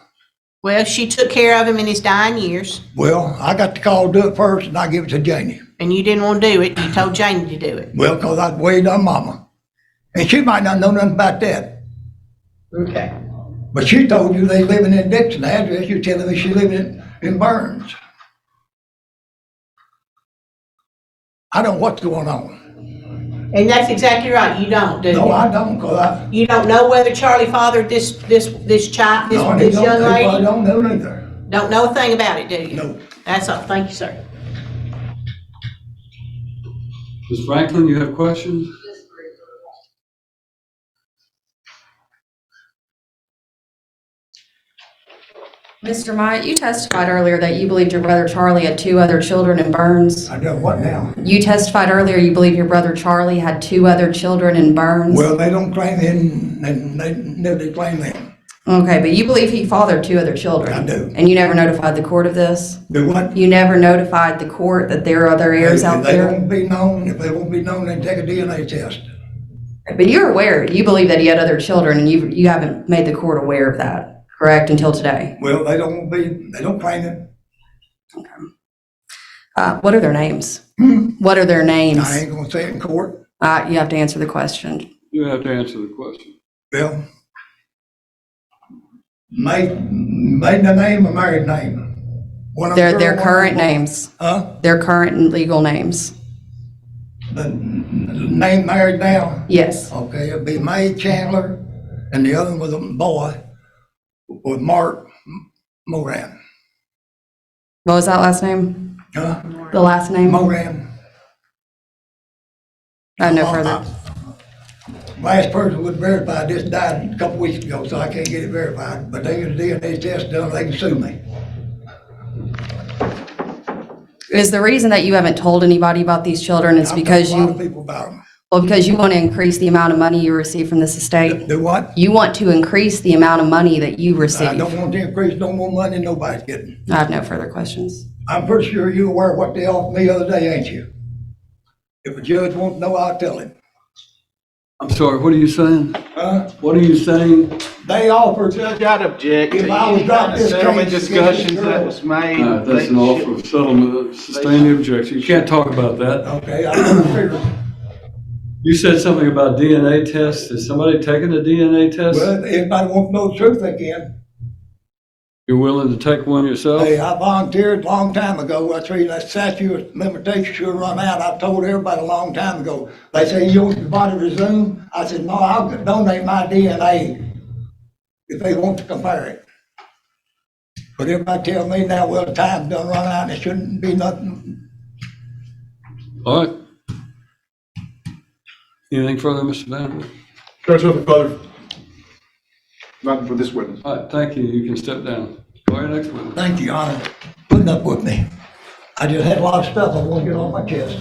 Well, she took care of him in his dying years, Well, I got the call to do it first, and I give it to Janie. and you didn't want to do it. You told Janie to do it. Well, 'cause I'd waited on mama. And she might not know nothing about that. Okay. But she told you they living in Dixon. The address, you're telling me she living in Burns. I don't know what's going on. And that's exactly right. You don't, do you? No, I don't, 'cause You don't know whether Charlie fathered this child, no, this young I lady? don't know neither. Don't know a thing about it, do you? No. That's all. Thank you, sir. Ms. Franklin, you have questions? Mr. Myatt, you testified earlier that you believed your brother Charlie had 2 other children in Burns. I know what now? You testified earlier you believe your brother Charlie had 2 other children in Burns. Well, they don't claim him, and they never claim them. Okay, but you believe he fathered 2 other children? I do. And you never notified the court of this? Do what? You never notified the court that there are other heirs out If they there? won't be known, if they won't be known, they take a DNA test. But you're aware, you believe that he had other children, and you haven't made the court aware of that, correct, until today? Well, they don't claim it. What are their names? What are their names? I ain't gonna say it in court. You have to answer the question. You have to answer the question. Well, maiden name or married name? One of them Their girl, current one of them boy. names, Huh? their current and legal names. The name married now? Yes. Okay, it'd be May Chandler, and the other one was a boy, with Mark Moran. What was that last name? Huh? The last name? Moran. No further. Last person was verified, this died a couple weeks ago, so I can't get it verified, but they get a DNA test done, they can sue me. Is the reason that you haven't told anybody about these children is I've because told a lot of you, people about them. well, because you want to increase the amount of money you receive from this estate? Do what? You want to increase the amount of money that you I receive? don't want to increase no more money than nobody's getting. I have no further questions. I'm pretty sure you're aware of what they offered me the other day, ain't you? If a judge wants to know, I'll tell him. I'm sorry, what are you saying? Huh? What are you saying? They offered, Judge, I'd object If to I was any dropped kind of this settlement case, discussions yes, that was made. That's an offer of settlement, sustain the objection. You can't talk about that. okay, I figured. You said something about DNA tests. Is somebody taking a DNA test? Well, if anybody wants to know the truth, they can. You're willing to take one yourself? Hey, I volunteered a long time ago. I tell you, that statute of limitations should run out. I told everybody a long time ago. They say, you want your body resumed? I said, no, I'll donate my DNA if they want to compare it. But everybody tell me now, well, the time's done run out, and it shouldn't be nothing. All right. Anything further, Mr. Vanderbilt? Judge, nothing further. Nothing for this witness. All right, thank you. You can step down. Call your next witness. Thank you, Your Honor, putting up with me. I just had a lot of stuff I want to get off my chest.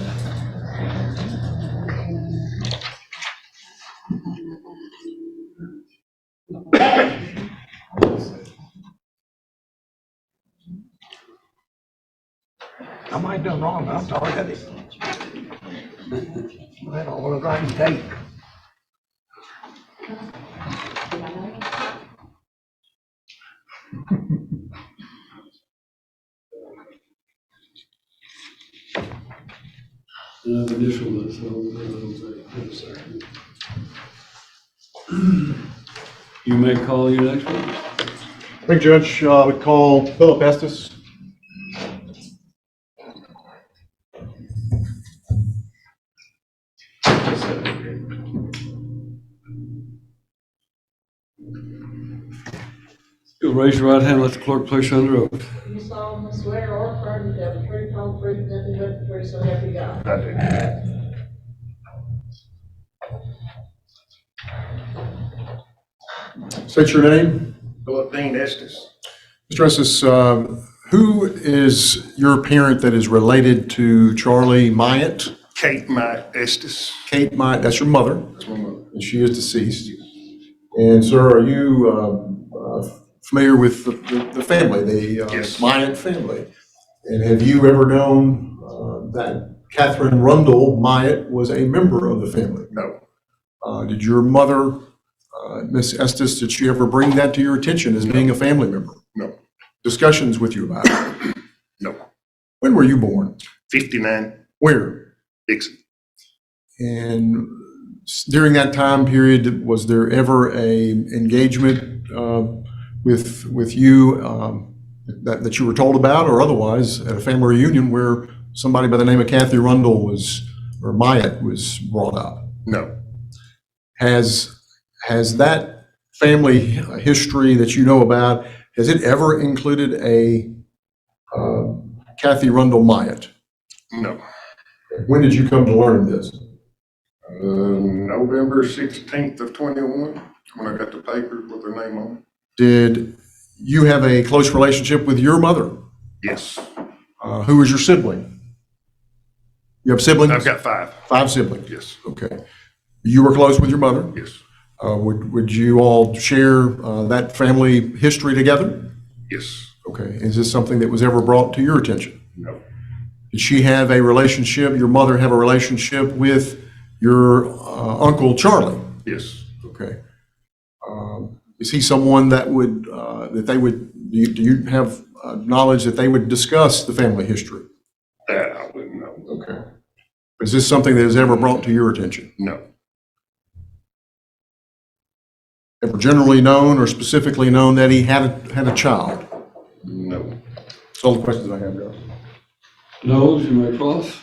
I might have done wrong, but I'm sorry that it. I don't want to write tape. Initial this. You may call your next witness. Thank you, Judge. We call Philip Estes. You'll raise your right hand, let the clerk place you under oath. You solemnly swear or affirm to tell the truth, whole truth, nothing but the truth, so help you God. I do. State your name. Philip Dean Estes. Mr. Estes, who is your parent that is related to Charlie Myatt? Kate Myatt Estes. Kate Myatt, that's your mother, That's my mother. and she is deceased. And sir, are you familiar with the family, the Yes. Myatt family? And have you ever known that Catherine Rundle Myatt was a member of the family? No. Did your mother, Miss Estes, did she ever bring that to your attention as being a family member? No. Discussions with you about it? No. When were you born? 59. Where? Dixon. And during that time period, was there ever a engagement with you that you were told about, or otherwise at a family reunion where somebody by the name of Kathy Rundle or Myatt was brought up? No. Has that family history that you know about, has it ever included a Kathy Rundle Myatt? No. When did you come to learn this? November 16th of 21, when I got the paper with her name on it. Did you have a close relationship with your mother? Yes. Who was your sibling? You have siblings? I've got 5. 5 siblings? Yes. Okay. You were close with your mother? Yes. Would you all share that family history together? Yes. Okay. Is this something that was ever brought to your attention? No. Did she have a relationship, your mother have a relationship with your Uncle Charlie? Yes. Okay. Is he someone that would, that they would, do you have knowledge that they would discuss the family history? That I wouldn't know. Okay. Is this something that is ever brought to your attention? No. Ever generally known or specifically known that he had a child? No. That's all the questions I have, guys. No, you may cross.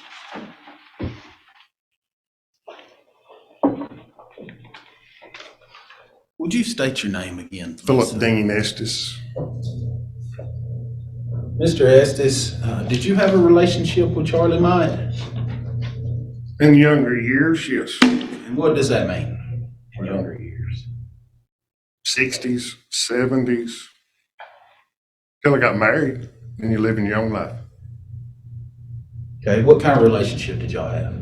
Would you state your name again? please? Philip Dean Estes. Mr. Estes, did you have a relationship with Charlie Myatt? In younger years, yes. And what does that mean? In younger years. 60s, 70s. Till I got married, and you live in your own life. Okay, what kind of relationship did y'all have?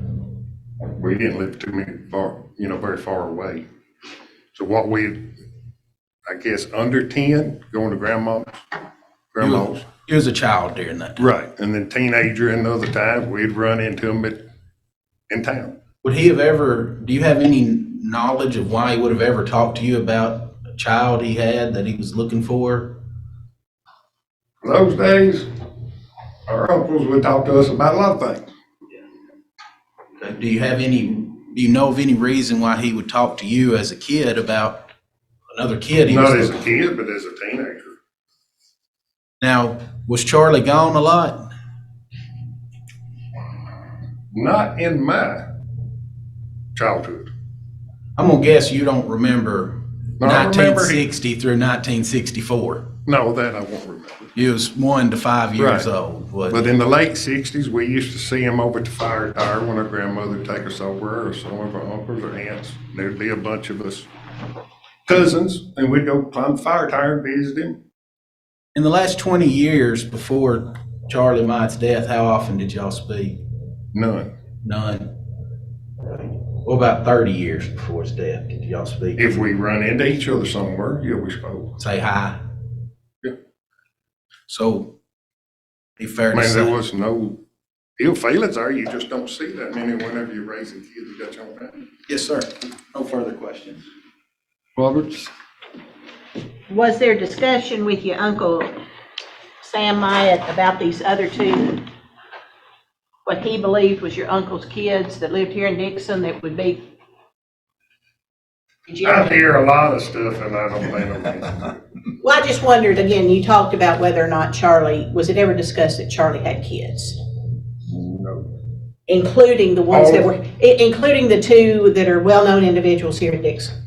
We didn't live very far away. So what I guess under 10, going to grandma's. You was a child during that time. Right, and then teenager and other times, we'd run into him in town. Would he have ever, do you have any knowledge of why he would have ever talked to you about a child he had that he was looking for? Those days, our uncles would talk to us about a lot of things. Okay, do you know of any reason why he would talk to you as a kid about another kid he was Not as a looking for? kid, but as a teenager. Now, was Charlie gone a lot? Not in my childhood. I'm gonna guess you don't remember No, I remember 1960 through 1964. No, that I won't remember. You was 1 to 5 years Right. old, wasn't But you? in the late 60s, we used to see him over at the fire tower when our grandmother would take us over, or some of our uncles or aunts. There'd be a bunch of us cousins, and we'd go climb the fire tower and visit him. In the last 20 years before Charlie Myatt's death, how often did y'all speak? None. None. What about 30 years before his death? Did y'all speak? If we run into each other somewhere, yeah, we spoke. Say hi? Yeah. So, be fair I to mean, there say, was no ill feelings there. You just don't see that many whenever you're raising kids. You got your own family. yes, sir. No further questions. Roberts? Was there discussion with your Uncle Sam Myatt about these other two? What he believed was your uncle's kids that lived here in Dixon that would be Did you I ever? hear a lot of stuff and I don't pay no attention to it. Well, I just wondered, again, you talked about whether or not was it ever discussed that Charlie had kids? No. Including the ones that were, including the two that are well-known individuals here in Dixon?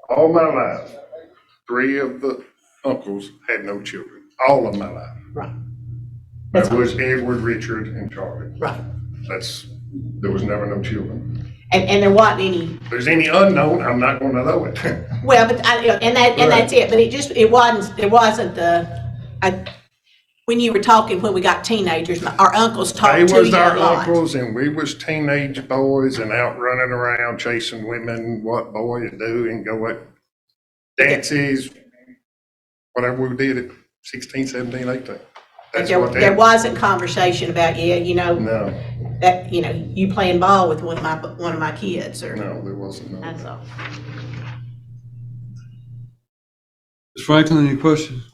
All my life, 3 of the uncles had no children, all of my life. Right. That was Edward, Richard, and Charlie. Right. There was never no children. And there wasn't any, If there's any unknown, I'm not gonna know it. well, but that's it, but it wasn't when you were talking, when we got teenagers, our uncles They talked to was you a our lot. uncles and we was teenage boys and out running around chasing women, what boys do and go at dances, whatever we did at 16, 17, 18. That's what There wasn't conversation about, No, that, you playing ball with one of my kids, or, no, there wasn't. No. that's all. Ms. Franklin, any questions?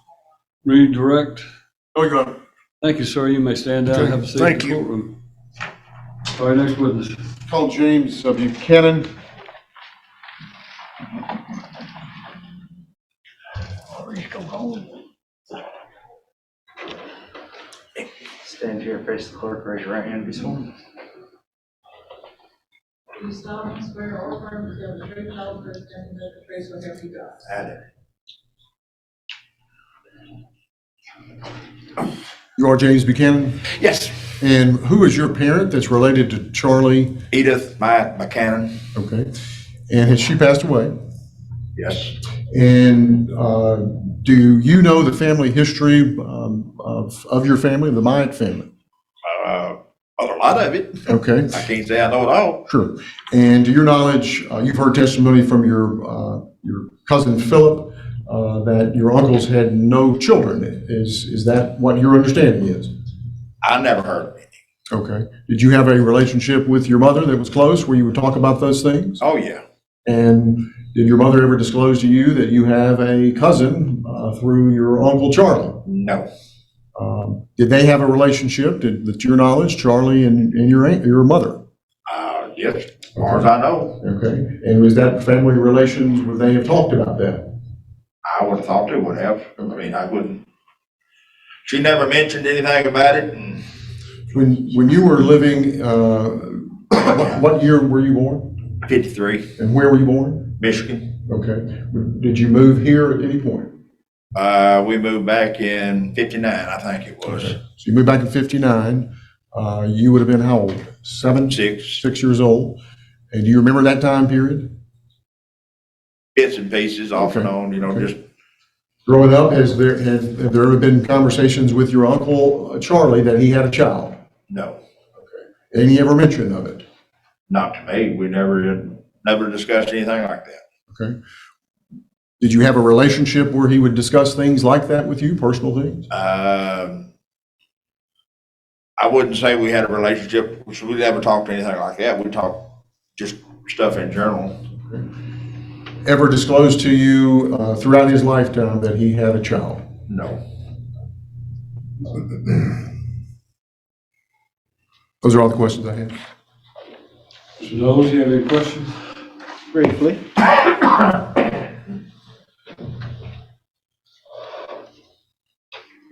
Redirect? Oh, Your Honor. Thank you, sir. You may stand down and have a seat in Thank the you. courtroom. All right, next witness. Call James Buchanan. Stand here, face the clerk, raise your right hand, and be sworn. Do you solemnly swear or affirm to tell the truth, the whole truth, and nothing but the truth, so help you God? I do. You are James Buchanan? Yes. And who is your parent that's related to Charlie? Edith Myatt Buchanan. Okay. And has she passed away? Yes. And do you know the family history of your family, the Myatt family? A lot of it. Okay. I can't say I know it all. Sure. And to your knowledge, you've heard testimony from your cousin Philip that your uncles had no children. Is that what your understanding is? I never heard of it. Okay. Did you have a relationship with your mother that was close where you would talk about those things? Oh, yeah. And did your mother ever disclose to you that you have a cousin through your Uncle Charlie? No. Did they have a relationship, to your knowledge, Charlie and your mother? Yes, as far as I know. Okay. And was that family relations, would they have talked about that? I would have thought they would have. I mean, I wouldn't. She never mentioned anything about it. And When you were living, what year were you born? 53, And where were you born? Michigan. Okay. Did you move here at any point? We moved back in 59, I think it was. Okay. So you moved back in 59. You would have been how old? 7? 6. 6 years old. And do you remember that time period? Bits and pieces off and Okay. on, Okay. just. Growing up, have there ever been conversations with your uncle Charlie that he had a child? No, Any ever mention of it? not to me. We never discussed anything like that. Okay. Did you have a relationship where he would discuss things like that with you, personal things? I wouldn't say we had a relationship. We never talked anything like that. We talked just stuff in general. Ever disclosed to you throughout his lifetime that he had a child? No. Those are all the questions I have. Mr. Knowles, you have any questions? Briefly.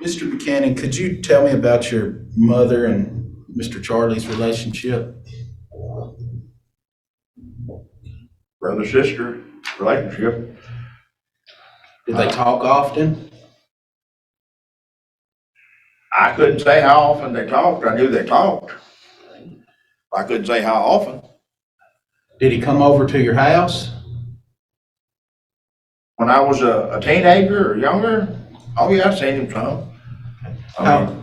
Mr. Buchanan, could you tell me about your mother and Mr. Charlie's relationship? Brother-sister relationship. Did they talk often? I couldn't say how often they talked. I knew they talked. I couldn't say how often. Did he come over to your house? When I was a teenager or younger, oh yeah, I seen him some.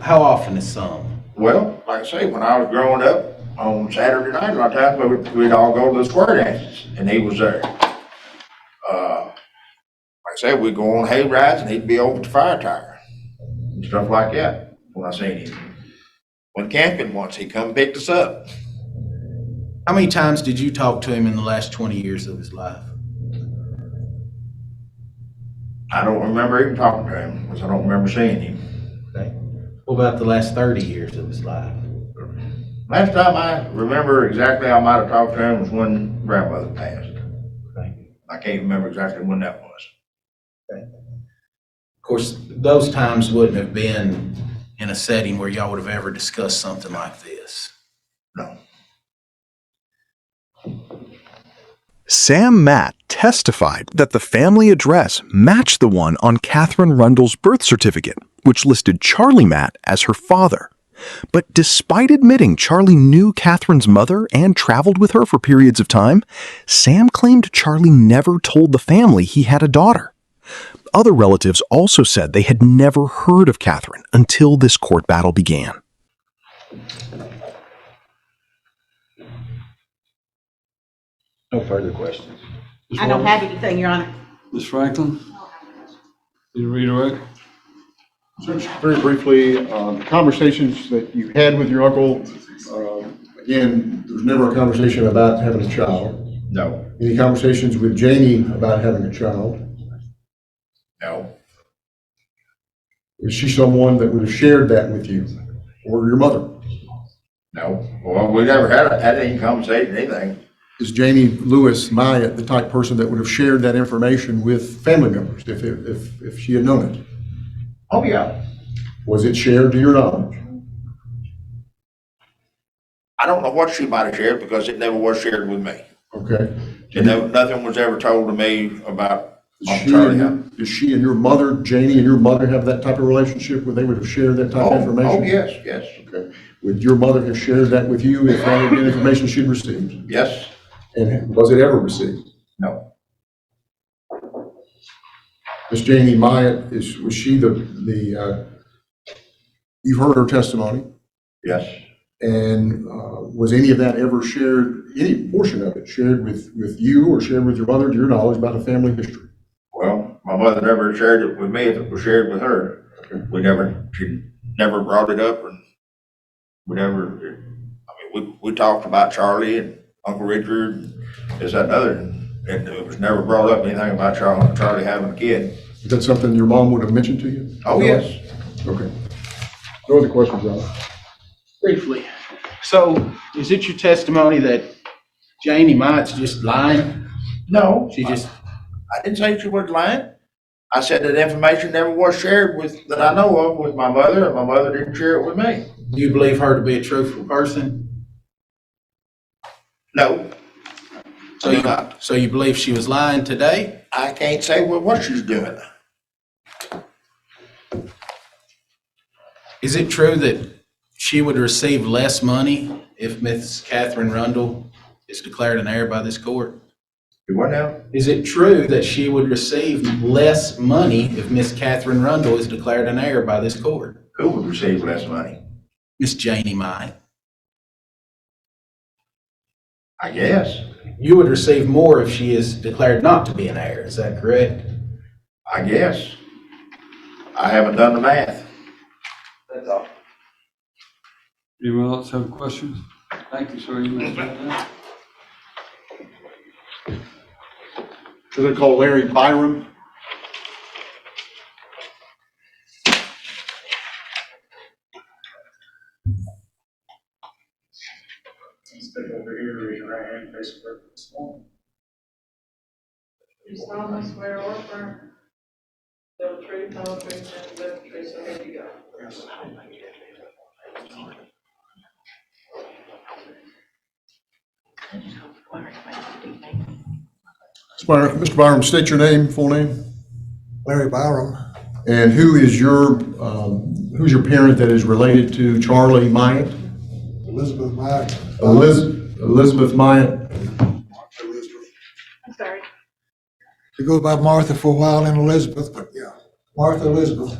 How often is some? Well, like I say, when I was growing up, on Saturday night, a lot of times we'd all go to the square dances, and he was there. Like I said, we'd go on hay rides, and he'd be over at the fire tire, and stuff like that, when I seen him. Went camping once, he come and picked us up. How many times did you talk to him in the last 20 years of his life? I don't remember even talking to him, because I don't remember seeing him. Okay. What about the last 30 years of his life? Last time I remember exactly I might have talked to him was when grandmother passed. Okay. I can't remember exactly when that was. Of course, those times wouldn't have been in a setting where y'all would have ever discussed something like this. No. Sam Matt testified that the family address matched the one on Catherine Rundle's birth certificate, which listed Charlie Matt as her father. But despite admitting Charlie knew Catherine's mother and traveled with her for periods of time, Sam claimed Charlie never told the family he had a daughter. Other relatives also said they had never heard of Catherine until this court battle began. No further questions. Ms. I don't Roberts? have anything, Your Honor. Ms. Franklin? You redirect? Just very briefly, the conversations that you had with your uncle, again, there was never a conversation about having a child. No. Any conversations with Janie about having a child? No. Was she someone that would have shared that with you, or your mother? No. Well, we never had any conversation, anything. Is Janie Lewis Myatt the type person that would have shared that information with family members if she had known it? Oh, yeah. Was it shared to your knowledge? I don't know what she might have shared because it never was shared with me. Okay. And nothing was ever told to me about Does Charlie Hunt. she and your mother, Janie and your mother, have that type of relationship where they would have shared that type of information? Oh, yes, yes, Okay. Would your mother have shared that with you if that had been information she'd received? yes, And was it ever received? no. Miss Janie Myatt, was she you've heard her testimony, Yes. and was any of that ever shared, any portion of it shared with you or shared with your mother, to your knowledge, about a family history? Well, my mother never shared it with me if it was shared with her. She never brought it up, and we talked about Charlie and Uncle Richard, and this, that, and other, and it was never brought up anything about Charlie having a kid. Is that something your mom would have mentioned to you? Oh, yes. Okay. No other questions, John? Briefly. So is it your testimony that Janie Myatt's just lying? No. I didn't say she was lying. I said that information never was shared that I know of with my mother, and my mother didn't share it with me. Do you believe her to be a truthful person? No. So you believe she was lying today? I can't say what she's doing. Is it true that she would receive less money if Miss Catherine Rundle is declared an heir by this court? Do what now? Is it true that she would receive less money if Miss Catherine Rundle is declared an heir by this court? Who would receive less money? Miss Janie Myatt. I guess. You would receive more if she is declared not to be an heir, is that correct? I guess. I haven't done the math. That's all. Anyone else have questions? Thank you, sir. You may start now. Should I call Larry Byram? Step over here, raise your right hand, face the microphone. You solemnly swear or affirm tell the truth, the whole truth, and nothing but the truth, so help you God. Mr. Byram, state your name, full name. Larry Byram. And who's your parent that is related to Charlie Myatt? Elizabeth Myatt. Elizabeth Myatt. I'm sorry. She goes by Martha for a while and Elizabeth, but yeah, Martha Elizabeth.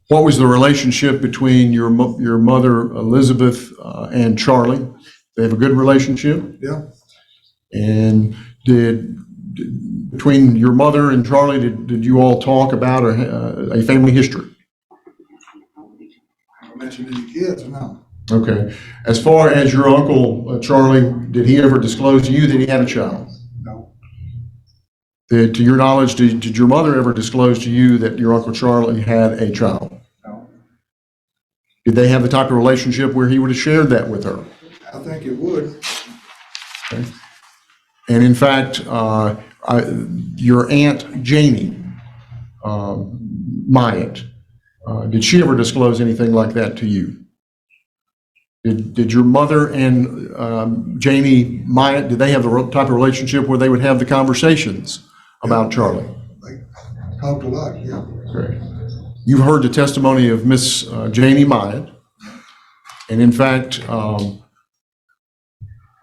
What was the relationship between your mother Elizabeth and Charlie? They have a good relationship? Yeah. And between your mother and Charlie, did you all talk about a family history? I mentioned any kids now. Okay. As far as your uncle Charlie, did he ever disclose to you that he had a child? No. To your knowledge, did your mother ever disclose to you that your Uncle Charlie had a child? No. Did they have the type of relationship where he would have shared that with her? I think it would. Okay. And in fact, your Aunt Janie Myatt, did she ever disclose anything like that to you? Did your mother and Janie Myatt, did they have the type of relationship where they would have the conversations about Charlie? They talked a lot, yeah. Great. You've heard the testimony of Miss Janie Myatt, and in fact,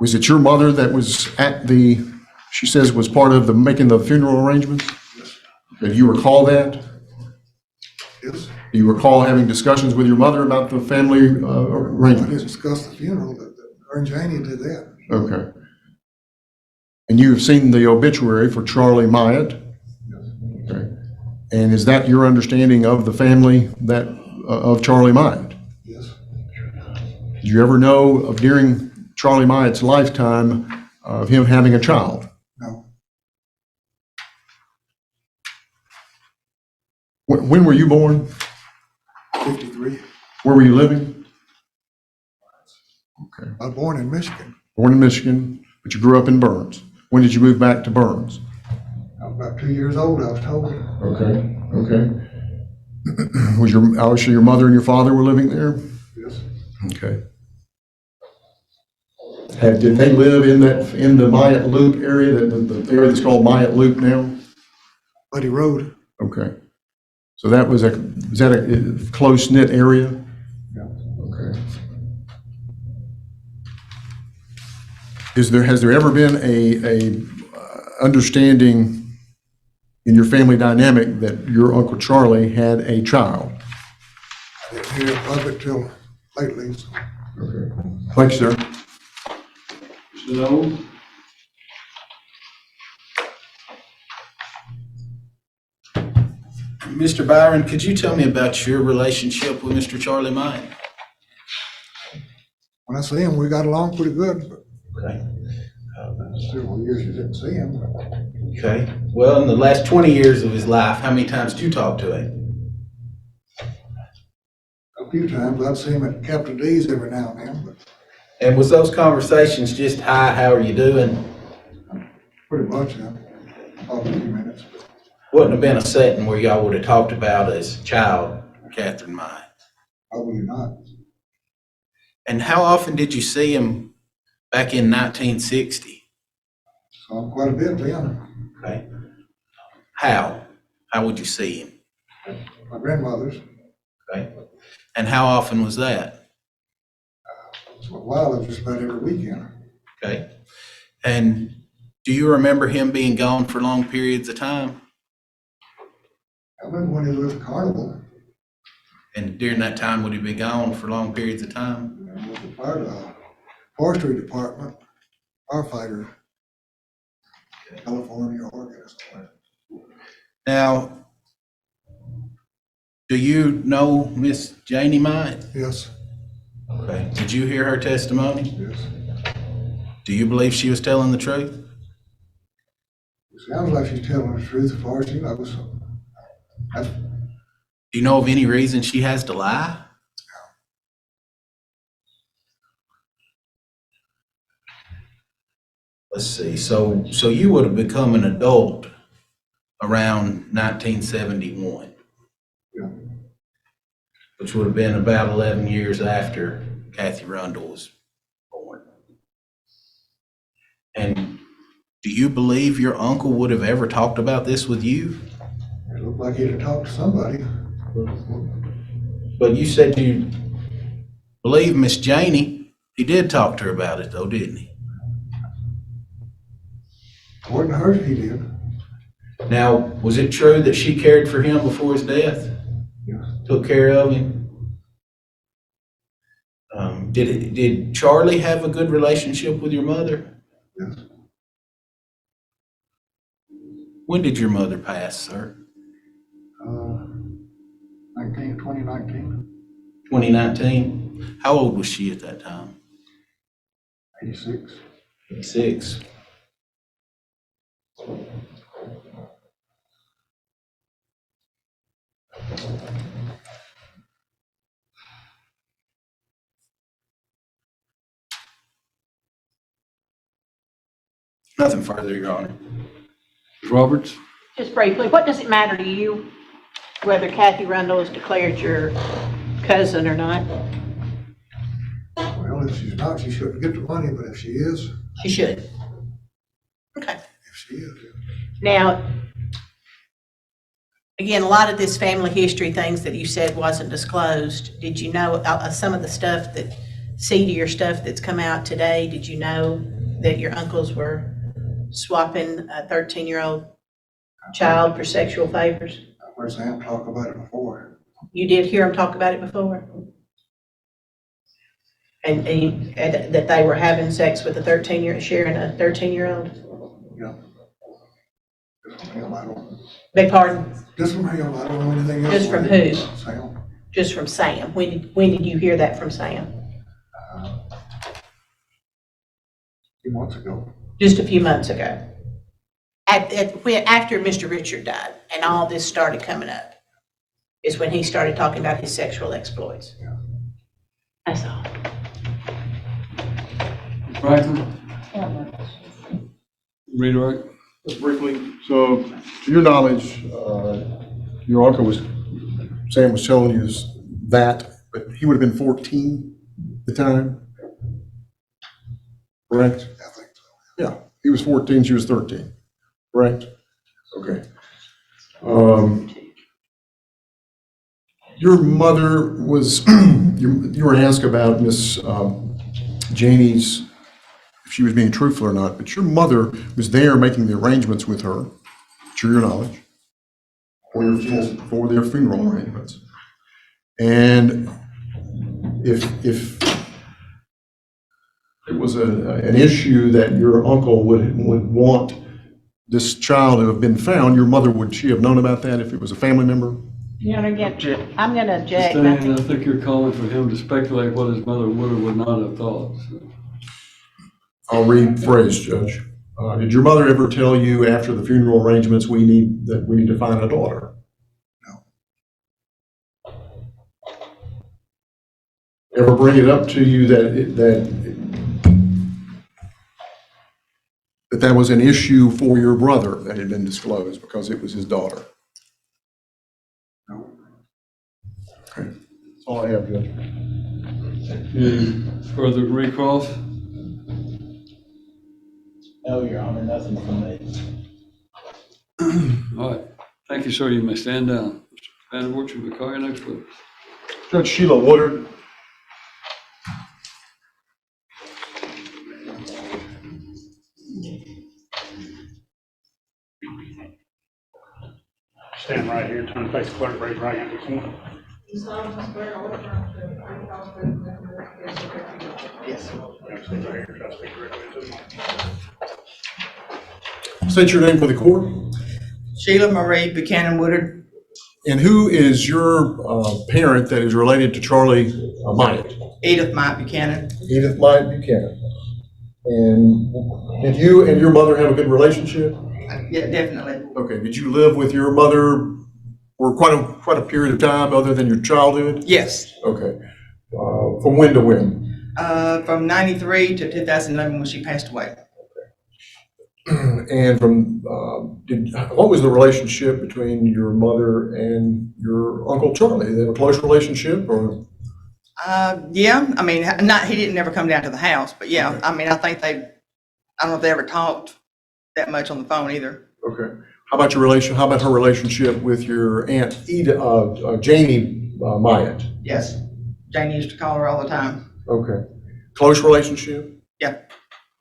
was it your mother that was at she says was part of making the funeral arrangements? Do you recall that? Yes. Do you recall having discussions with your mother about the family I didn't arrangements? discuss the funeral, but her and Janie did that. Okay. And you've seen the obituary for Charlie Myatt? Okay. And is that your understanding of the family of Charlie Myatt? Yes. Did you ever know of during Charlie Myatt's lifetime of him having a child? No. When were you born? 53. Where were you living? Okay. I was born in Michigan. Born in Michigan, but you grew up in Burns. When did you move back to Burns? I was about 2 years old, I was told. Okay, okay. Obviously your mother and your father were living there? Yes. Okay. Did they live in the Myatt Loop area, the area that's called Myatt Loop now? Buddy Road. Okay. So was that a close-knit area? Yeah. Okay. Has there ever been a understanding in your family dynamic that your Uncle Charlie had a child? I didn't hear of it till lately. So. Okay. Thank you, sir. So, Mr. Byron, could you tell me about your relationship with Mr. Charlie Myatt? When I see him, we got along pretty good, but Okay. several years you didn't see him. Okay. Well, in the last 20 years of his life, how many times did you talk to him? A few times. I'd see him at Captain D's every now and then, but And was those conversations just, hi, how are you doing? pretty much, probably a few minutes. But Wouldn't have been a setting where y'all would have talked about as child Catherine Myatt. probably not. And how often did you see him back in 1960? Saw him quite a bit then. Okay. How? How would you see him? My grandmother's. Okay. And how often was that? For a while, it was just about every weekend. Okay. And do you remember him being gone for long periods of time? I remember when he was with Carnival. And during that time, would he be gone for long periods of time? He was a part of the forestry department, firefighter, California, Oregon, somewhere. Now, do you know Miss Janie Myatt? Yes. Okay. Did you hear her testimony? Yes. Do you believe she was telling the truth? It sounds like she's telling the truth as far as she knows. That's, Do you know of any reason she has to lie? Let's see. So you would have become an adult around 1971. Yeah. Which would have been about 11 years after Kathy Rundle was born. And do you believe your uncle would have ever talked about this with you? it looked like he'd have talked to somebody. But you said you believe Miss Janie. He did talk to her about it though, didn't he? According to her, he did. Now, was it true that she cared for him before his death? Yes. Took care of him? Did Charlie have a good relationship with your mother? Yes. When did your mother pass, sir? 2019. 2019? How old was she at that time? 86. 86. Nothing further, Your Honor. Roberts? Just briefly, what does it matter to you whether Kathy Rundle is declared your cousin or not? Well, if she's not, she shouldn't get the money, but if she is, She should. Okay. if she is. Now, again, a lot of this family history things that you said wasn't disclosed. Did you know some of the stuff that, seedier stuff that's come out today? Did you know that your uncles were swapping a 13-year-old child for sexual favors? I've heard Sam talk about it before. You did hear them talk about it before? And that they were having sex with sharing a 13-year-old? Yeah. Just from him, I don't, Beg pardon? just from him, I don't know anything else. Just from who? Sam. Just from Sam. When did you hear that from Sam? A few months ago. Just a few months ago. After Mr. Richard died and all this started coming up, is when he started talking about his sexual exploits. Yeah. That's all. Franklin? Redirect? Just briefly, so to your knowledge, your uncle Sam was telling you that, but he would have been 14 at the time? Correct? I think so. Yeah, he was 14, she was 13, correct? Okay. Your mother was, you were asked about Miss Janie's, if she was being truthful or not, but your mother was there making the arrangements with her, to your knowledge, for their funeral arrangements. And if it was an issue that your uncle would want this child to have been found, your mother, would she have known about that if it was a family member? I'm gonna object. Stan, I think you're calling for him to speculate what his mother would or would not have thought. So. I'll rephrase, Judge. Did your mother ever tell you after the funeral arrangements we need to find a daughter? No. Ever bring it up to you that was an issue for your brother that had been disclosed because it was his daughter? No. Okay, that's all I have, Judge. Any further recalls? No, Your Honor, nothing from me. All right. Thank you, sir. You may stand down. Mr. Vandervoort, you may call your next witness. Judge Sheila Woodard. Stand right here, turn to face the clerk, raise your right hand, repeat. You solemnly swear or affirm that the truth, all truth, and nothing but the truth, so help you God. Yes. You stay right here, try to speak directly to the mic. State your name for the court. Sheila Marie Buchanan Woodard. And who is your parent that is related to Charlie Myatt? Edith Myatt Buchanan. Edith Myatt Buchanan. And did you and your mother have a good relationship? Yeah, definitely. Okay. Did you live with your mother for quite a period of time other than your childhood? Yes. Okay. From when to when? From 93 to 2011 when she passed away. And from, what was the relationship between your mother and your Uncle Charlie? They have a close relationship or? Yeah, I mean, he didn't ever come down to the house, but yeah, I mean, I think I don't know if they ever talked that much on the phone either. Okay. How about her relationship with your aunt Janie Myatt? Yes. Janie used to call her all the time. Okay. Close relationship? Yeah.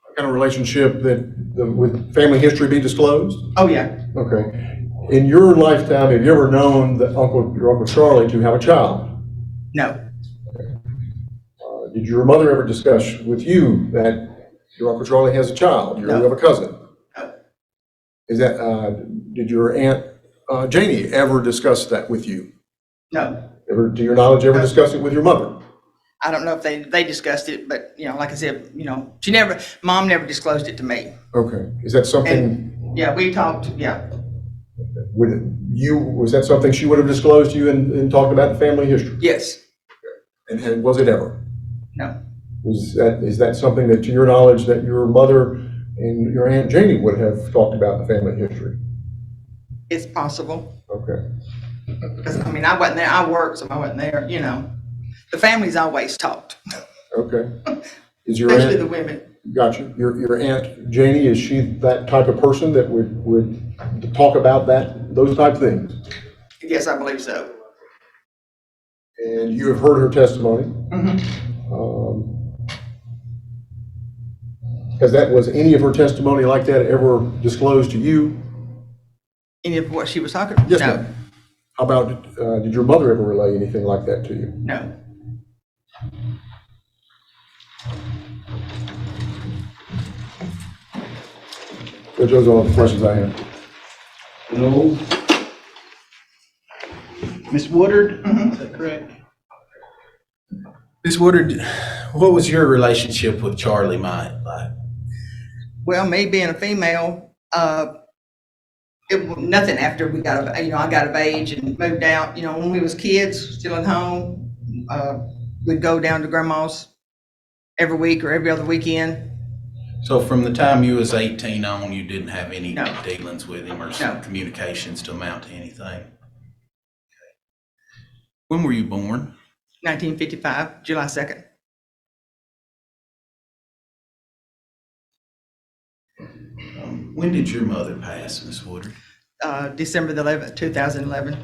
What kind of relationship with family history be disclosed? Oh, yeah. Okay. In your lifetime, have you ever known your Uncle Charlie to have a child? No. Did your mother ever discuss with you that your Uncle Charlie has a child? You have a cousin? No. Did your aunt Janie ever discuss that with you? No. Ever, to your knowledge, ever discuss it with your mother? I don't know if they discussed it, but like I said, Mom never disclosed it to me. Okay. Is that something? And, yeah, we talked. Yeah. Was that something she would have disclosed to you and talked about the family history? Yes. And was it ever? No. Is that something that, to your knowledge, that your mother and your Aunt Janie would have talked about the family history? It's possible. Okay. Because, I mean, I wasn't there. I worked, so I wasn't there, you know. The family's always talked, Okay. Is your especially the aunt, women. gotcha, your Aunt Janie, is she that type of person that would talk about those type of things? Yes, I believe so. And you have heard her testimony? Was any of her testimony like that ever disclosed to you? Any of what she was talking? Yes, No, ma'am. How about, did your mother ever relay anything like that to you? no. Those are all the questions I have. No, Ms. Woodard, is that correct? Ms. Woodard, what was your relationship with Charlie Mike like? Well, me being a female, it was nothing after we got, I got of age and moved out. You know, when we was kids, still at home, we'd go down to grandma's every week or every other weekend. So from the time you was 18 on, you didn't have any No. dealings with him or No. communications to amount to anything? Okay. When were you born? 1955, July 2nd. When did your mother pass, Miss Woodard? December the 11th, 2011.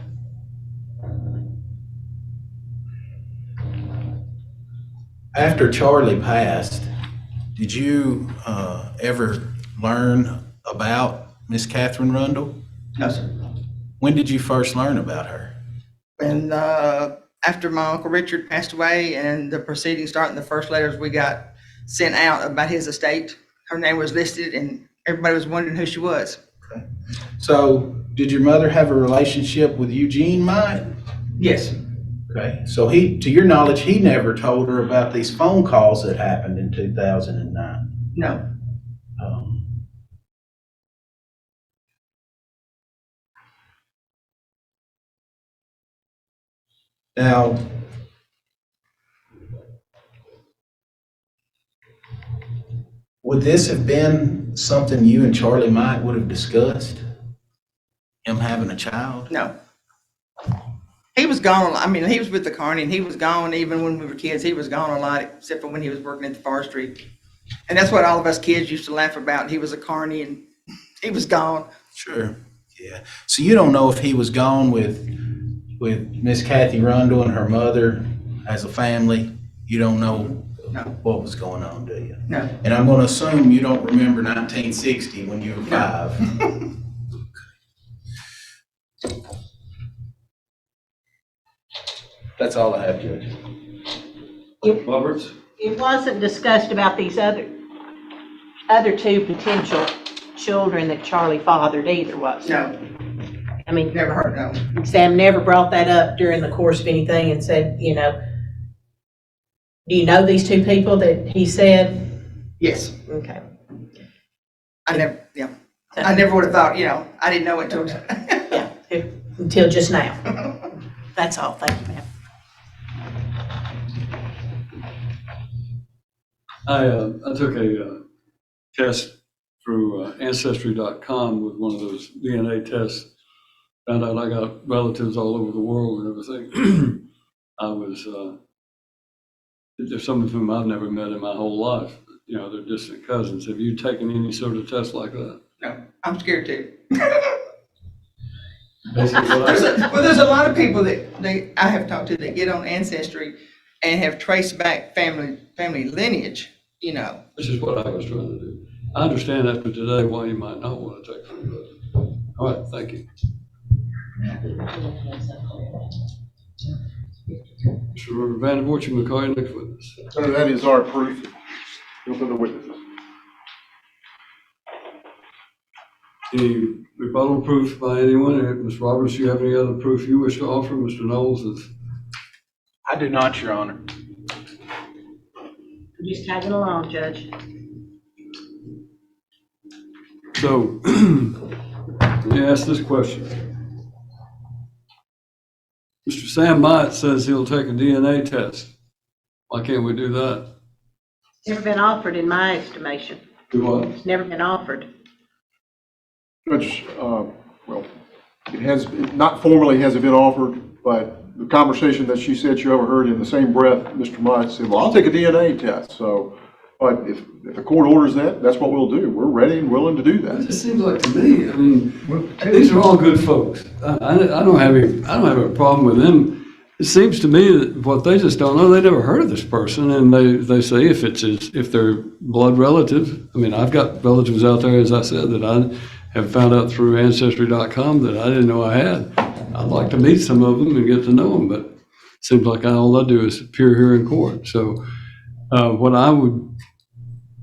After Charlie passed, did you ever learn about Miss Catherine Rundle? No, sir. When did you first learn about her? And after my Uncle Richard passed away and the proceedings started, the first letters we got sent out about his estate, her name was listed and everybody was wondering who she was. So did your mother have a relationship with Eugene Mike? Yes. Okay, so to your knowledge, he never told her about these phone calls that happened in 2009? No. Now, would this have been something you and Charlie Mike would have discussed? Him having a child? No. He was gone. I mean, he was with the Carney and he was gone even when we were kids. He was gone a lot, except for when he was working at the forestry. And that's what all of us kids used to laugh about. He was a Carney and he was gone. Sure, yeah. So you don't know if he was gone with Miss Kathy Rundle and her mother as a family? You don't know No. what was going on, do you? No. And I'm going to assume you don't remember 1960 when you were 5. That's all I have, Judge. Roberts? It wasn't discussed about these other two potential children that Charlie fathered either, was it? No. I mean, Never heard, no. Sam never brought that up during the course of anything and said, do you know these two people that he said? Yes. Okay. I never would have thought, I didn't know it until. Yeah, until just now. That's all. Thank you, ma'am. I took a test through Ancestry.com with one of those DNA tests. Found out I got relatives all over the world and everything. There's some of whom I've never met in my whole life. They're distant cousins. Have you taken any sort of test like that? No, I'm scared too. Basically what I said. There's a lot of people that I have talked to that get on Ancestry and have traced back family lineage, This is what I was trying to do. I understand after today why you might not want to take free blood. All right, thank you. Mr. Vandervoort, you may call your next witness. So that is our proof. No further witnesses. Any rebuttal proof by anyone? Ms. Roberts, do you have any other proof you wish to offer? Mr. Knowles is. I do not, Your Honor. Just tagging along, Judge. So, let me ask this question. Mr. Sam Mott says he'll take a DNA test. Why can't we do that? Never been offered in my estimation. Do what? It's never been offered. Judge, it has, not formally has it been offered, but the conversation that she said she overheard in the same breath, Mr. Mott said, well, I'll take a DNA test. So, but if the court orders that, that's what we'll do. We're ready and willing to do It that. just seems like to me, I mean, these are all good folks. I don't have a problem with them. It seems to me that what they just don't know, they never heard of this person, and they say if they're blood relative. I mean, I've got relatives out there, as I said, that I have found out through Ancestry.com that I didn't know I had. I'd like to meet some of them and get to know them, but it seems like all I do is appear here in court. So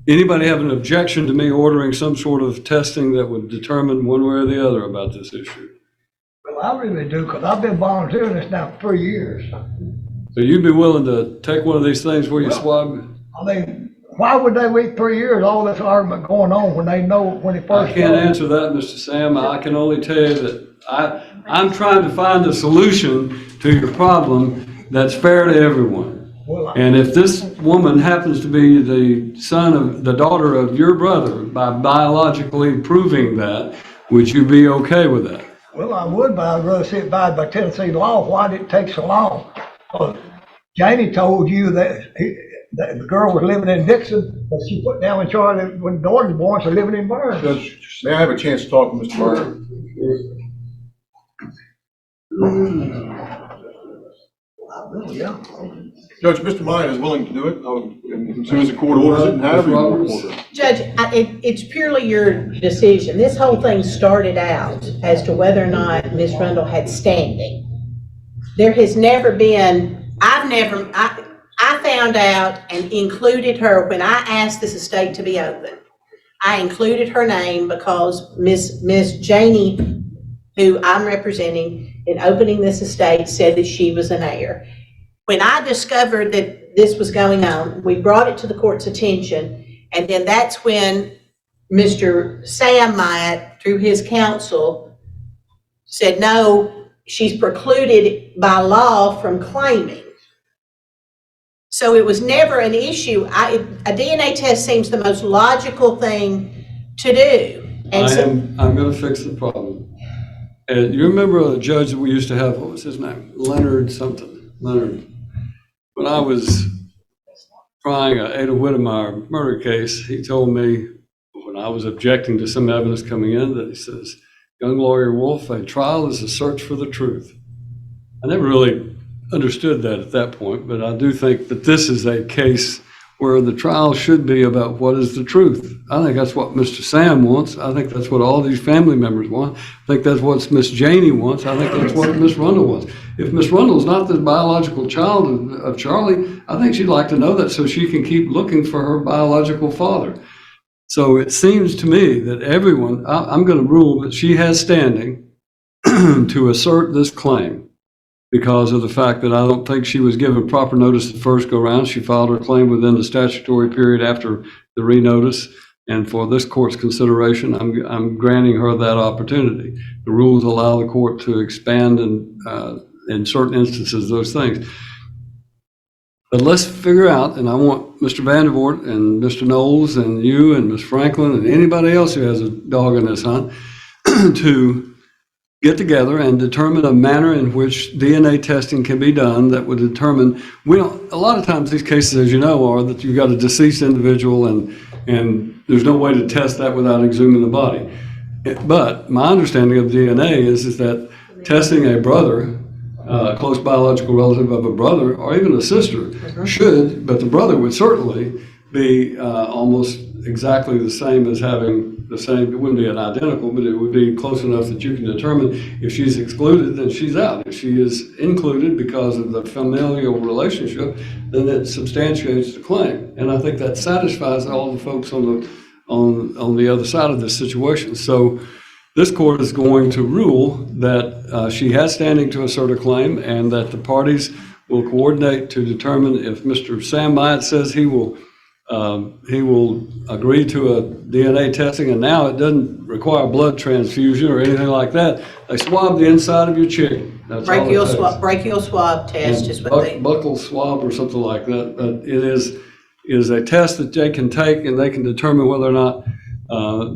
anybody have an objection to me ordering some sort of testing that would determine one way or the other about this issue? Well, I really do, because I've been volunteering this now for 3 years. So you'd be willing to take one of these things where you swab? I mean, why would they wait 3 years, all this argument going on, when they know when it first I can't started? answer that, Mr. Sam. I can only tell you that I'm trying to find a solution to your problem that's fair to everyone. And if this woman happens to be the daughter of your brother, by biologically proving that, would you be okay with that? Well, I would, but I'd rather see it abide by Tennessee law. Why did it take so long? Janie told you that the girl was living in Dixon, but she put down in Charlotte when the daughter was born, so living in Burns. Judge, may I have a chance to talk to Mr. Burns? Yeah. Judge, Mr. Mott is willing to do it, as soon as the court orders it, and however you want to order it. Judge, it's purely your decision. This whole thing started out as to whether or not Ms. Rundle had standing. There has never been, I found out and included her when I asked this estate to be open. I included her name because Miss Janie, who I'm representing in opening this estate, said that she was an heir. When I discovered that this was going on, we brought it to the court's attention, and then that's when Mr. Sam Myatt, through his counsel, said, no, she's precluded by law from claiming. So it was never an issue. A DNA test seems the most logical thing to do. And I'm going to fix the problem. And you remember a judge that we used to have, what was his name? Leonard. When I was trying a Ada Whittemire murder case, he told me, when I was objecting to some evidence coming in, that he says, young lawyer Wolf, a trial is a search for the truth. I never really understood that at that point, but I do think that this is a case where the trial should be about what is the truth. I think that's what Mr. Sam wants. I think that's what all these family members want. I think that's what Miss Janie wants. I think that's what Miss Rundle wants. If Miss Rundle's not the biological child of Charlie, I think she'd like to know that so she can keep looking for her biological father. So it seems to me that everyone, I'm going to rule that she has standing to assert this claim, because of the fact that I don't think she was given proper notice the first go round. She filed her claim within the statutory period after the renotice. And for this court's consideration, I'm granting her that opportunity. The rules allow the court to expand in certain instances those things. But let's figure out, and I want Mr. Vandervoort and Mr. Knowles and you and Ms. Franklin and anybody else who has a dog in this hunt to get together and determine a manner in which DNA testing can be done that would determine, a lot of times these cases, as you know, are that you've got a deceased individual and there's no way to test that without exhuming the body. But my understanding of DNA is that testing a brother, a close biological relative of a brother, or even a sister should, but the brother would certainly be almost exactly the same as having the same. It wouldn't be an identical, but it would be close enough that you can determine if she's excluded, then she's out. If she is included because of the familial relationship, then it substantiates the claim. And I think that satisfies all the folks on the other side of this situation. So this court is going to rule that she has standing to assert a claim, and that the parties will coordinate to determine if Mr. Sam Myatt says he will agree to a DNA testing, and now it doesn't require blood transfusion or anything like that. They swab the inside of your chicken. That's brachial swab test is what they. Buccal swab or something like that. But it is a test that they can take, and they can determine whether or not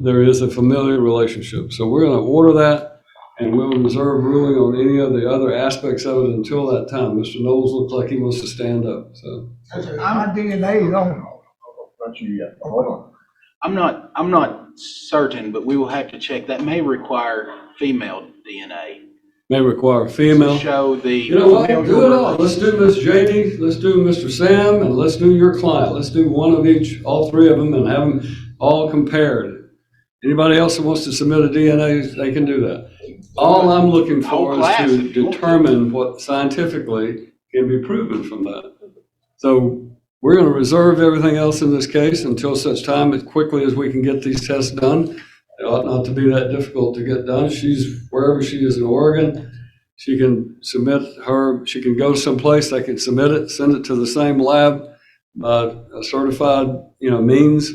there is a familial relationship. So we're going to order that, and we'll reserve ruling on any of the other aspects of it until that time. Mr. Knowles looks like he wants to stand up, so. My DNA is on. Not you yet. Hold on. I'm not certain, but we will have to check. That may require female DNA May require female. to show the. You know what, do it all. Let's do Miss Janie, let's do Mr. Sam, and let's do your client. Let's do one of each, all three of them, and have them all compared. Anybody else that wants to submit a DNA, they can do that. All I'm looking for is to determine what scientifically can be proven from that. So we're going to reserve everything else in this case until such time as quickly as we can get these tests done. It ought not to be that difficult to get done. She's wherever she is in Oregon. She can she can go someplace, they can submit it, send it to the same lab, a certified, means,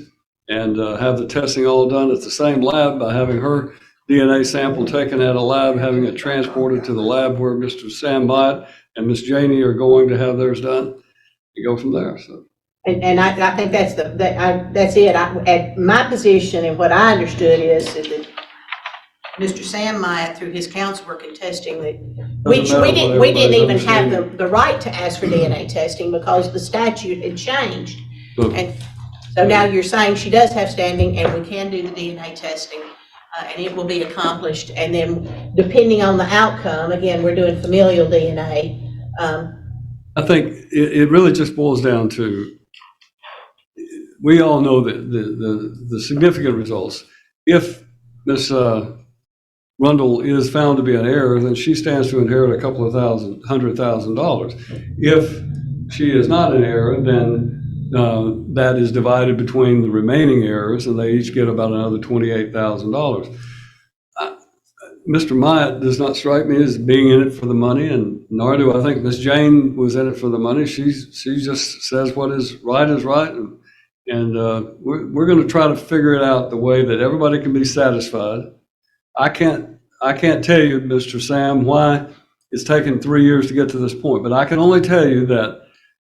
and have the testing all done at the same lab by having her DNA sample taken at a lab, having it transported to the lab where Mr. Sam Myatt and Miss Janie are going to have theirs done. You go from there, so. And I think that's that's it. At my position and what I understood is that Mr. Sam Myatt, through his counsel, were contesting that we didn't even have the right to ask for DNA testing because the statute had changed. And so now you're saying she does have standing and we can do the DNA testing and it will be accomplished. And then depending on the outcome, again, we're doing familial DNA. I think it really just boils down to, we all know that the significant results. If Ms. Rundle is found to be an heir, then she stands to inherit a couple of $100,000. If she is not an heir, then that is divided between the remaining heirs, and they each get about another $28,000. Mr. Myatt does not strike me as being in it for the money, and nor do I think Miss Jane was in it for the money. She just says what is right, and we're going to try to figure it out the way that everybody can be satisfied. I can't tell you, Mr. Sam, why it's taken 3 years to get to this point, but I can only tell you that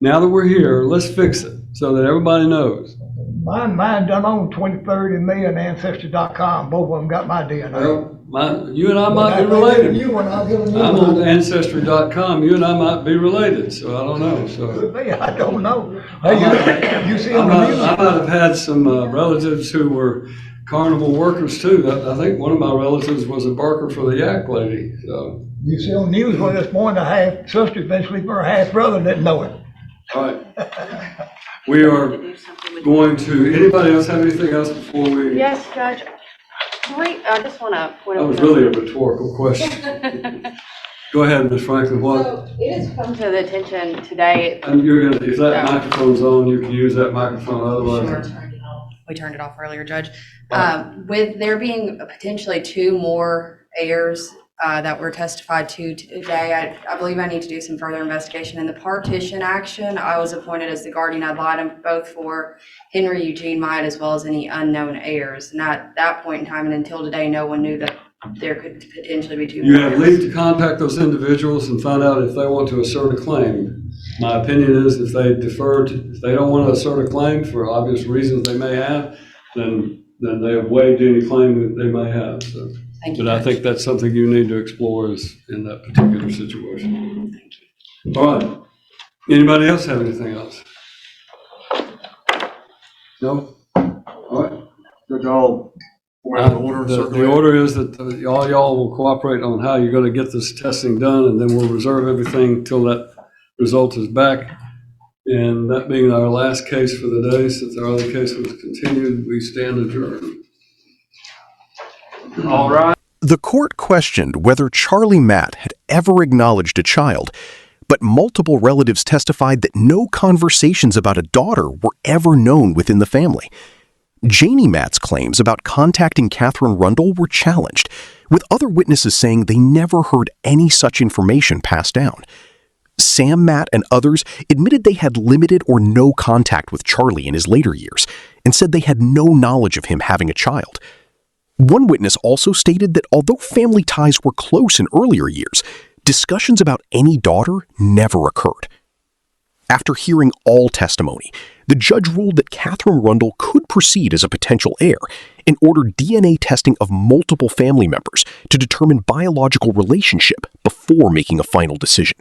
now that we're here, let's fix it so that everybody knows. Mine done on 23rd and me and Ancestry.com. Both of them got my DNA. Well, you and I might be related. I'm on Ancestry.com. You and I might be related, so I don't know. So I don't know. Hey, you see on the news? I might have had some relatives who were carnival workers too. I think one of my relatives was a barker for the yak lady. So you see on the news where this morning a half sister's been sleeping with her half brother didn't know it. All right. We are going to, anybody else have anything else before we? Yes, Judge. I just want to point That out. was really a rhetorical question. Go ahead, Ms. Franklin. What? So it has come to the attention today. And you're gonna, if that microphone's on, you can use that microphone. Otherwise, We turned it off earlier, Judge. With there being potentially 2 more heirs that were testified to today, I believe I need to do some further investigation. In the partition action, I was appointed as the guardian ad litem both for Henry Eugene Myatt as well as any unknown heirs. And at that point in time and until today, no one knew that there could potentially be 2 more. you have leave to contact those individuals and find out if they want to assert a claim. My opinion is if they don't want to assert a claim for obvious reasons they may have, then they have waived any claim that they may have. So. Thank you, But I Judge. think that's something you need to explore is in that particular situation. Thank you. All right. Anybody else have anything else? No? All right. Judge, I'll The order is that all y'all will cooperate on how you're going to get this testing done, and then we'll reserve everything till that result is back. And that being our last case for the day, since our other case was continued, we stand adjourned. All right. The court questioned whether Charlie Matt had ever acknowledged a child, but multiple relatives testified that no conversations about a daughter were ever known within the family. Janie Matt's claims about contacting Catherine Rundle were challenged, with other witnesses saying they never heard any such information passed down. Sam Matt and others admitted they had limited or no contact with Charlie in his later years and said they had no knowledge of him having a child. One witness also stated that although family ties were close in earlier years, discussions about any daughter never occurred. After hearing all testimony, the judge ruled that Catherine Rundle could proceed as a potential heir and order DNA testing of multiple family members to determine biological relationship before making a final decision.